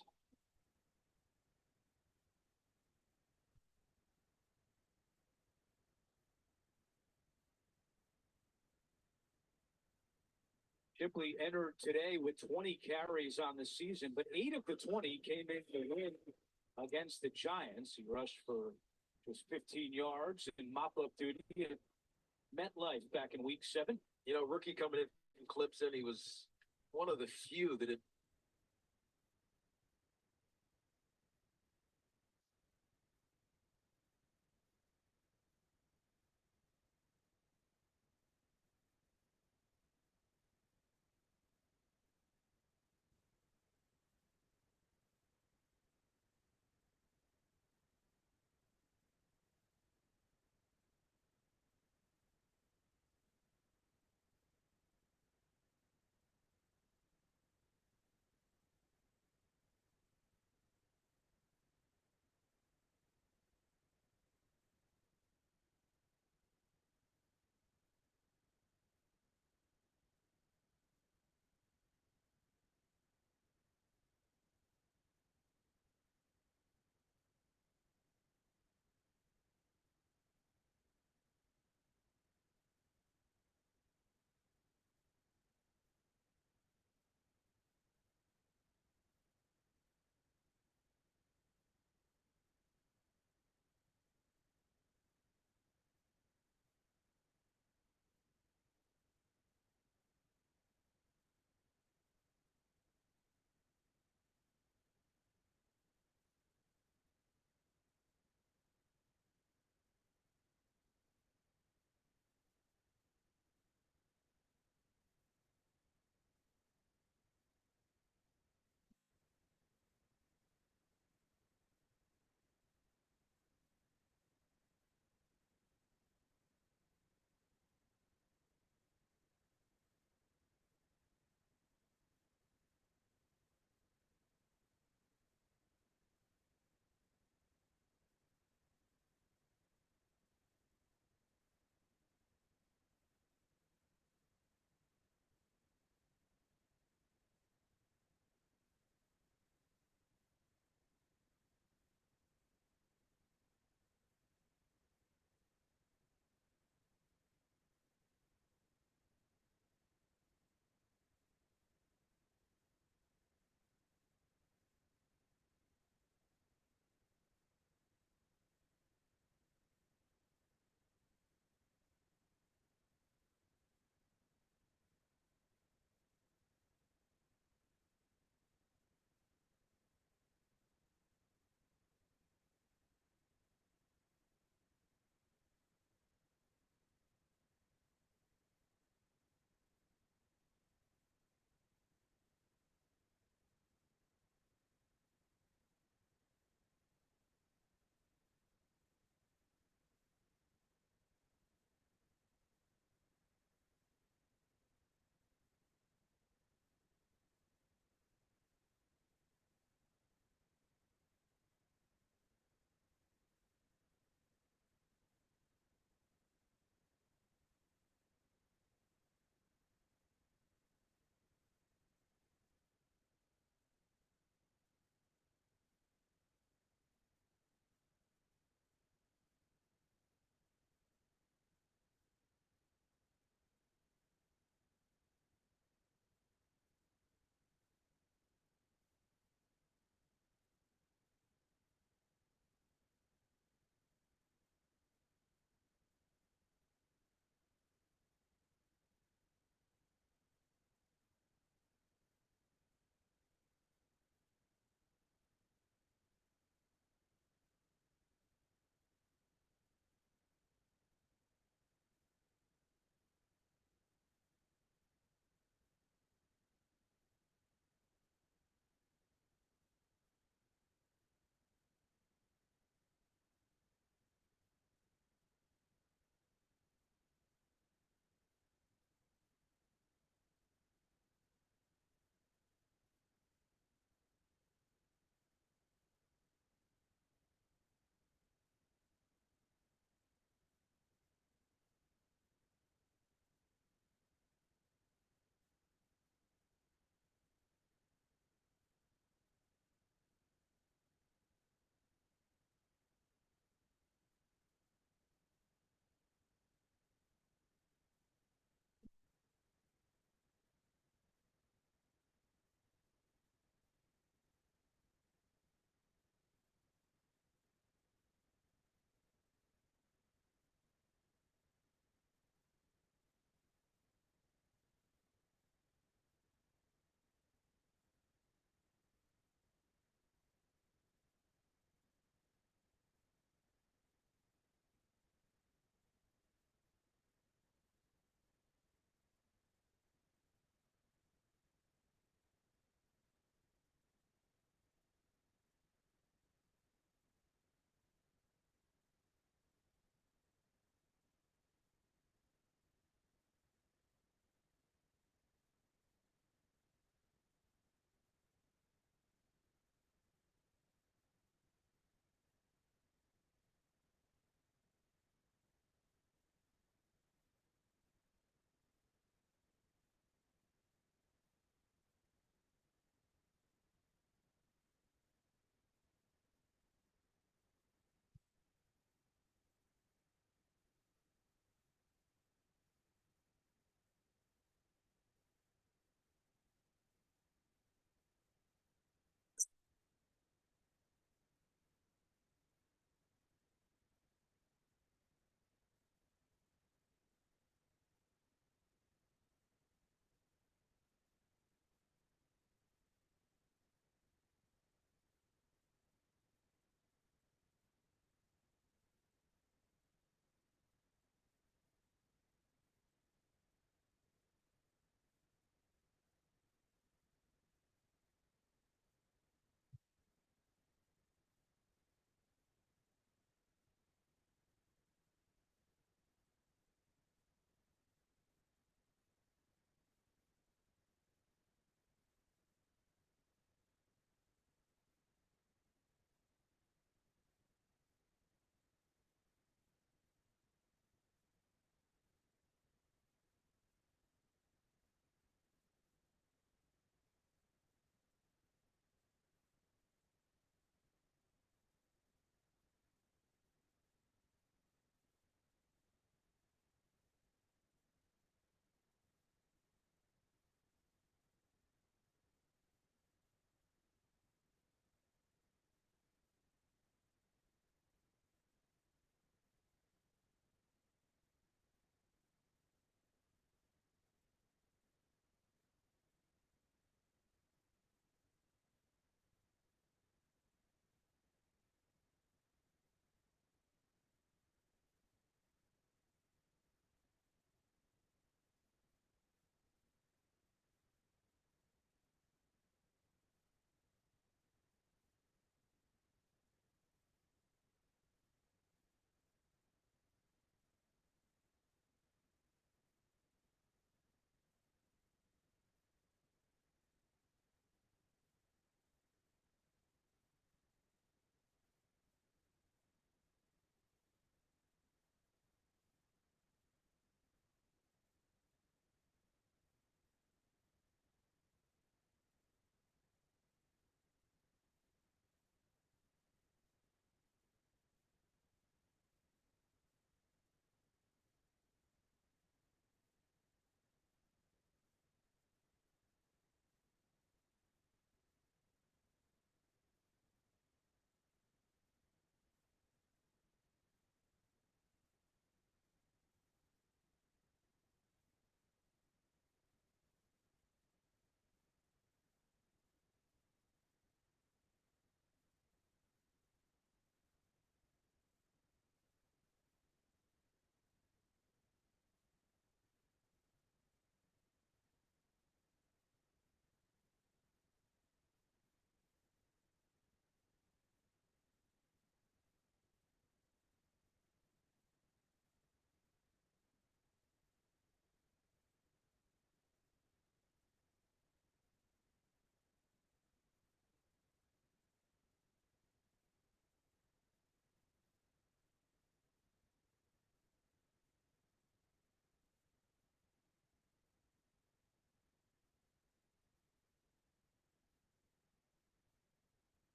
Shipley entered today with 20 carries on the season, but 8 of the 20 came in to win against the Giants. He rushed for just 15 yards in mop-up duty at MetLife back in week 7.
Rookie coming in from Clemson, he was one of the few that had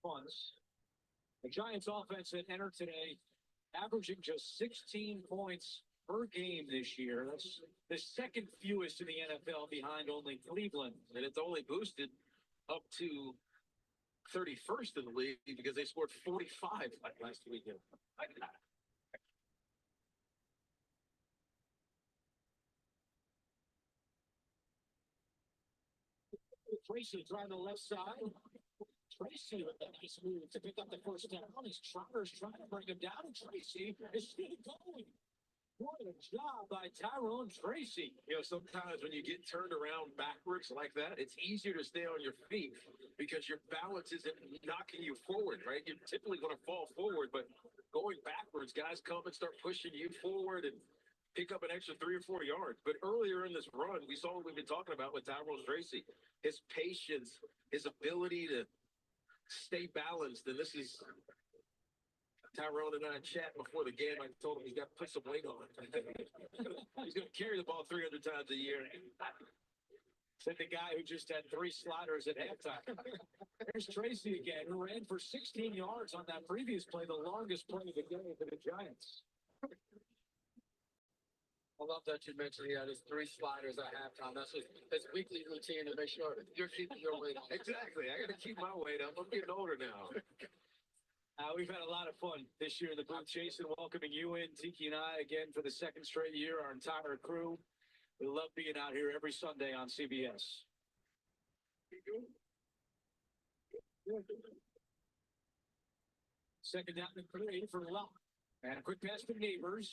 punts. The Giants offense that entered today averaging just 16 points per game this year. That's the second fewest in the NFL behind only Cleveland.
And it's only boosted up to 31st in the league because they scored 45 last weekend.
Tracy trying the left side. Tracy with a nice move to pick up the first down. His Trotters trying to bring him down, and Tracy is still going. What a job by Tyrone Tracy.
You know, sometimes when you get turned around backwards like that, it's easier to stay on your feet because your balance isn't knocking you forward, right? You're typically going to fall forward, but going backwards, guys come and start pushing you forward and pick up an extra 3 or 4 yards. But earlier in this run, we saw what we've been talking about with Tyrone Tracy, his patience, his ability to stay balanced. And this is Tyrone and I chat before the game. I told him he's got to put some weight on. He's going to carry the ball 300 times a year.
Said the guy who just had 3 sliders at halftime. There's Tracy again, who ran for 16 yards on that previous play, the longest play of the game for the Giants.
I love that you mentioned he had his 3 sliders at halftime. That's his weekly routine to make sure you're keeping your weight on.
Exactly. I got to keep my weight up. I'm getting older now.
We've had a lot of fun this year in the booth. Jason, welcoming you in. Tiki and I again for the second straight year, our entire crew. We love being out here every Sunday on CBS. Second down and 3 for Love. And a quick pass to Neighbors.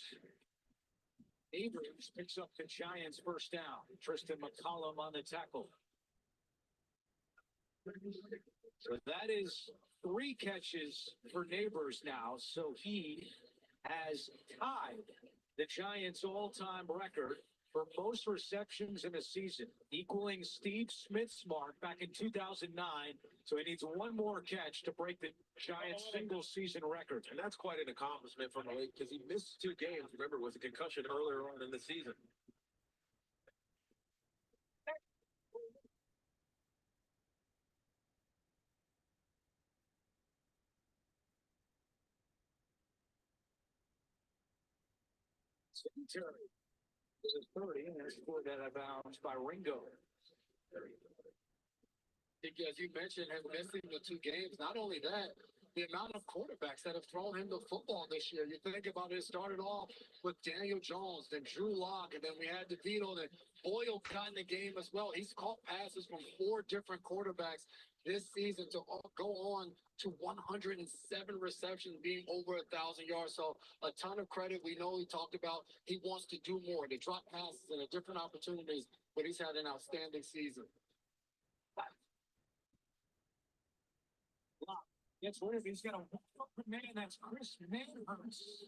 Neighbors picks up the Giants' first down. Tristan McCollum on the tackle. So that is 3 catches for Neighbors now. So he has tied the Giants' all-time record for most receptions in a season, equaling Steve Smith's mark back in 2009. So he needs 1 more catch to break the Giants' single-season record.
And that's quite an accomplishment from the league because he missed 2 games. Remember, it was a concussion earlier on in the season.
Terry is 30, and there's 4 that are bounced by Ringo.
As you mentioned, him missing the 2 games. Not only that, the amount of quarterbacks that have thrown him the football this year. You think about it, it started off with Daniel Jones, then Drew Lock, and then we had DeVito, and Boyle got in the game as well. He's caught passes from 4 different quarterbacks this season to go on to 107 receptions, being over 1,000 yards. So a ton of credit. We know he talked about he wants to do more, to drop passes and different opportunities, but he's had an outstanding season.
Gets rid of, he's got a man, that's Chris Manhurst.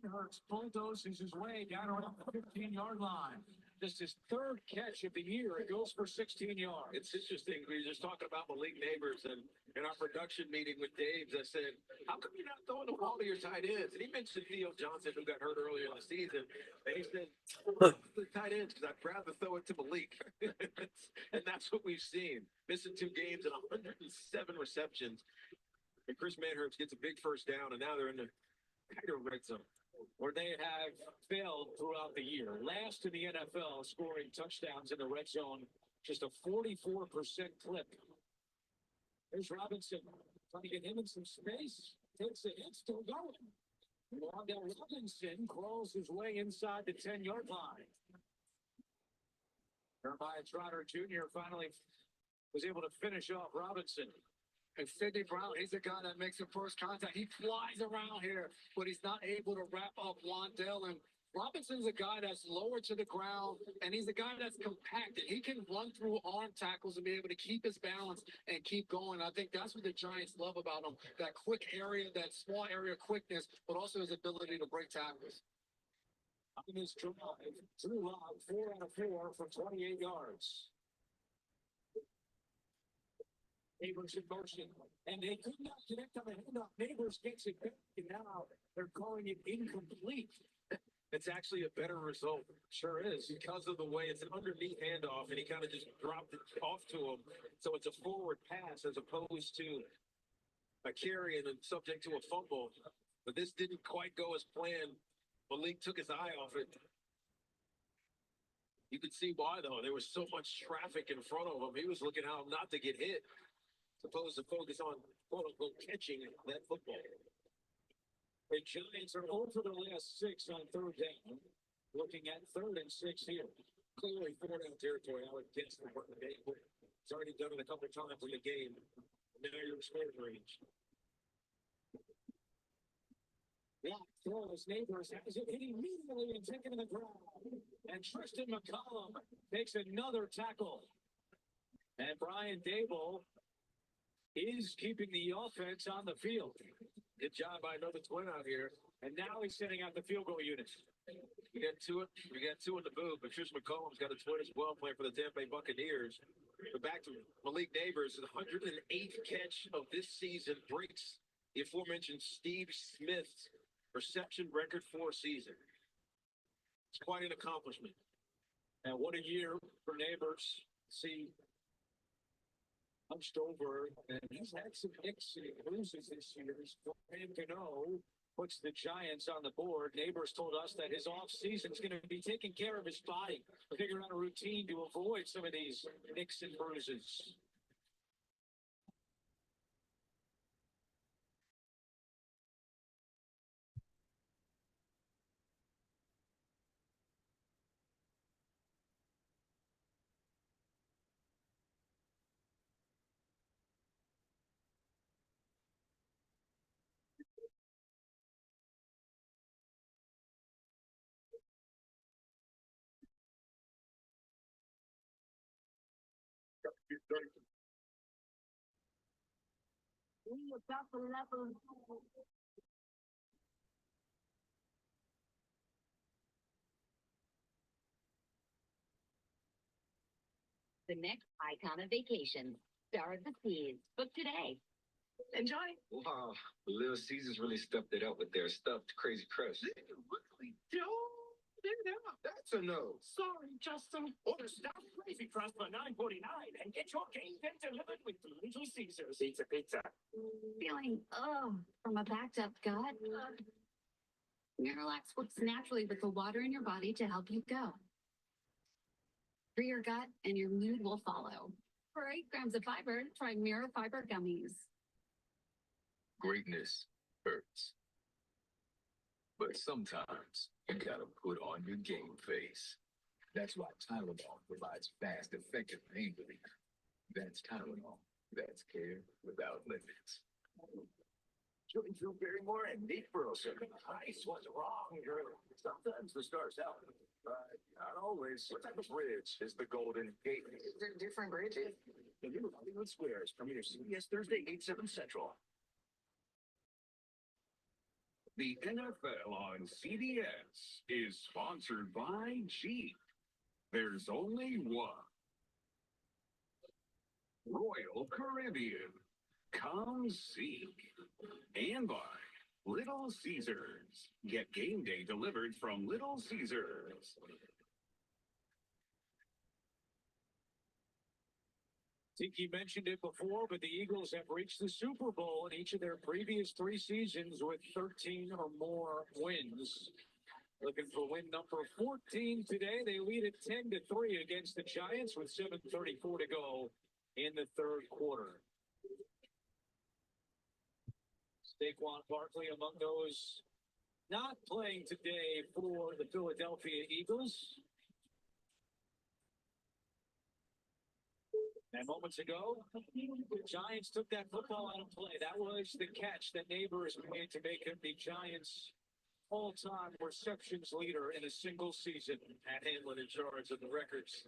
Manhurst bulldozes his way down around the 15-yard line. Just his 3rd catch of the year. It goes for 16 yards.
It's interesting. We were just talking about Malik Neighbors, and in our production meeting with Dave, I said, how come you're not throwing the ball to your tight ends? And he mentioned Theo Johnson, who got hurt earlier in the season. And he said, the tight ends, because I'd rather throw it to Malik. And that's what we've seen. Missing 2 games and 107 receptions. And Chris Manhurst gets a big first down, and now they're in the tighter red zone,
where they have failed throughout the year. Last in the NFL scoring touchdowns in the red zone, just a 44% clip. There's Robinson trying to get him in some space. Takes a hit, still going. Wanda Robinson crawls his way inside the 10-yard line. Jeremiah Trotter Jr. finally was able to finish off Robinson.
And Sidney Brown, he's the guy that makes the first contact. He flies around here, but he's not able to wrap up Wandell. And Robinson's a guy that's lower to the ground, and he's a guy that's compacted. He can run through arm tackles and be able to keep his balance and keep going. I think that's what the Giants love about him, that quick area, that small area quickness, but also his ability to break tackles.
On this drive, Drew Lock, 4 out of 4 from 28 yards. Neighbors in motion, and they could not connect on the handoff. Neighbors gets it back, and now they're calling it incomplete.
It's actually a better result.
Sure is.
Because of the way it's an underneath handoff, and he kind of just dropped it off to him. So it's a forward pass as opposed to
a carry and then subject to a fumble. But this didn't quite go as planned. Malik took his eye off it. You could see why, though. There was so much traffic in front of him. He was looking how not to get hit, supposed to focus on, quote-unquote, catching that football.
The Giants are over the last 6 on 3rd down. Looking at 3rd and 6 here.
Clearly 4-down territory, I would guess, for the game. It's already done it a couple times in the game. Now you're in scoring range.
Block throws, Neighbors has it hit immediately and taken to the ground. And Tristan McCollum takes another tackle. And Brian Dable is keeping the offense on the field.
Good job by another twin out here.
And now he's sending out the field goal unit.
We got two in the booth, but Tristan McCollum's got a twin as well, playing for the Tampa Bay Buccaneers. But back to Malik Neighbors, the 108th catch of this season, breaks the aforementioned Steve Smith's reception record for a season. It's quite an accomplishment.
And what a year for Neighbors. See, hunched over, and he's had some nicks and bruises this year. Brian Cano puts the Giants on the board. Neighbors told us that his off season is going to be taking care of his body, figure out a routine to avoid some of these nicks and bruises.
The next icon of vacation, Star of the Seas. Book today. Enjoy.
Wow, Little Caesars really stepped it up with their stuffed Crazy Crush.
They really do.
That's a no.
Sorry, Justin. Order stuffed Crazy Crust for $9.49 and get your game day delivered with Little Caesars.
Pizza.
Feeling, from a backed up gut? Miralax works naturally with the water in your body to help you go. Free your gut and your mood will follow. For 8 grams of fiber, try Mira Fiber Gummies.
Greatness hurts. But sometimes you gotta put on your game face. That's why Tylenol provides fast, effective pain relief. That's Tylenol. That's care without limits.
Drew Barrymore and Nate Burleson. Nice, what's wrong, girl? Sometimes the stars out. But not always. What type of bridge is the Golden Gate? Is there different bridges? The new Hollywood Squares premiere CBS Thursday, 8/7 Central.
The NFL on CBS is sponsored by Jeep. There's only one. Royal Caribbean. Come seek. And by Little Caesars. Get game day delivered from Little Caesars.
Tiki mentioned it before, but the Eagles have reached the Super Bowl in each of their previous 3 seasons with 13 or more wins. Looking for win number 14 today. They lead it 10-3 against the Giants with 7:34 to go in the 3rd quarter. Saquon Barkley among those not playing today for the Philadelphia Eagles. And moments ago, the Giants took that football out of play. That was the catch that Neighbors made to make him the Giants' all-time receptions leader in a single season.
Pat Hamlin in charge of the records.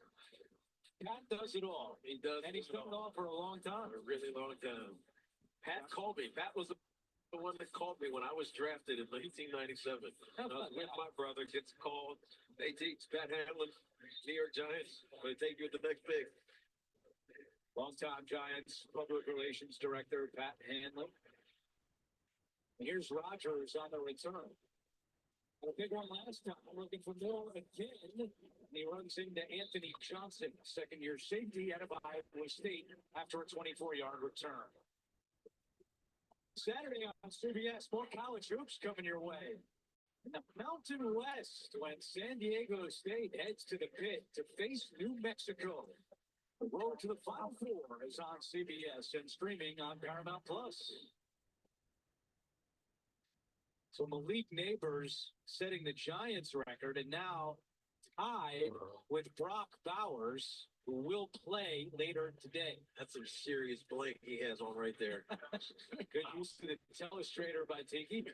Pat does it all.
He does.
And he's done it all for a long time.
A really long time. Pat called me. Pat was the one that called me when I was drafted in 1997. I was with my brother, gets called. They teach Pat Hamlin, New York Giants. They take you at the next pick.
Longtime Giants Public Relations Director Pat Hamlin. Here's Rodgers on the return. A big one last time. Looking for more again. He runs into Anthony Johnson, second-year safety out of Iowa State after a 24-yard return.
Saturday on CBS, more college hoops coming your way. In the Mountain West, when San Diego State heads to the pit to face New Mexico. The road to the Final Four is on CBS and streaming on Paramount Plus. So Malik Neighbors setting the Giants record and now tied with Brock Bowers, who will play later today.
That's some serious blank he has on right there.
Good use to the telestrator by Tiki.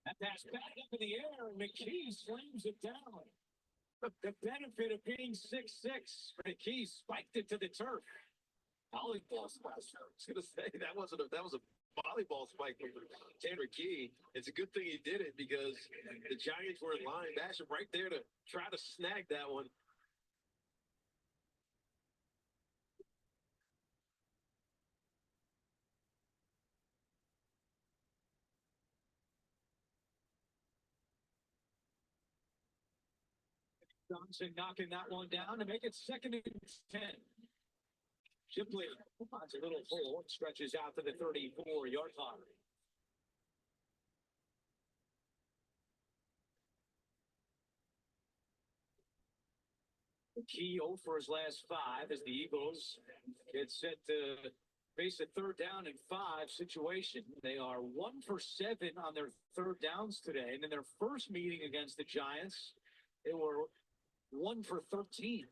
That pass back up in the air, and McKee slams it down. The benefit of being 6'6", McKee spiked it to the turf.
Volleyball spike. I was going to say that was a volleyball spike from Tanner Key. It's a good thing he did it because the Giants were in line, bashing right there to try to snag that one.
Johnson knocking that one down to make it 2nd and 10. Shipley finds a little hole, stretches out to the 34-yard line. Key 0 for his last 5 as the Eagles get set to face a 3rd down and 5 situation. They are 1 for 7 on their 3rd downs today. And in their first meeting against the Giants, they were 1 for 13.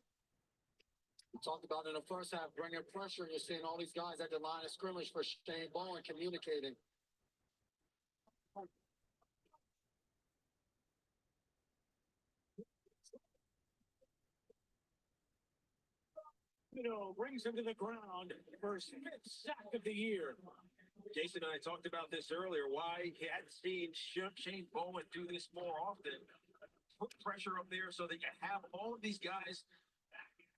We talked about in the first half, bringing pressure, and you're seeing all these guys at the line of scrimmage for Shane Bowen communicating.
Brings him to the ground for his 5th sack of the year.
Jason and I talked about this earlier, why he hadn't seen Shane Bowen do this more often. Put pressure up there so that you have all of these guys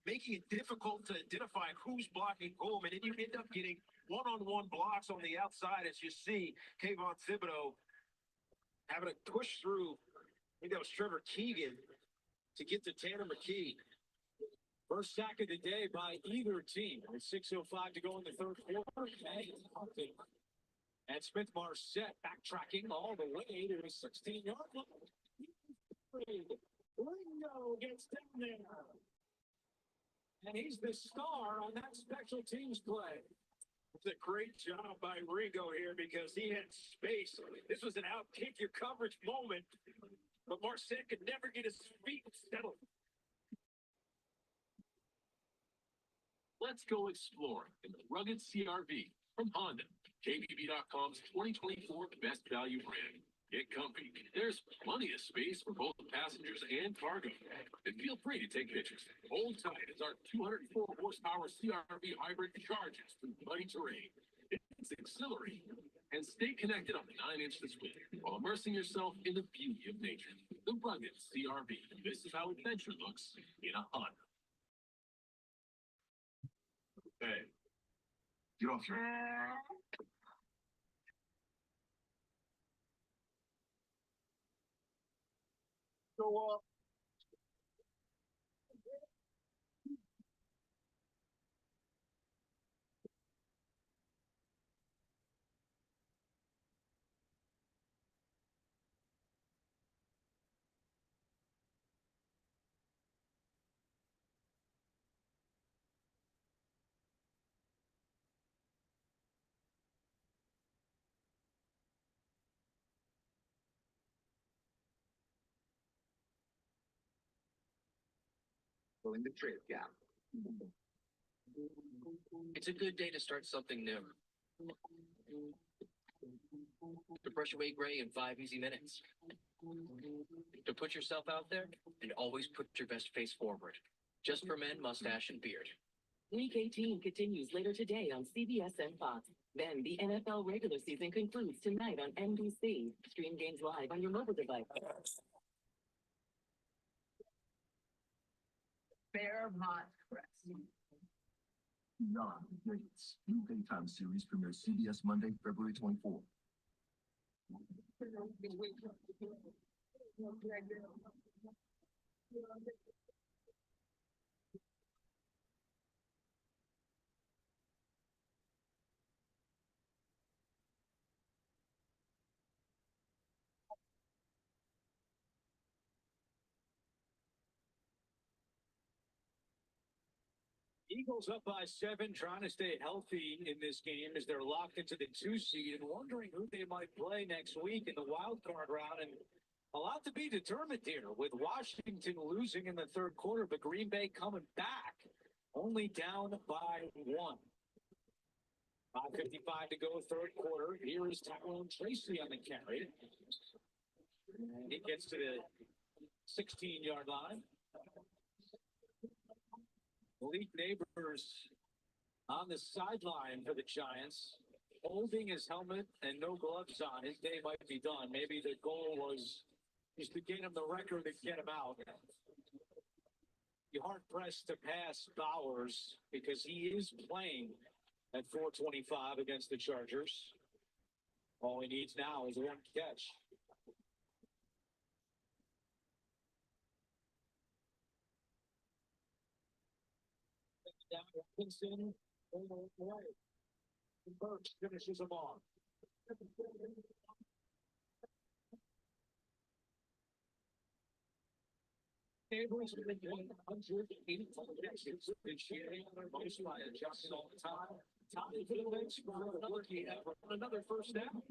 making it difficult to identify who's blocking whom, and then you end up getting one-on-one blocks on the outside as you see Kayvon Thibodeau having to push through, I think that was Trevor Keegan, to get to Tanner McKee.
First sack of the day by either team. With 6:05 to go in the 3rd quarter. And Smith Marset backtracking all the way to the 16-yard line. Ringo gets down there. And he's the star on that special teams play.
It's a great job by Ringo here because he had space. This was an out-kick your coverage moment, but Marset could never get his feet settled.
Let's go exploring in the rugged CRV from Honda, KBB.com's 2024 Best Value Brand. Get comfy. There's plenty of space for both passengers and cargo. And feel free to take pictures. Hold tight as our 204 horsepower CRV hybrid charges through muddy terrain. It's exhilarating. And stay connected on the 9-inch display while immersing yourself in the beauty of nature. The rugged CRV. This is how adventure looks in a Honda. Hey, get off your...
Go off.
Filling the trade gap. It's a good day to start something new. To brush away gray in 5 easy minutes. To put yourself out there and always put your best face forward. Just for men, mustache, and beard.
Week 18 continues later today on CBS and Fox. Then the NFL regular season concludes tonight on NBC. Stream games live on your mobile device.
Fairmont Crest.
Non-Nuggets. New daytime series premieres CBS Monday, February 24th.
Eagles up by 7, trying to stay healthy in this game as they're locked into the 2 seed and wondering who they might play next week in the wild card round. And a lot to be determined here with Washington losing in the third quarter, but Green Bay coming back, only down by 1. 5:55 to go, third quarter. Here is Tyrone Tracy on the carry. He gets to the 16-yard line. Malik Neighbors on the sideline for the Giants, holding his helmet and no gloves on. His day might be done. Maybe the goal was just to get him the record and get him out. You're hard-pressed to pass Bowers because he is playing at 425 against the Chargers. All he needs now is 1 catch. Down Robinson, away. Burks finishes him off. Neighbors have been doing 184 catches this year, most by adjusting all the time. Time for the legs for another first down.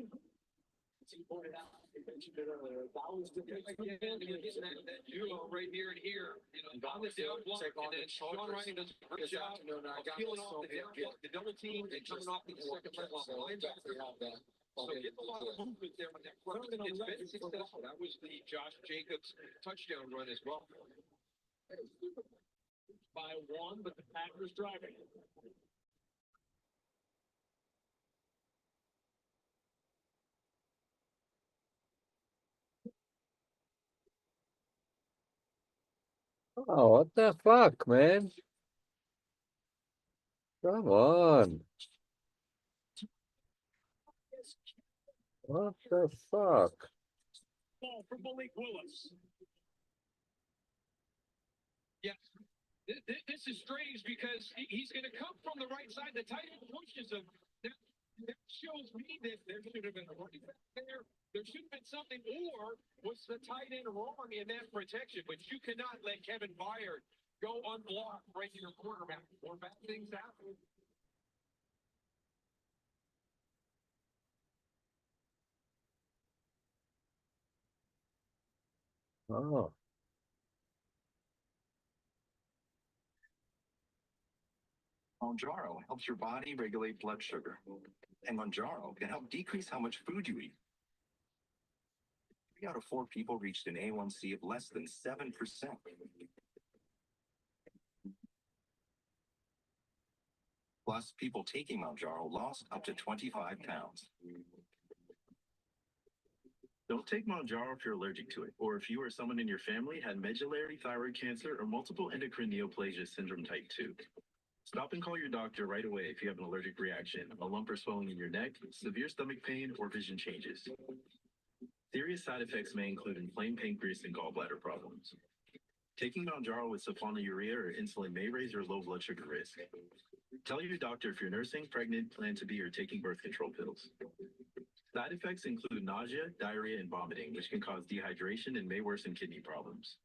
As he pointed out, he mentioned it earlier. Bowers did again, that duo right here and here. You know, on the down block, and then Sean Ryan does a great job of peeling off the down block, the double team, and coming off the second level linebacker. So getting a lot of movement there when that front gets been successful. That was the Josh Jacobs touchdown run as well. By 1, but the Packers driving.
Oh, what the fuck, man? Come on. What the fuck?
Ball for Malik Willis. Yeah. This is strange because he's going to come from the right side. The tight end pushes him. That shows me that there should have been a running back there. There should have been something, or was the tight end wrong in that protection? But you cannot let Kevin Byard go unblocked right to your quarterback. More bad things happen.
Oh.
Mounjaro helps your body regulate blood sugar, and Mounjaro can help decrease how much food you eat. 3 out of 4 people reached an A1C of less than 7%. Plus, people taking Mounjaro lost up to 25 pounds.
Don't take Mounjaro if you're allergic to it, or if you or someone in your family had medullary thyroid cancer or multiple endocrine neoplasia syndrome type 2. Stop and call your doctor right away if you have an allergic reaction, a lump or swelling in your neck, severe stomach pain, or vision changes. Serious side effects may include inflamed pancreas and gallbladder problems. Taking Mounjaro with sulfonylurea or insulin may raise your low blood sugar risk. Tell your doctor if you're nursing, pregnant, plan to be, or taking birth control pills. Side effects include nausea, diarrhea, and vomiting, which can cause dehydration and may worsen kidney problems.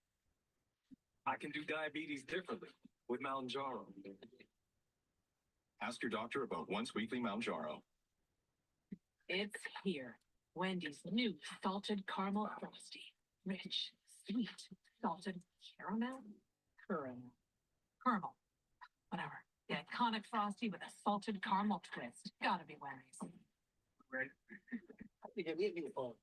I can do diabetes differently with Mounjaro.
Ask your doctor about once weekly Mounjaro.
It's here. Wendy's new salted caramel frosty. Rich, sweet, salted caramel? Caramel. Whatever. The iconic frosty with a salted caramel twist. Gotta be Wendy's.
Right? Give me a phone.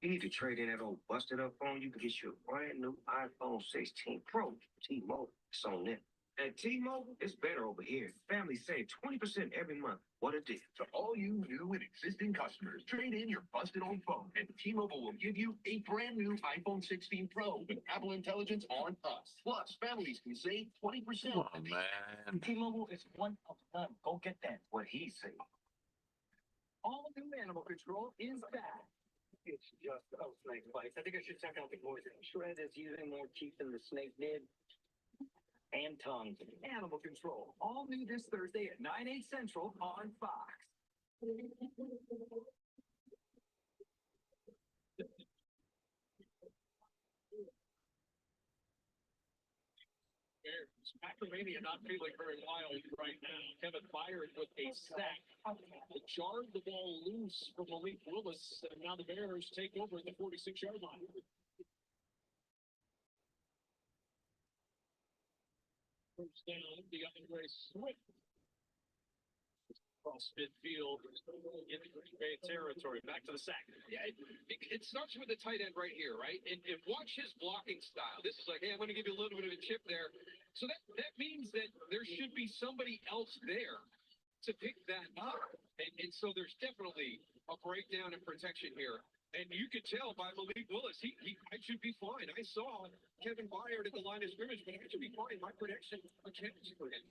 You need to trade in that old busted up phone. You can get you a brand new iPhone 16 Pro. T-Mobile. It's on there. At T-Mobile, it's better over here. Families save 20% every month. What a deal.
To all you new and existing customers, trade in your busted old phone, and T-Mobile will give you a brand new iPhone 16 Pro with Apple Intelligence on us. Plus, families can save 20%.
Oh, man.
T-Mobile is one of them. Go get that. What he said.
All new animal control is back. It's just snake bites. I think I should check out the poison. Shred is using more teeth than the snake did. And tongue. Animal Control. All new this Thursday at 9/8 Central on Fox.
Pennsylvania not feeling very wild right now. Kevin Byard with a sack. Jarred the ball loose from Malik Willis, and now the Bears take over at the 46-yard line. First down, DeAndre Swift. Across midfield in Green Bay territory. Back to the sack.
Yeah, it starts with the tight end right here, right? And watch his blocking style. This is like, hey, I'm going to give you a little bit of a chip there. So that means that there should be somebody else there to pick that up. And so there's definitely a breakdown in protection here. And you could tell by Malik Willis, I should be fine. I saw Kevin Byard at the line of scrimmage, but I should be fine. My protection accounts for him.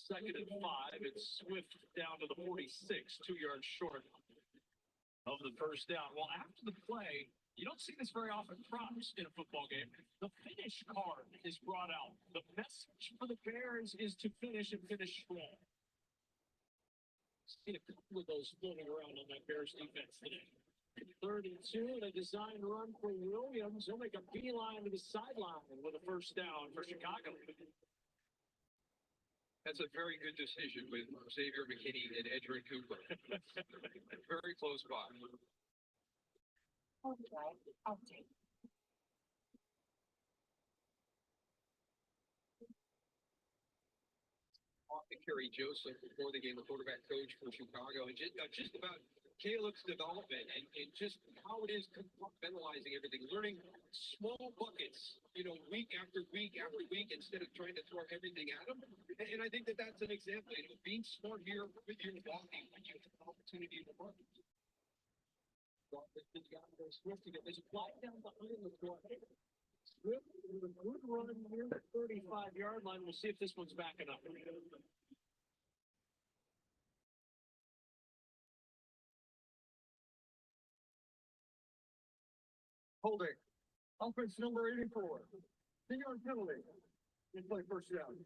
Second and 5. It's Swift down to the 46, 2 yards short of the first down. Well, after the play, you don't see this very often props in a football game. The finish card is brought out. The message for the Bears is to finish and finish strong. Seen a couple of those floating around on that Bears defense today. 3rd and 2, and a design run for Williams. He'll make a beeline to the sideline with a first down for Chicago.
That's a very good decision with Xavier McKinney and Edgerrin Cooper. Very close by.
I'll take.
Kerry Joseph before the game, the quarterback coach for Chicago, and just about Caleb's development and just how it is compartmentalizing everything, learning small buckets, week after week after week, instead of trying to throw everything at them. And I think that's an example, being smart here with your blocking when you have an opportunity to work.
There's a flag down behind the play. Swift with a good run near the 35-yard line. We'll see if this one's backing up.
Holding. Offense number 84. 2-yard penalty. And play first down.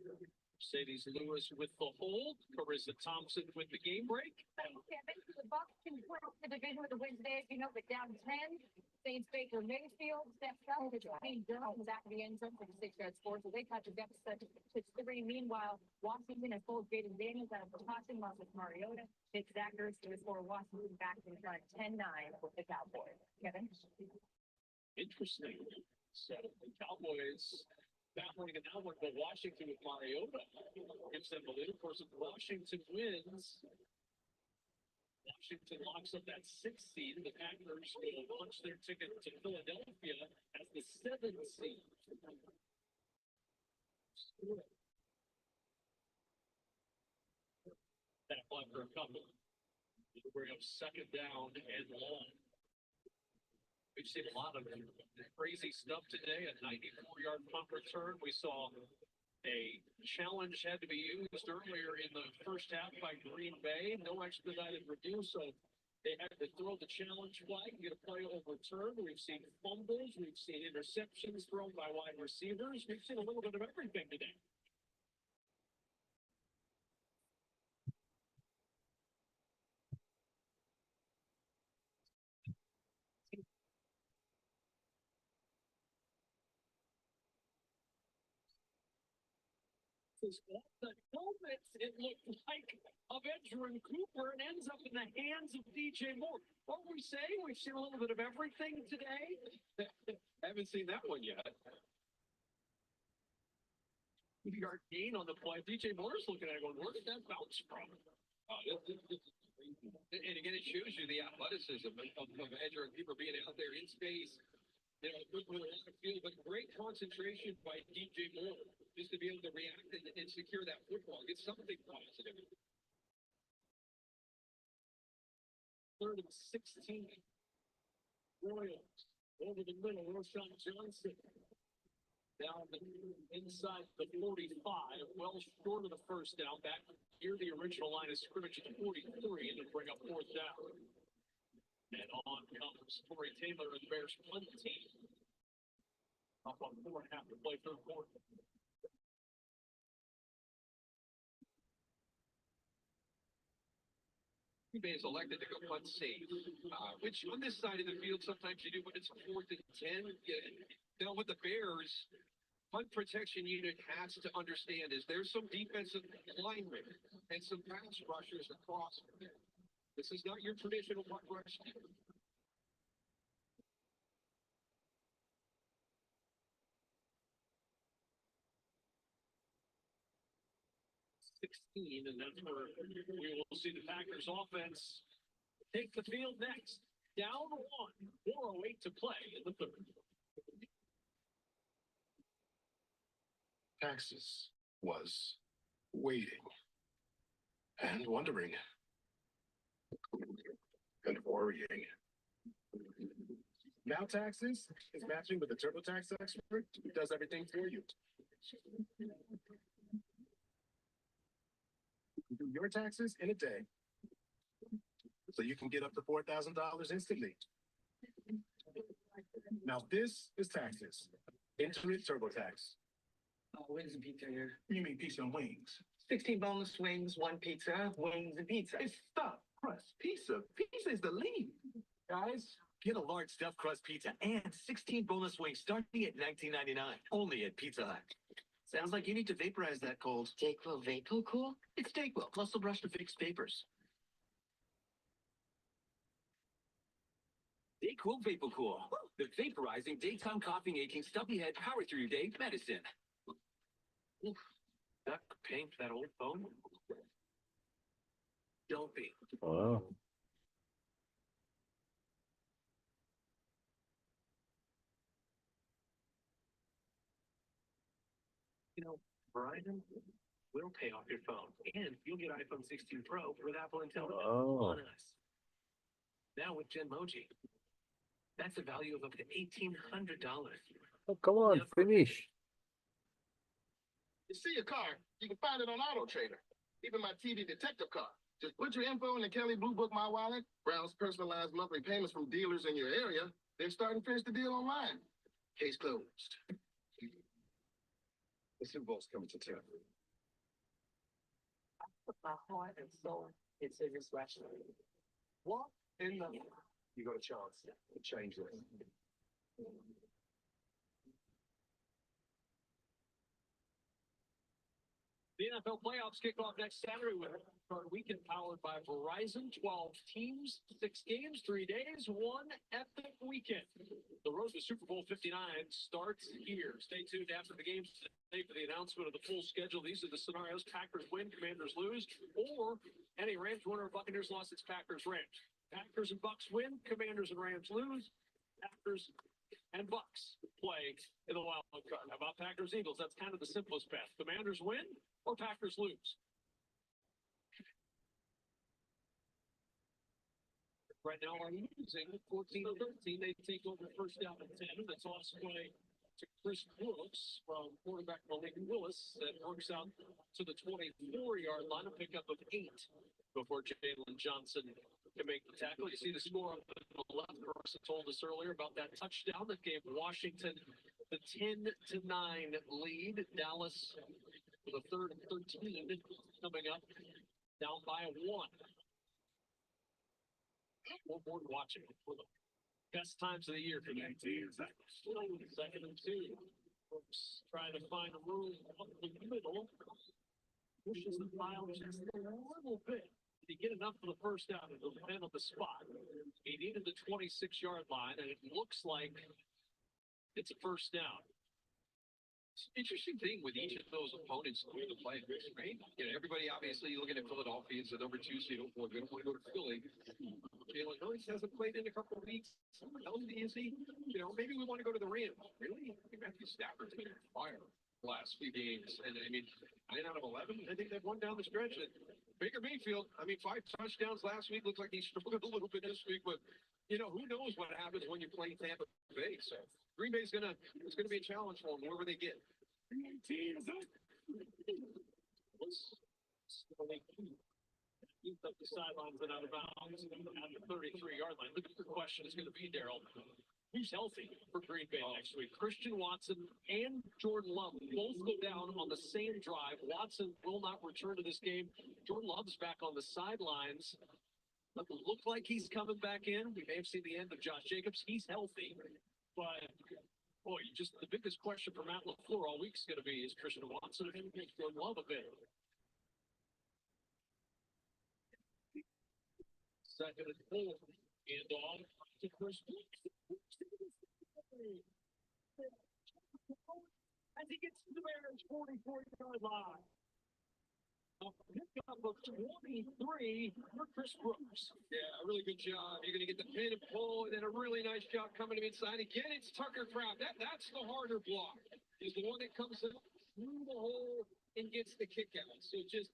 Mercedes Lewis with the hold. Carissa Thompson with the game break.
Kevin, the Bucs can win the division with a win today, but down 10. Saints Baker Mayfield steps up to Dwayne Durham was after the end zone for the 6-yard score, so they cut the deficit to 3. Meanwhile, Washington has pulled Jaden Daniels out of the passing loss with Mariota. It's Zach Ertz to score Washington back in front 10-9 with the Cowboys. Kevin?
Interesting. So the Cowboys battling an outward, but Washington with Mariota gives them a lead. Of course, if Washington wins, Washington locks up that 6th seed. The Packers will punch their ticket to Philadelphia as the 7th seed. That play for a couple. It'll bring up 2nd down and long. We've seen a lot of crazy stuff today. A 94-yard punt return. We saw a challenge had to be used earlier in the first half by Green Bay. No expedited review, so they had to throw the challenge flag and get a play overturned. We've seen fumbles. We've seen interceptions thrown by wide receivers. We've seen a little bit of everything today. Off the helmet, it looked like of Edgerrin Cooper and ends up in the hands of DJ Moore. What were we saying? We've seen a little bit of everything today.
Haven't seen that one yet.
2-yard gain on the play. DJ Moore's looking at it going, where did that bounce from?
And again, it shows you the athleticism of Edgerrin Cooper being out there in space. With a lot of field, but great concentration by DJ Moore just to be able to react and secure that football. Get something positive.
3rd and 16. Royals over the middle. Roshan Johnson down inside the 45. Well short of the first down. Back near the original line of scrimmage at the 43, and to bring up 4th down. And on comes Corey Taylor and the Bears punt team. Up on 4.5 to play 3rd quarter.
Green Bay is elected to go punt safe, which on this side of the field sometimes you do, but it's 4th and 10. Now with the Bears,
Punt protection unit has to understand is there's some defensive linemen and some pass rushers across. This is not your traditional punt rush team. And that's where we will see the Packers offense take the field next. Down 1, 4:08 to play in the third.
Texas was waiting and wondering and worrying. Now Taxes is matching with a TurboTax expert who does everything for you. You do your taxes in a day, so you can get up to $4,000 instantly. Now this is Taxes. Intuit TurboTax.
Wings and pizza here.
You mean pizza and wings?
16 boneless wings, 1 pizza, wings and pizza.
It's stuffed crust pizza. Pizza is the lead.
Guys,
Get a large stuffed crust pizza and 16 boneless wings starting at $19.99. Only at Pizza Hut.
sounds like you need to vaporize that cold. Dayquil Vapo Cool?
It's Dayquil, muscle brush to fix vapors. Dayquil Vapor Cool, the vaporizing daytime coughing, aching, stuffy head, power through your day medicine.
Oof, that paying for that old phone? Don't be.
Wow.
You know, Verizon will pay off your phone, and you'll get iPhone 16 Pro with Apple Intelligence
Oh.
on us. Now with Genmoji, that's a value of up to $1,800.
Oh, come on, finish.
You see a car, you can find it on Auto Trader. Even my TV detective car. Just put your info in the Kelly Blue Book My Wallet, browse personalized monthly payments from dealers in your area, then start and finish the deal online. Case closed. The Super Bowl's coming to town.
Put my heart and soul into this restaurant.
What in the... You got a chance to change this.
The NFL playoffs kick off next Saturday with our weekend powered by Verizon. 12 teams, 6 games, 3 days, one epic weekend. The road to Super Bowl 59 starts here. Stay tuned after the games today for the announcement of the full schedule. These are the scenarios: Packers win, Commanders lose, or any Rams winner or Buccaneers lost, it's Packers Rams. Packers and Bucks win, Commanders and Rams lose, Packers and Bucks play in the wild card. How about Packers Eagles? That's kind of the simplest path. Commanders win or Packers lose. Right now, are losing 14-13. They take over first down and 10. That's toss play to Chris Brooks from quarterback Malik Willis. That works out to the 24-yard line, a pickup of 8 before Jalen Johnson can make the tackle. You see the score on the left. Carson told us earlier about that touchdown that gave Washington the 10-9 lead. Dallas with a 3rd and 13 coming up, down by 1. One more watching for the best times of the year for that team. 2nd and 2. Brooks trying to find a room up the middle. Pushes the file just a little bit. Did he get enough for the first down? It'll depend on the spot. He needed the 26-yard line, and it looks like it's a first down. Interesting thing with each of those opponents through the play, right? You know, everybody obviously looking at Philadelphia as the number 2 seed. They don't want to go to Philly. Jalen Hurts hasn't played in a couple of weeks. Healthy is he? You know, maybe we want to go to the Rams. Really? I think Matthew Stafford's been on fire the last few games. And I mean, 9 out of 11, I think they've won down the stretch. And Baker Mayfield, I mean, 5 touchdowns last week. Looks like he struggled a little bit this week, but you know, who knows what happens when you play Tampa Bay. So Green Bay's it's gonna be a challenge for them wherever they get. He's up the sidelines and out of bounds at the 33-yard line. Look at the question is going to be, Daryl. Who's healthy for Green Bay next week? Christian Watson and Jordan Love both go down on the same drive. Watson will not return to this game. Jordan Love is back on the sidelines. Doesn't look like he's coming back in. We may have seen the end of Josh Jacobs. He's healthy, but
Boy, just the biggest question for Matt LaFleur all week's going to be, is Christian Watson going to love a bit? Second and 4, and on to Chris. As he gets to the Bears 44-yard line. A pickup of 23 for Chris Brooks. Yeah, a really good job. You're going to get the pin and pull, and then a really nice job coming to inside. Again, it's Tucker Kraft. That's the harder block. Is the one that comes up through the hole and gets the kick out. So just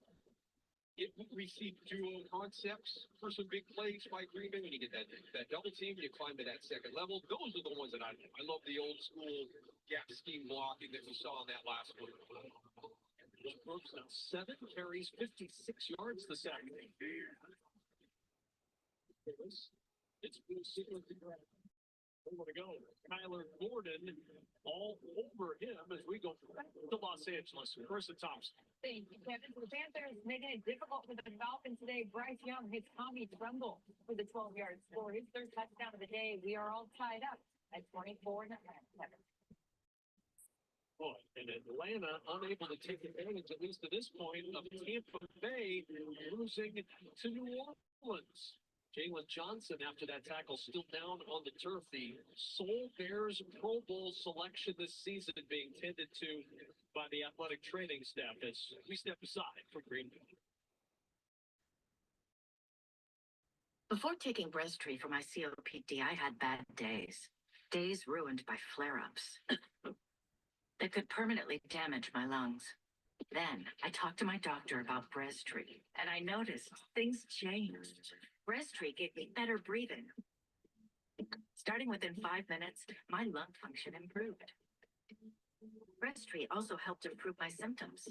we see duo concepts for some big plays by Green Bay. When you get that double team, you climb to that second level. Those are the ones that I love the old school gap scheme blocking that we saw in that last one. Brooks now 7 carries, 56 yards this afternoon. It's Blue Secret to grab. Where want to go? Kyler Gordon all over him as we go back to Los Angeles. Carson Thompson.
Thank you, Kevin. So the Panthers making it difficult for the Falcons today. Bryce Young hits Tommy Tremble for the 12-yard score. His third touchdown of the day. We are all tied up at 24-0, Kevin.
And Atlanta unable to take advantage, at least to this point, of Tampa Bay losing to New Orleans. Jalen Johnson, after that tackle, still down on the turf. The sole Bears Pro Bowl selection this season being tended to by the athletic training staff as we step aside from Green Bay.
Before taking Breztri for my COPD, I had bad days. Days ruined by flare-ups. That could permanently damage my lungs. Then I talked to my doctor about Breztri, and I noticed things changed. Breztri gave me better breathing. Starting within 5 minutes, my lung function improved. Breztri also helped improve my symptoms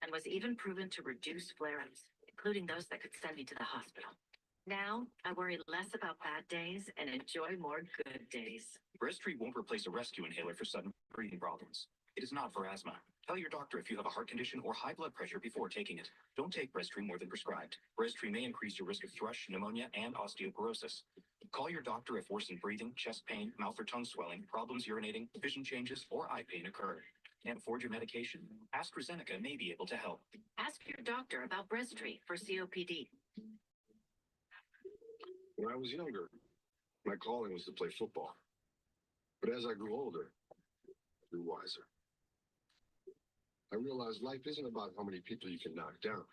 and was even proven to reduce flare-ups, including those that could send me to the hospital. Now, I worry less about bad days and enjoy more good days.
Breztri won't replace a rescue inhaler for sudden breathing problems. It is not for asthma. Tell your doctor if you have a heart condition or high blood pressure before taking it. Don't take Breztri more than prescribed. Breztri may increase your risk of thrush, pneumonia, and osteoporosis. Call your doctor if worsened breathing, chest pain, mouth or tongue swelling, problems urinating, vision changes, or eye pain occur. Can't afford your medication? AstraZeneca may be able to help.
Ask your doctor about Breztri for COPD.
When I was younger, my calling was to play football. But as I grew older, I grew wiser. I realized life isn't about how many people you can knock down.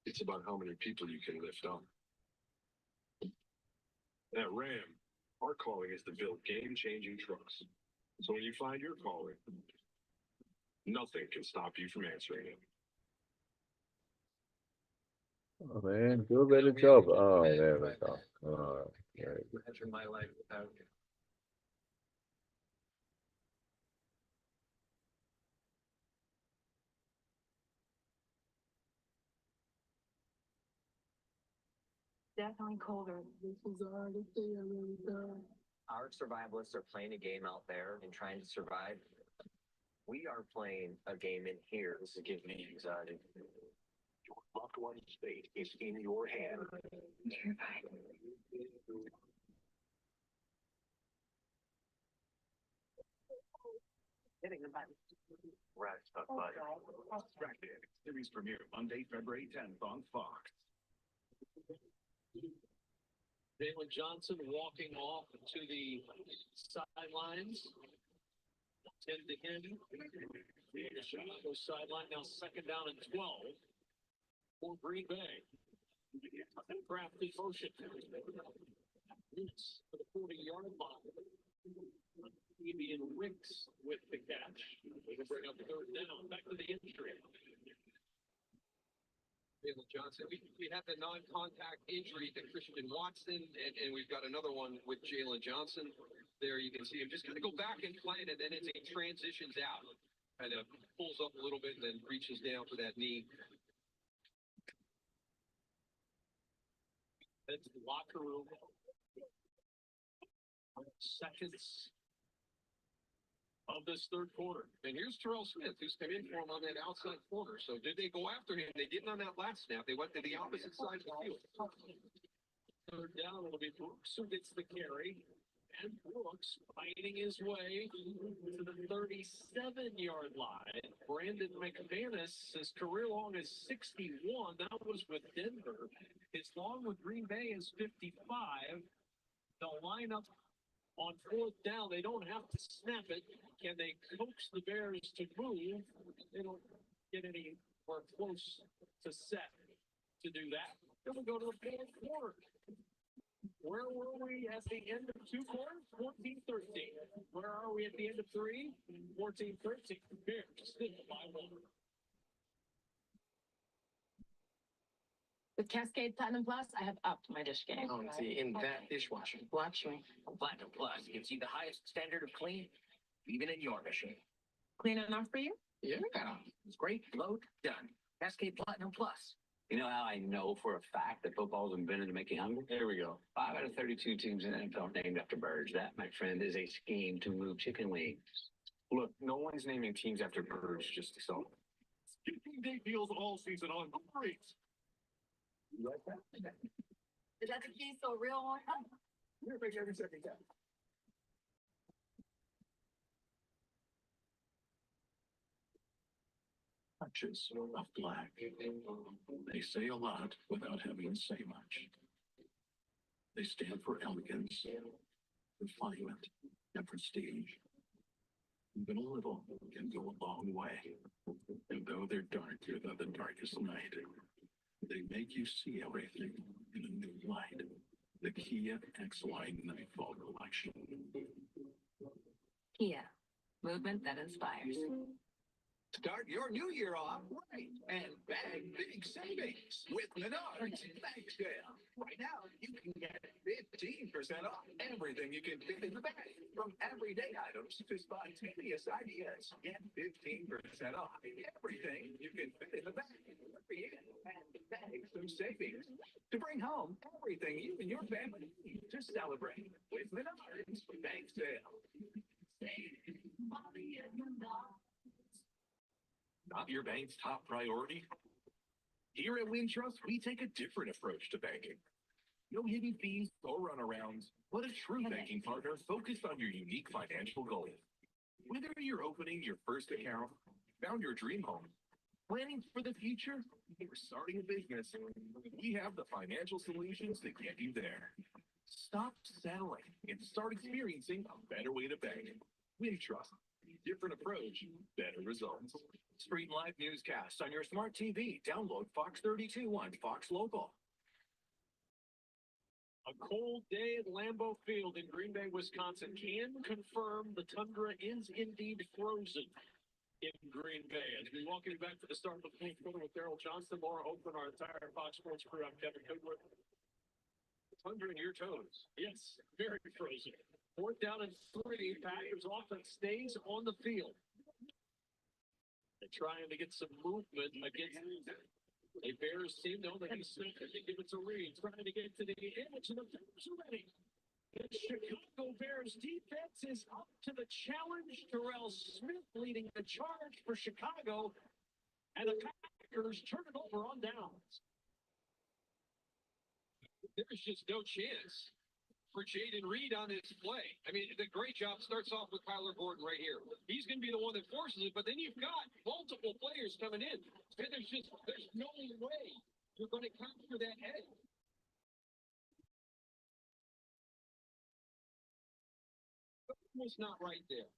It's about how many people you can lift up. At Ram, our calling is to build game-changing trucks. So when you find your calling, nothing can stop you from answering it.
Oh man, do a better job. Oh, there we go. Oh, there we go.
Imagine my life without you.
Definitely colder. This is the hardest day I've ever done.
Our survivalists are playing a game out there and trying to survive. We are playing a game in here. This is giving me anxiety.
Your loved one's fate is in your hand.
Terrified.
Hitting the button. Right, bud. Distracted. Series premiere Monday, February 10th on Fox.
Jalen Johnson walking off to the sidelines. 10 to him. The Chicago sideline now second down and 12 for Green Bay. Crafty motion. Roots for the 40-yard line. Damian Wicks with the catch. They can bring up third down. Back to the injury.
Jalen Johnson. We have the non-contact injury to Christian Watson, and we've got another one with Jalen Johnson. There you can see him just kind of go back and play it, and then as he transitions out, kind of pulls up a little bit and then reaches down for that knee.
That's the locker room. Seconds of this third quarter.
And here's Terrell Smith, who's come in for him on that outside corner. So did they go after him? They didn't on that last snap. They went to the opposite side of the field.
Third down, it'll be Brooks who gets the carry.
And Brooks fighting his way to the 37-yard line. Brandon McManus, his career long is 61. That was with Denver. His long with Green Bay is 55. They'll line up on fourth down. They don't have to snap it. Can they coax the Bears to move? They don't get anywhere close to set to do that. Then we go to the fourth quarter. Where were we at the end of two quarters? 14-13. Where are we at the end of three? 14-13. Bears still by one.
With Cascade Platinum Plus, I have upped my dish game.
Oh, see, in that dishwasher.
Watch me.
Platinum Plus gives you the highest standard of clean, even in your machine.
Clean enough for you?
Yeah. It's great. Load, done. Cascade Platinum Plus.
You know how I know for a fact that football's invented to make you hungry? Here we go. 5 out of 32 teams in the NFL named after birds. That, my friend, is a scheme to move chicken wings.
Look, no one's naming teams after birds just to sell.
Skipping day deals all season on Uber Eats.
Is that the key so real one?
You're making every second count.
Touches of black. They say a lot without having to say much. They stand for elegance, refinement, and prestige. Even a little can go a long way. And though they're darker than the darkest night, they make you see everything in a new light. The Kia X-Line Nightfall Collection.
Kia. Movement that inspires.
Start your new year off right and bag big savings with Menards Bag Sale. Right now, you can get 15% off everything you can fit in the bag. From everyday items to spontaneous ideas. Get 15% off everything you can fit in the bag. Hurry in and bag some savings to bring home everything you and your family need to celebrate with Menards Bag Sale. Save money at Menards. Not your bank's top priority? Here at Wintrust, we take a different approach to banking. No hidden fees or runarounds, but a true banking partner focused on your unique financial goals. Whether you're opening your first account, found your dream home, planning for the future, or starting a business, we have the financial solutions to get you there. Stop settling and start experiencing a better way to bank. Wintrust. Different approach, better results. Stream live newscasts on your smart TV. Download Fox 32 on Fox Local.
A cold day at Lambeau Field in Green Bay, Wisconsin can confirm the tundra is indeed frozen in Green Bay. As we welcome you back to the start of the fourth quarter with Daryl Johnston, Laura Oakland, our entire Fox Sports crew. I'm Kevin Goodwin. Tundra in your toes. Yes, very frozen. Fourth down and 3. Packers offense stays on the field. They're trying to get some movement against a Bears team. No, they snap it. They give it to Reed. Trying to get to the edge, and the Bears are ready. The Chicago Bears defense is up to the challenge. Terrell Smith leading the charge for Chicago. And the Packers turn it over on downs. There's just no chance for Jaden Reed on this play. I mean, the great job starts off with Kyler Gordon right here. He's going to be the one that forces it, but then you've got multiple players coming in. And there's no way you're going to capture that edge. Almost not right there.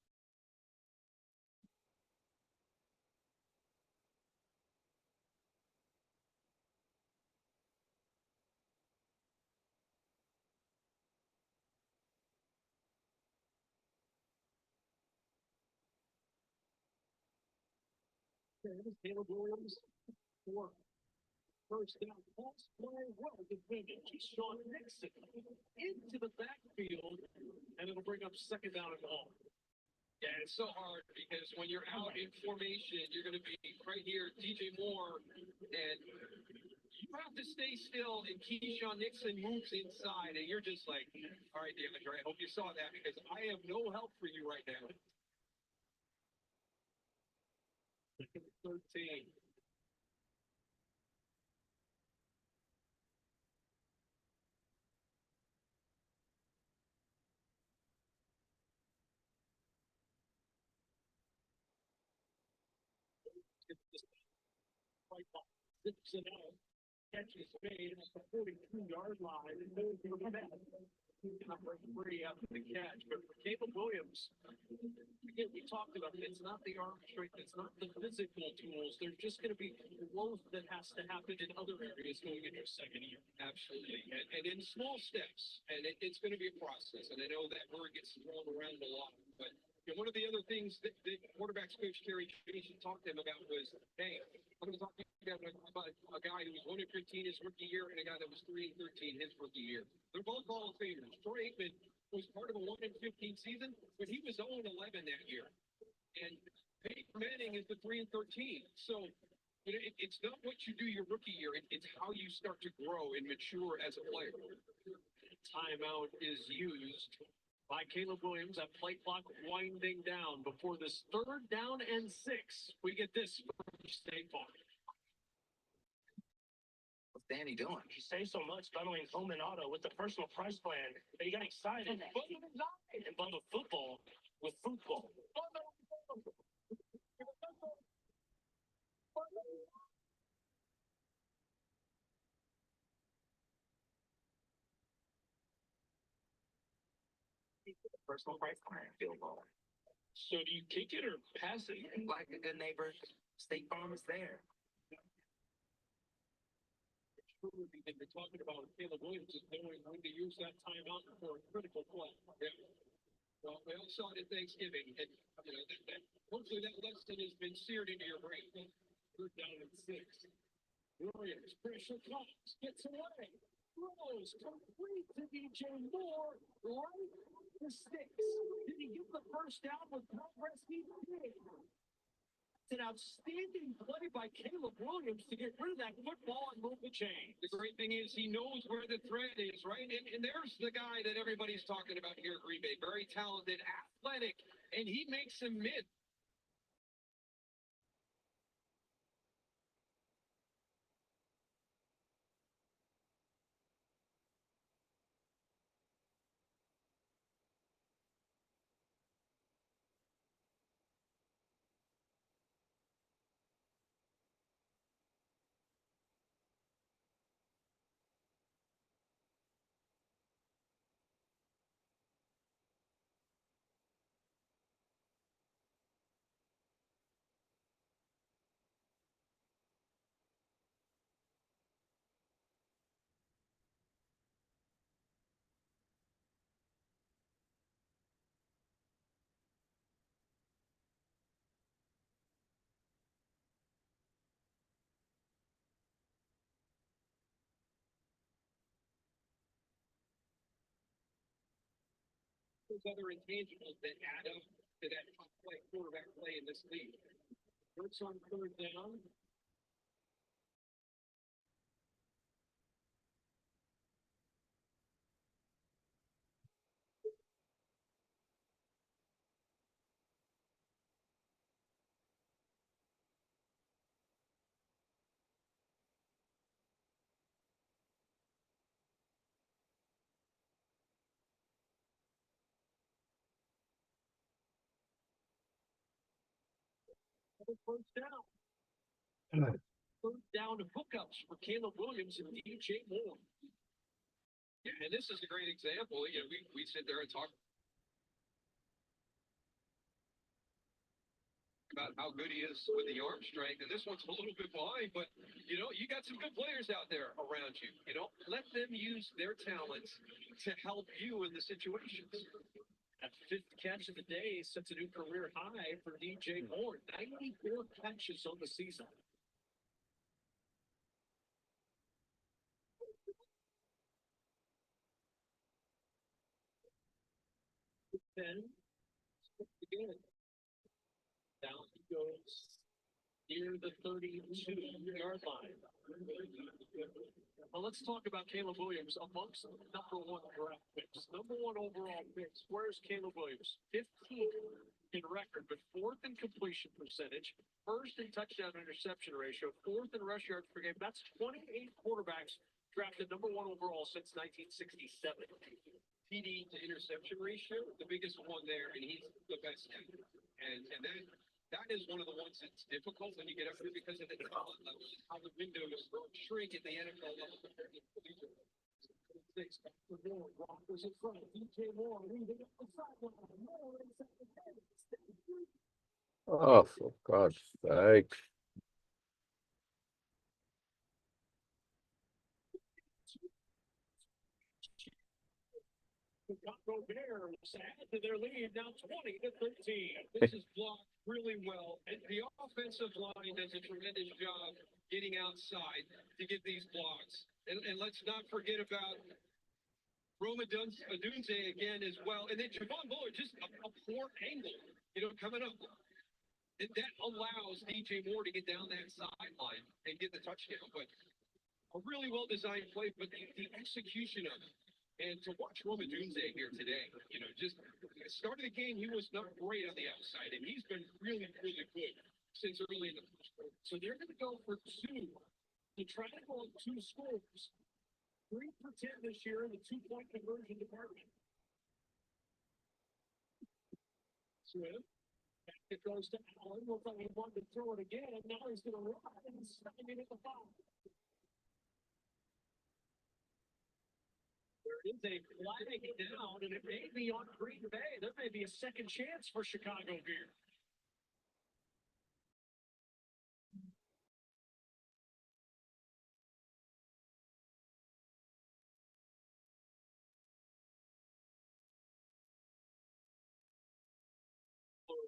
Caleb Williams for first down. Pass play well defended. Sean Nixon into the backfield, and it'll bring up second down and goal. Yeah, it's so hard because when you're out in formation, you're going to be right here, DJ Moore, and you have to stay still, and Keyshawn Nixon moves inside, and you're just like, all right, damn it, I hope you saw that because I have no help for you right now. 13.
Zips it out, catches made at the 42-yard line, and goes to the net. Not free after the catch, but for Caleb Williams, again, we talked about it. It's not the arm strength, it's not the physical tools. There's just going to be growth that has to happen in other areas going into second year.
Absolutely. And in small steps. And it's going to be a process. And I know that word gets thrown around a lot. But one of the other things that quarterbacks coach Terry Jason talked to him about was, hey, I'm going to talk to you about a guy who was 1-15 his rookie year and a guy that was 3-13 his rookie year. They're both Hall of Famers. Troy Aikman was part of a 1-15 season, but he was 0-11 that year. And Peyton Manning is the 3-13. So it's not what you do your rookie year. It's how you start to grow and mature as a player.
Timeout is used by Caleb Williams. That play clock winding down before this 3rd down and 6. We get this from State Farm.
What's Danny doing?
He saved so much bundling home and auto with the personal price plan that he got excited and bundled football with football.
Personal price plan field goal.
So do you kick it or pass it?
Like a good neighbor, State Farm is there.
They're talking about Caleb Williams is knowing when to use that timeout for a critical play.
Yeah. Well, we all saw it at Thanksgiving, and hopefully that lesson has been seared into your brain.
3rd down and 6. Williams, pressure comes, gets away, throws, complete to DJ Moore, right to 6. Did he get the first down with progress? He did. It's an outstanding play by Caleb Williams to get rid of that football and move the chain.
The great thing is he knows where the threat is, right? And there's the guy that everybody's talking about here at Green Bay. Very talented, athletic, and he makes him miss. Those other intangibles that add up to that top play, quarterback play in this league.
Hurts on 3rd down. First down. 3rd down to hookups for Caleb Williams and DJ Moore.
Yeah, and this is a great example. We sit there and talk about how good he is with the arm strength, and this one's a little bit behind, but you got some good players out there around you. Let them use their talents to help you in the situations.
That 5th catch of the day sets a new career high for DJ Moore. 94 catches on the season. Then, again, down he goes near the 32-yard line. Well, let's talk about Caleb Williams amongst number 1 draft picks. Number 1 overall picks. Where's Caleb Williams? 15th in record, but 4th in completion percentage, 1st in touchdown interception ratio, 4th in rush yards per game. That's 28 quarterbacks drafted number 1 overall since 1967.
TD to interception ratio, the biggest one there, and he's the best at it. And
That is one of the ones that's difficult when you get up here because of the talent level, how the windows shrink at the NFL level compared to the collegiate. Six, for Moore, Rockers in front, DJ Moore leading up the sideline, Moore inside the 10,
Oh, for God's sake.
The Congo Bears add to their lead now 20-13. This is blocked really well. And the offensive line does a tremendous job getting outside to get these blocks. And let's not forget about Roma Adunze again as well. And then Javon Bullard, just a poor angle, coming up. And that allows DJ Moore to get down that sideline and get the touchdown. But a really well-designed play, but the execution of it. And to watch Roman Dunze here today, just start of the game, he was not great on the outside, and he's been really, really good since early in the first quarter. So they're going to go for two to try to go on 2 scores. 3 for 10 this year in the 2-point conversion department. Swift, back it goes to Allen. Looks like he wanted to throw it again, and now he's going to run and snap it at the 5. There is a flag down, and it may be on Green Bay. There may be a second chance for Chicago here.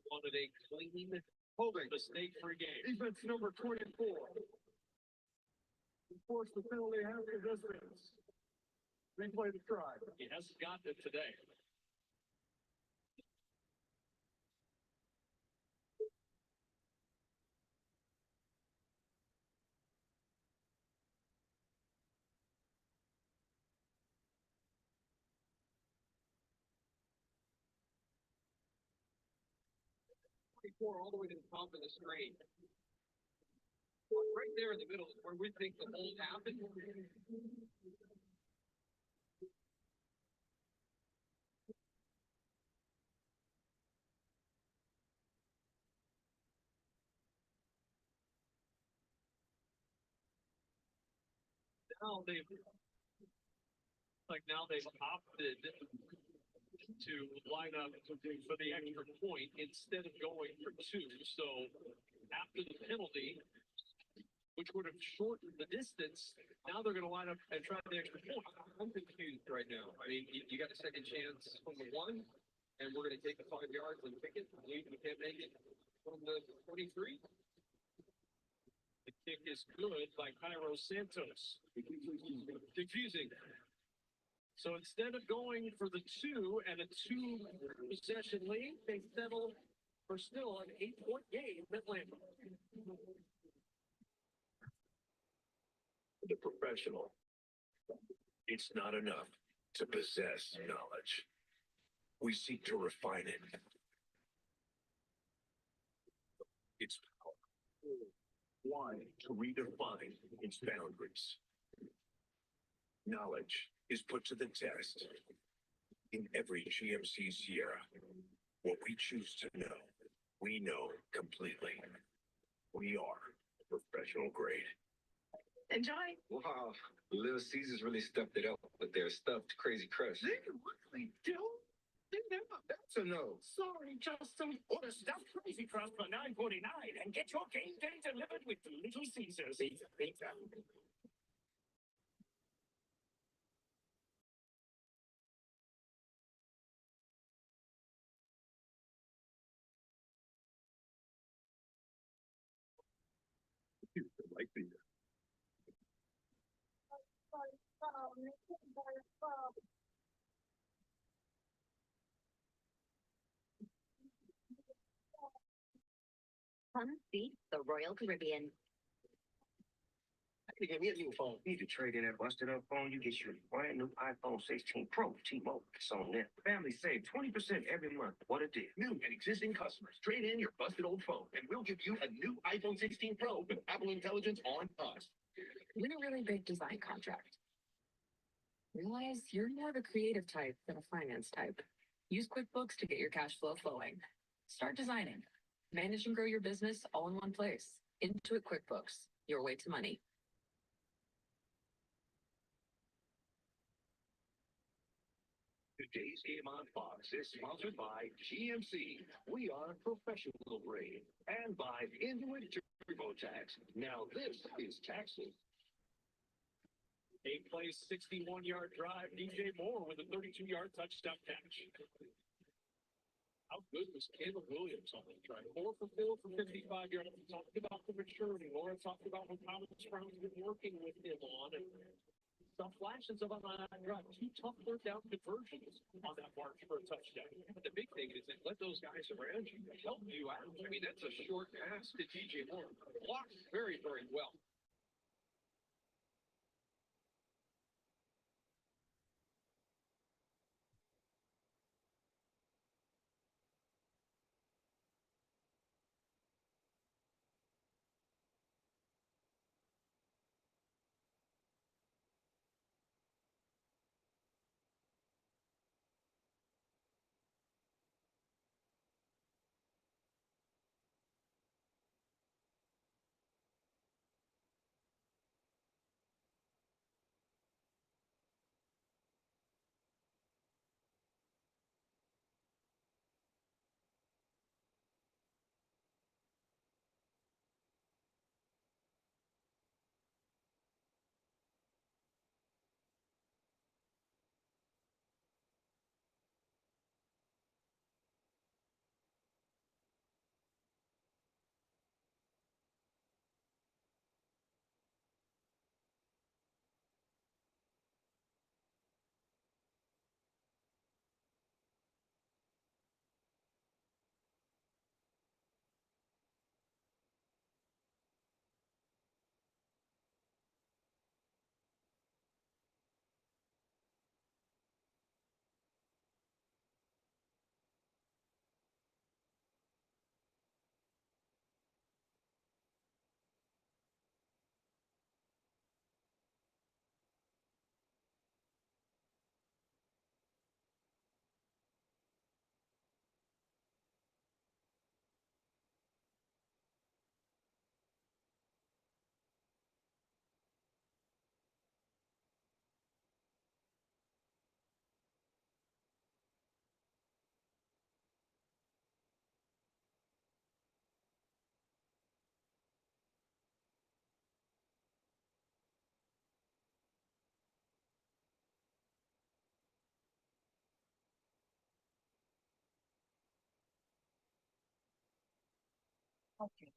Wanted a clean, mistake-free game. Defense number 24. Enforce the penalty after distance. Replay the try. He hasn't gotten it today. All the way to the top of the screen. Right there in the middle is where we think the hold happened. Now they've opted to line up for the extra point instead of going for 2. So after the penalty, which would have shortened the distance, now they're going to line up and try the extra point. I'm confused right now. I mean, you got a second chance from the 1, and we're going to take the 5 yards and kick it. We can't make it from the 23. The kick is good by Cairo Santos. Confusing. So instead of going for the 2 and a 2-possession lead, they settle for still an 8-point game at Lambeau.
The professional, it's not enough to possess knowledge. We seek to refine it. It's power. Why to redefine its boundaries. Knowledge is put to the test in every GMC Sierra. What we choose to know, we know completely. We are professional grade.
Enjoy.
Wow, Little Caesars really stepped it up with their stuffed Crazy Crush.
They really do?
That's a no.
Sorry, Justin. Order stuffed Crazy Crust for $9.49 and get your game day delivered with Little Caesars. Pizza.
Like the
Come see the Royal Caribbean.
Hey, give me a new phone. You need to trade in that busted up phone. You get your brand new iPhone 16 Pro. T-Mobile. It's on there. Family save 20% every month. What a deal.
new and existing customers. Trade in your busted old phone, and we'll give you a new iPhone 16 Pro with Apple Intelligence on us.
Win a really big design contract. Realize you're more of a creative type than a finance type. Use QuickBooks to get your cash flow flowing. Start designing. Manage and grow your business all in one place. Intuit QuickBooks, your way to money.
Today's Game on Fox is sponsored by GMC. We are professional grade. And by Intuit TurboTax. Now this is taxes.
8-play, 61-yard drive. DJ Moore with a 32-yard touchdown catch. How good was Caleb Williams on that drive? 4 for Phil for 55 yards. We talked about the maturity. Laura talked about what Thomas Brown's been working with him on. And some flashes of on that drive. 2 tough third down conversions on that march for a touchdown.
But the big thing is that let those guys around you help you out. I mean, that's a short pass to DJ Moore. Blocked very, very well.
Okay.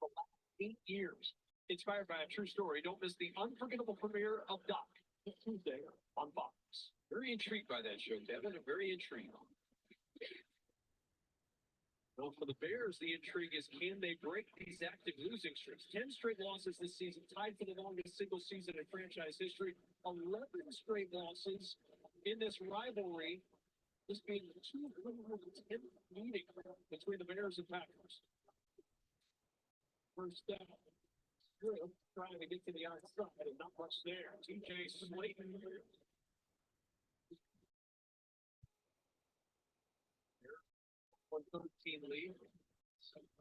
the last 8 years. Inspired by a true story, don't miss the unforgettable premiere of Doc this Tuesday on Fox.
Very intrigued by that show, Devin. I'm very intrigued.
Well, for the Bears, the intrigue is can they break these active losing streaks? 10 straight losses this season, tied for the longest single season in franchise history. 11 straight losses in this rivalry. This being the 210th meeting between the Bears and Packers. First down. Good. Trying to get to the outside and not much there. TJ Slayton. 113 lead.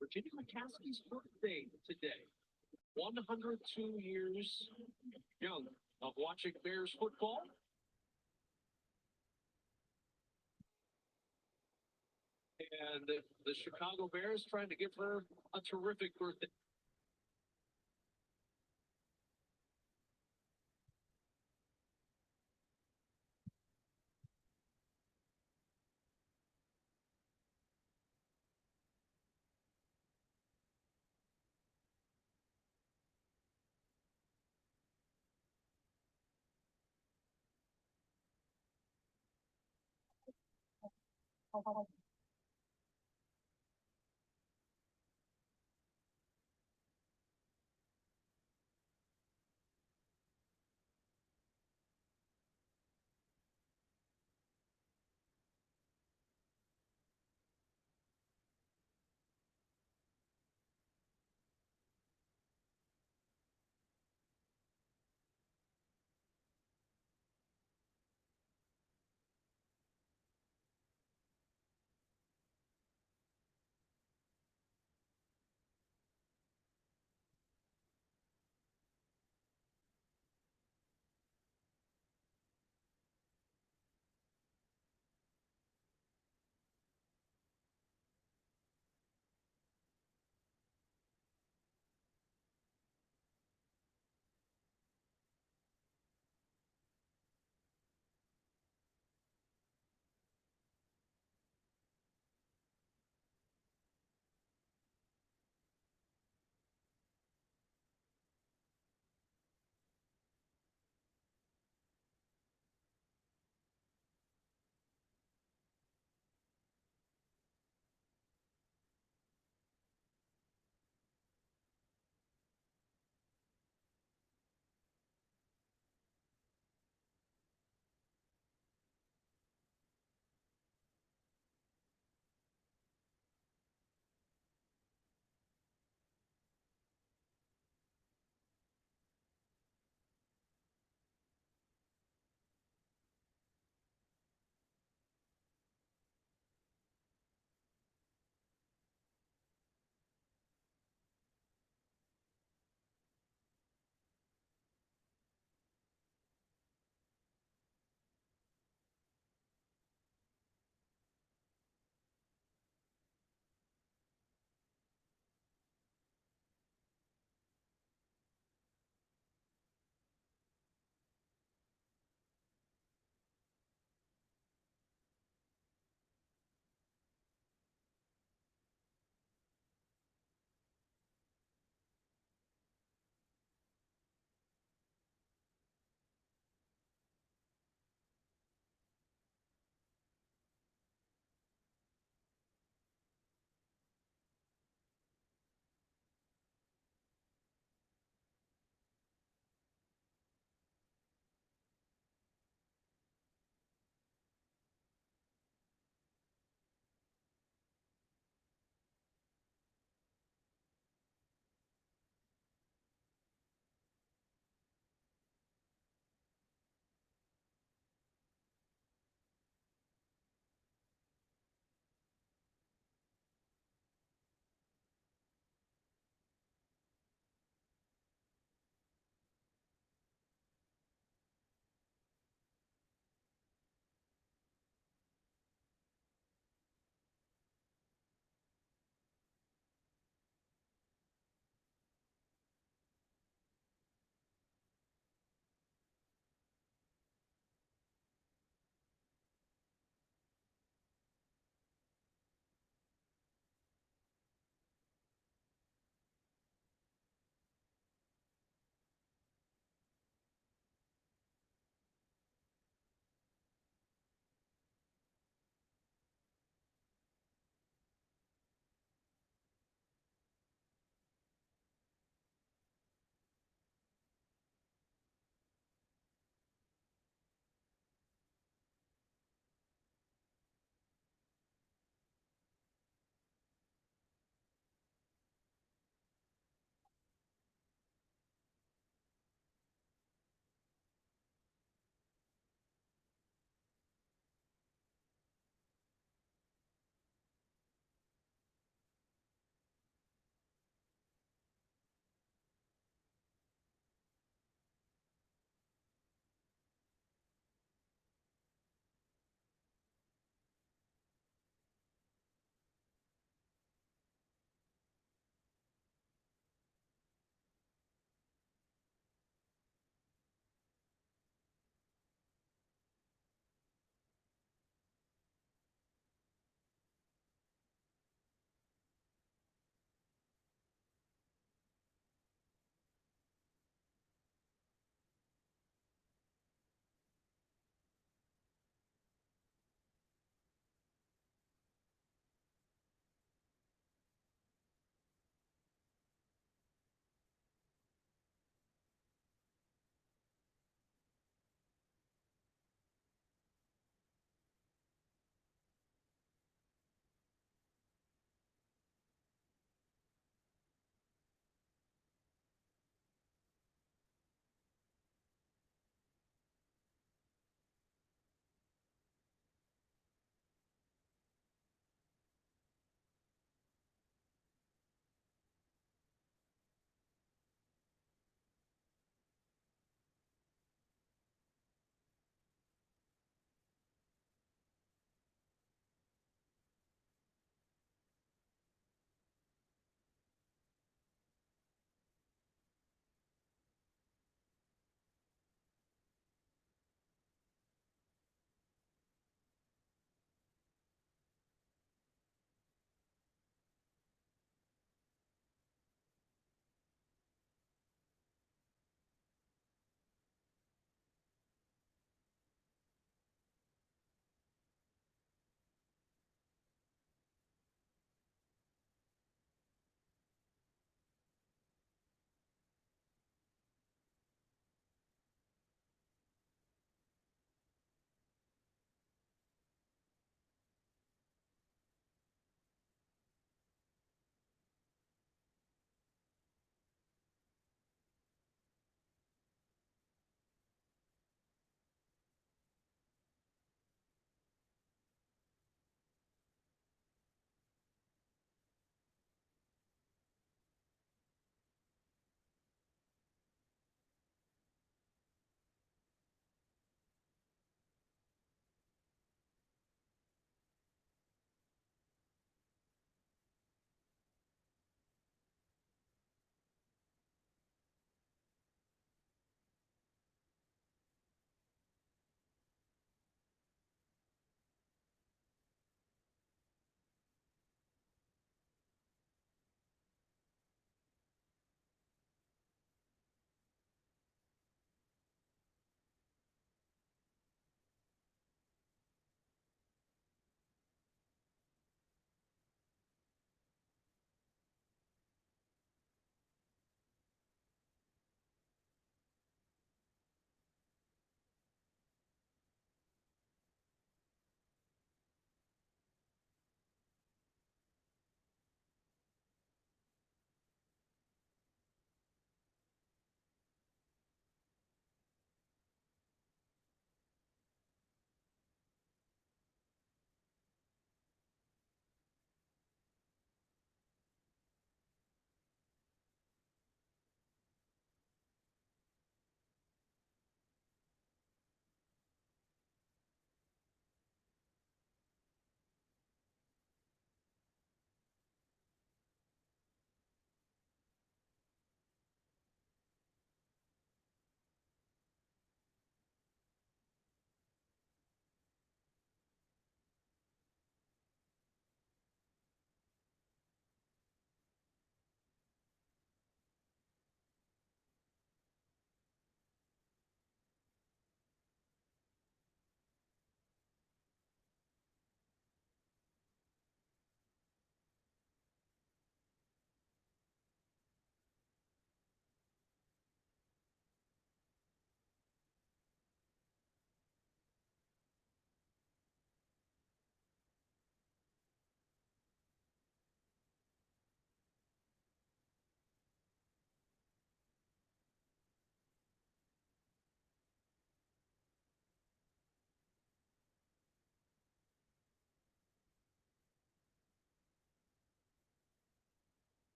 Virginia McCaskey's birthday today. 102 years young of watching Bears football. And the Chicago Bears trying to give her a terrific birthday.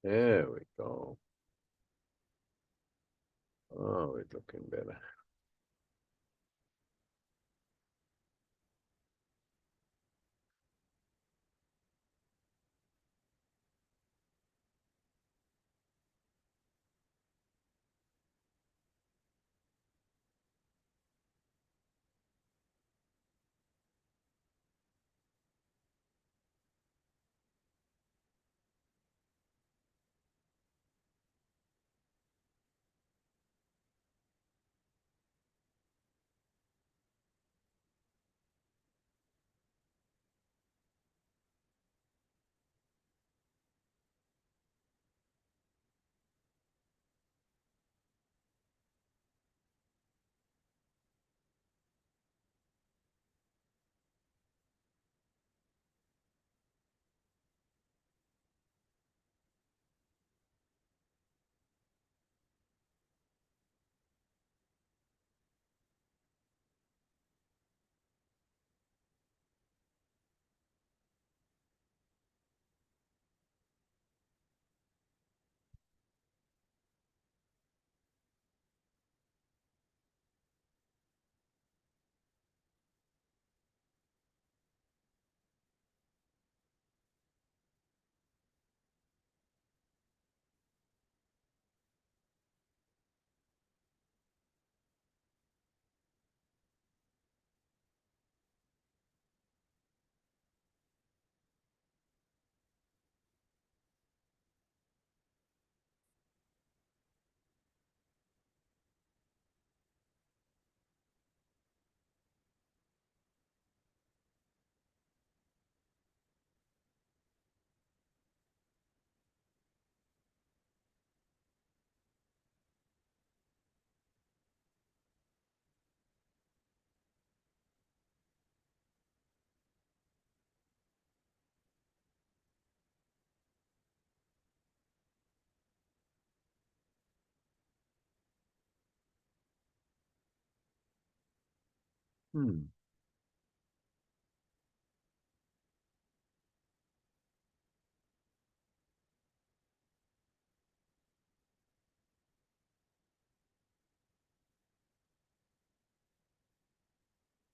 There we go. Oh, it's looking better. Hmm.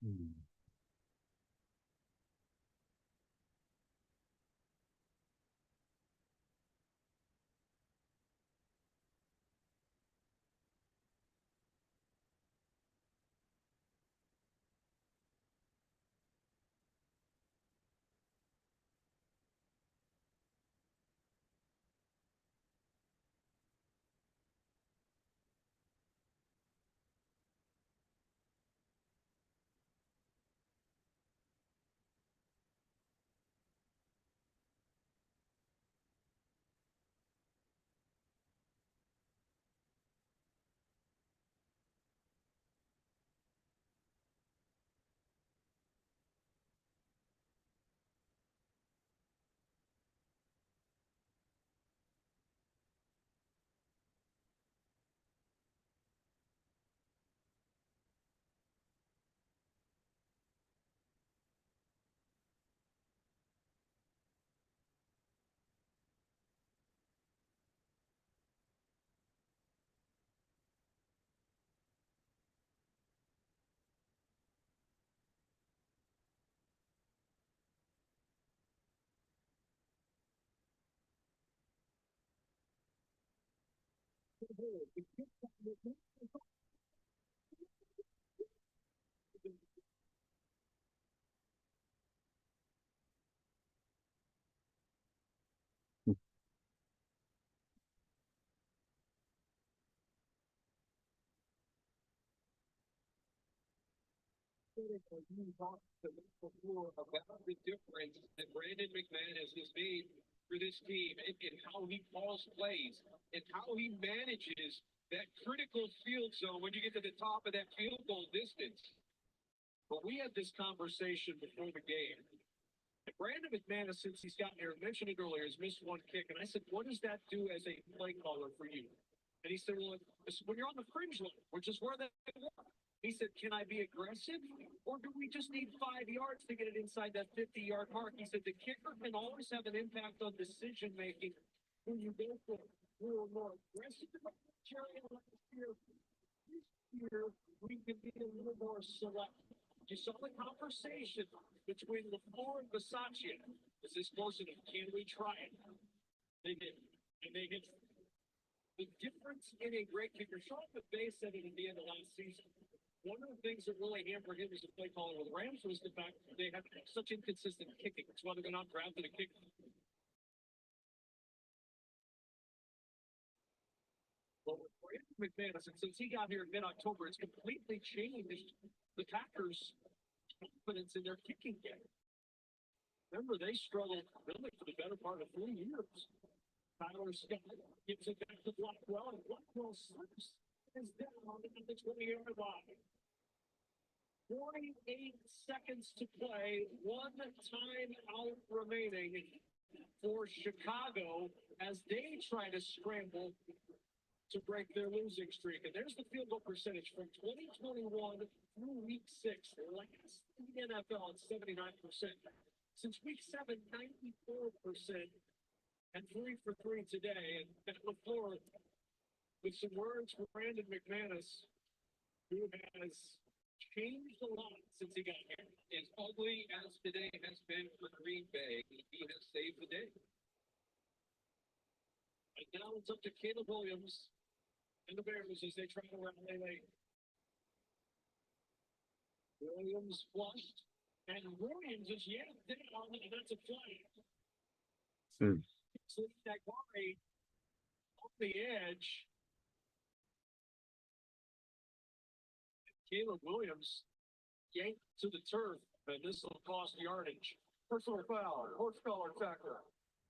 Hmm.
About the difference that Brandon McManus has made for this team and how he calls plays and how he manages that critical field zone when you get to the top of that field goal distance. But we had this conversation before the game. And Brandon McManus, since he's gotten here, mentioned it earlier, has missed one kick. And I said, what does that do as a play caller for you? And he said, well, when you're on the fringe line, which is where they are. He said, can I be aggressive? Or do we just need 5 yards to get it inside that 50-yard mark? He said, the kicker can always have an impact on decision-making
who you go for. We were more aggressive about Jerry last year. This year, we can be a little more selective. You saw the conversation between LaFleur and Versace. Is this close enough? Can we try it? They did. And they hit the difference in a great kicker. Sean McVay said it at the end of last season. One of the things that really hampered him as a play caller with Rams was the fact that they have such inconsistent kicking. That's why they're not drafted a kicker. But with Brandon McManus, and since he got here in mid-October, it's completely changed the Packers' confidence in their kicking game. Remember, they struggled really for the better part of 3 years. Tyler Scott gives it back to Blackwell, and Blackwell slips is down at the 20-yard line. 48 seconds to play, one time out remaining for Chicago as they try to scramble to break their losing streak. And there's the field goal percentage from 2021 through week 6, last in the NFL at 79%. Since week 7, 94%, and 3 for 3 today. And LaFleur, with some words for Brandon McManus, who has changed a lot since he got here.
As ugly as today has been for Green Bay, he has saved the day.
And now it's up to Caleb Williams and the Bears as they try to rally late. Williams flushed, and Williams is yanked down, and that's a flag. So that guy off the edge. Caleb Williams yanked to the turf, and this will cost yardage. Personal foul, horsecollar tackler.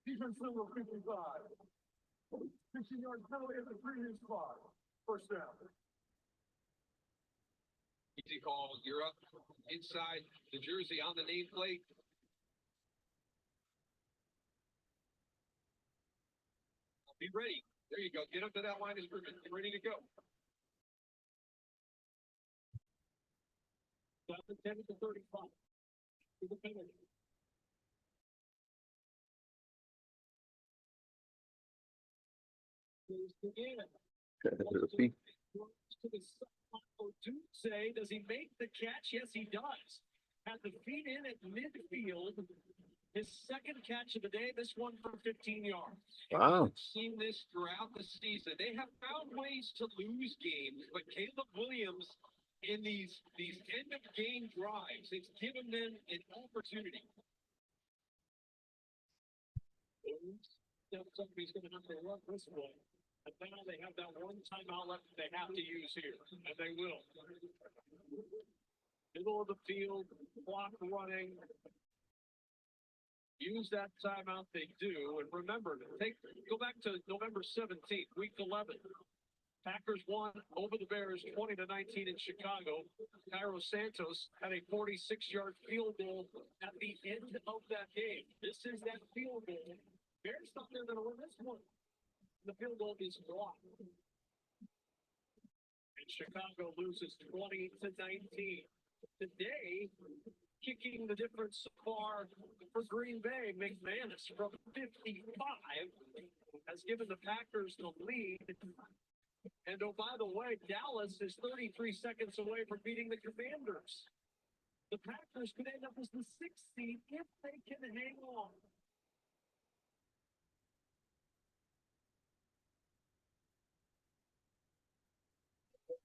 Defense number 55. 15-yard penalty at the previous spot. First down.
Easy call. You're up inside the jersey on the nameplate. Be ready. There you go. Get up to that line of scrimmage. Get ready to go.
10 to 35. To the penalty. Say, does he make the catch? Yes, he does. Had the feet in at midfield. His second catch of the day, this one for 15 yards.
Wow.
We've seen this throughout the season. They have found ways to lose games, but Caleb Williams in these end of game drives, it's given them an opportunity. Steps up, he's going to have to run this one. And now they have that one timeout left that they have to use here, and they will. Middle of the field, clock running. Use that timeout, they do. And remember, go back to November 17th, week 11. Packers won over the Bears 20-19 in Chicago. Carlos Santos had a 46-yard field goal at the end of that game. This is that field goal. Bears thought they were going to win this one. The field goal is blocked. And Chicago loses 20-19. Today, kicking the difference so far for Green Bay, McManus from 55 has given the Packers the lead. And oh, by the way, Dallas is 33 seconds away from beating the Commanders. The Packers could end up as the 6th seed if they can hang on.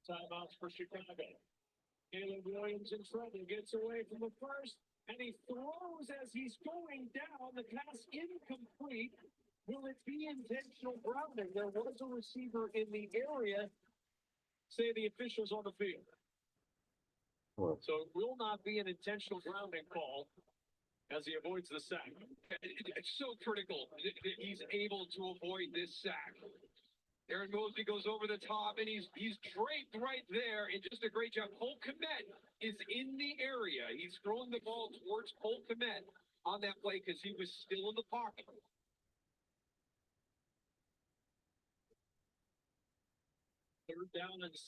Timeouts for Chicago. Caleb Williams in trouble, gets away from the first, and he throws as he's going down. The pass incomplete. Will it be intentional grounding? There was a receiver in the area, say the officials on the field.
Well.
So it will not be an intentional grounding call as he avoids the sack.
It's so critical that he's able to avoid this sack. Aaron Mosby goes over the top, and he's draped right there, and just a great job. Cole Kmet is in the area. He's throwing the ball towards Cole Kmet on that play because he was still in the pocket.
Third down and 6.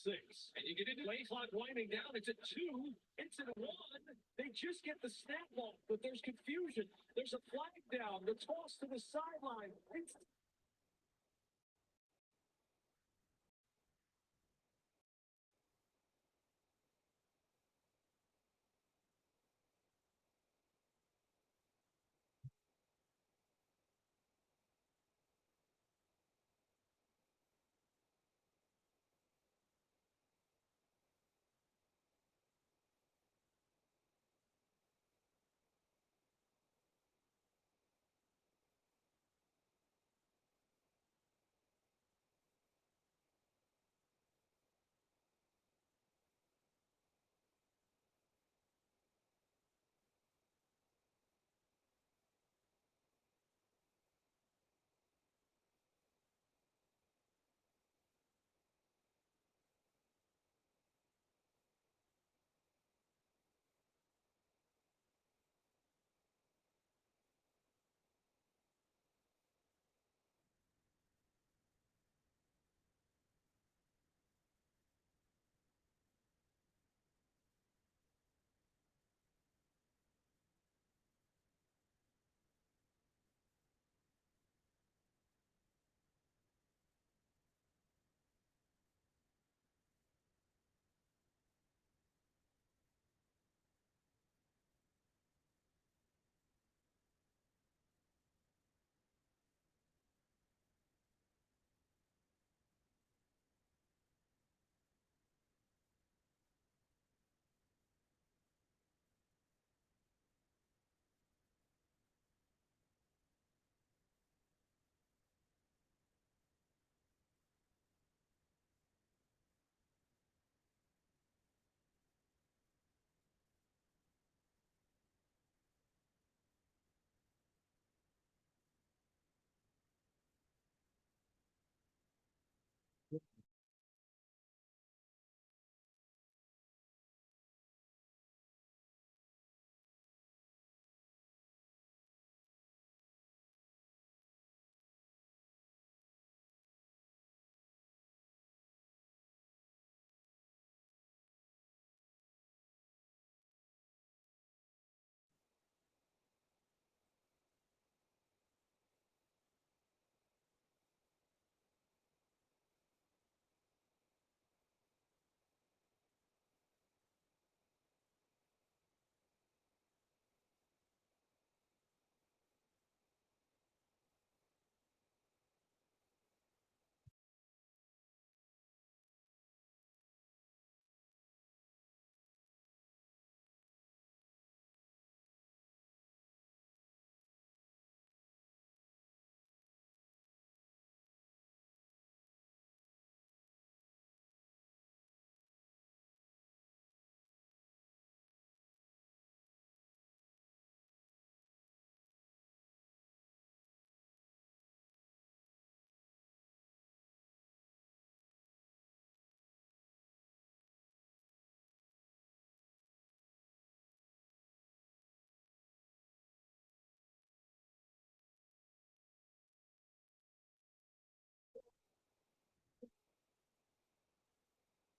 And you get into play clock winding down. It's a 2. It's a 1. They just get the snap ball, but there's confusion. There's a flag down. The toss to the sideline. It's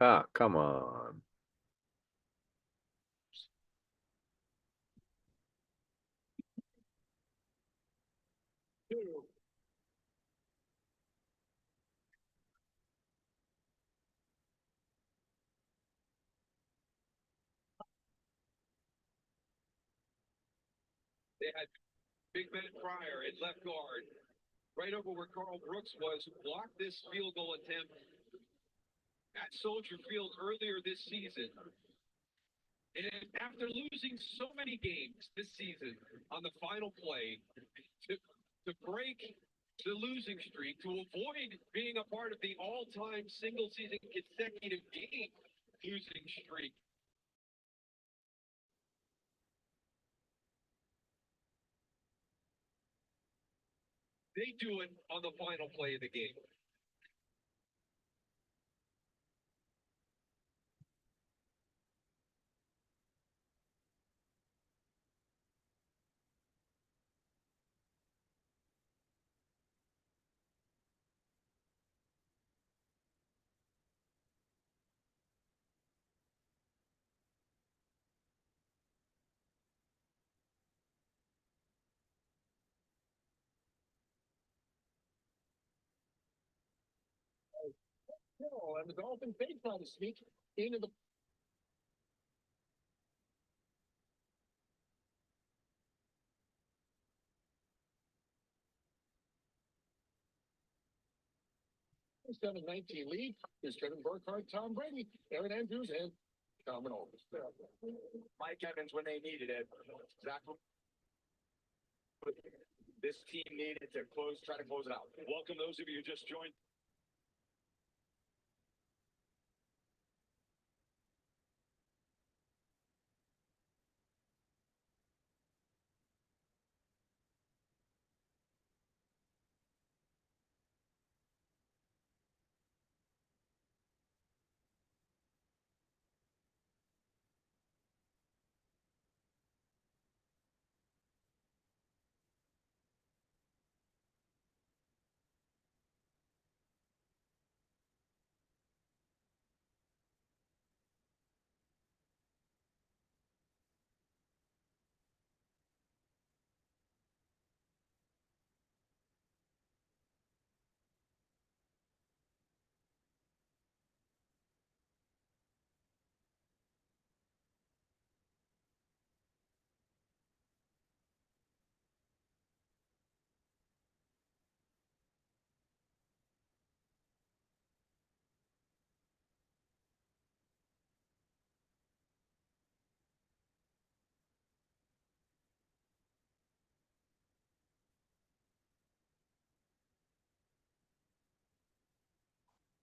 Ah, come on.
They had Big Ben Pryor at left guard, right over where Carl Brooks was, who blocked this field goal attempt at Soldier Field earlier this season. And after losing so many games this season on the final play, to break the losing streak, to avoid being a part of the all-time single-season consecutive game losing streak, they do it on the final play of the game.
And the Dolphin fake trying to sneak into the '19 lead. Here's Kevin Burkhardt, Tom Brady, Aaron Andrews, and Carmen Olds.
Mike Evans when they needed it. Exactly. This team needed to try to close it out.
Welcome those of you who just joined.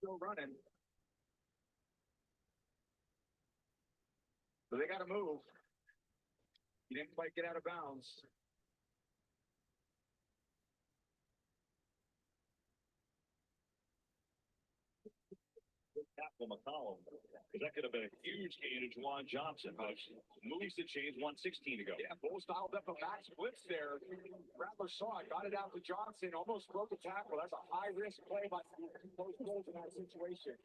Still running. So they got to move. He didn't quite get out of bounds.
tackle McCollum, because that could have been a huge gain to Juan Johnson, but moves the chains 116 to go.
Yeah, both dialed up a back splits there. Rattler saw it, got it out to Johnson, almost broke the tackle. That's a high risk play by close goals in that situation.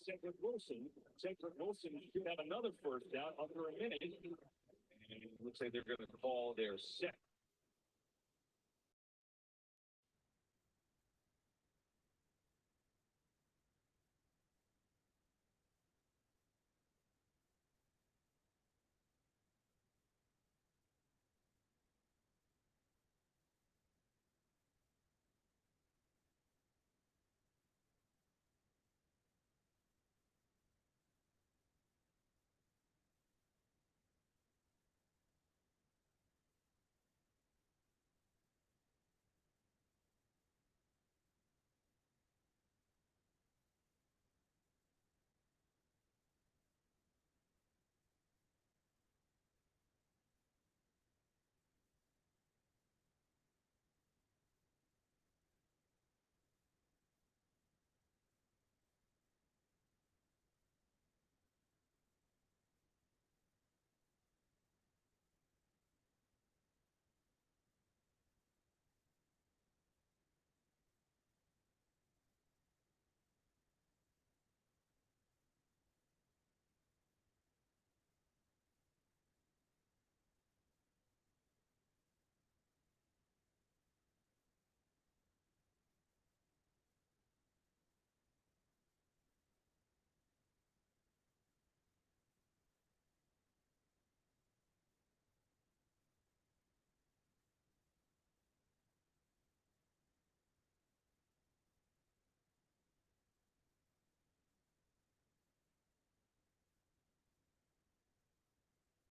Cedric Wilson. Cedric Wilson should have another first down under a minute. And it looks like they're going to call their set.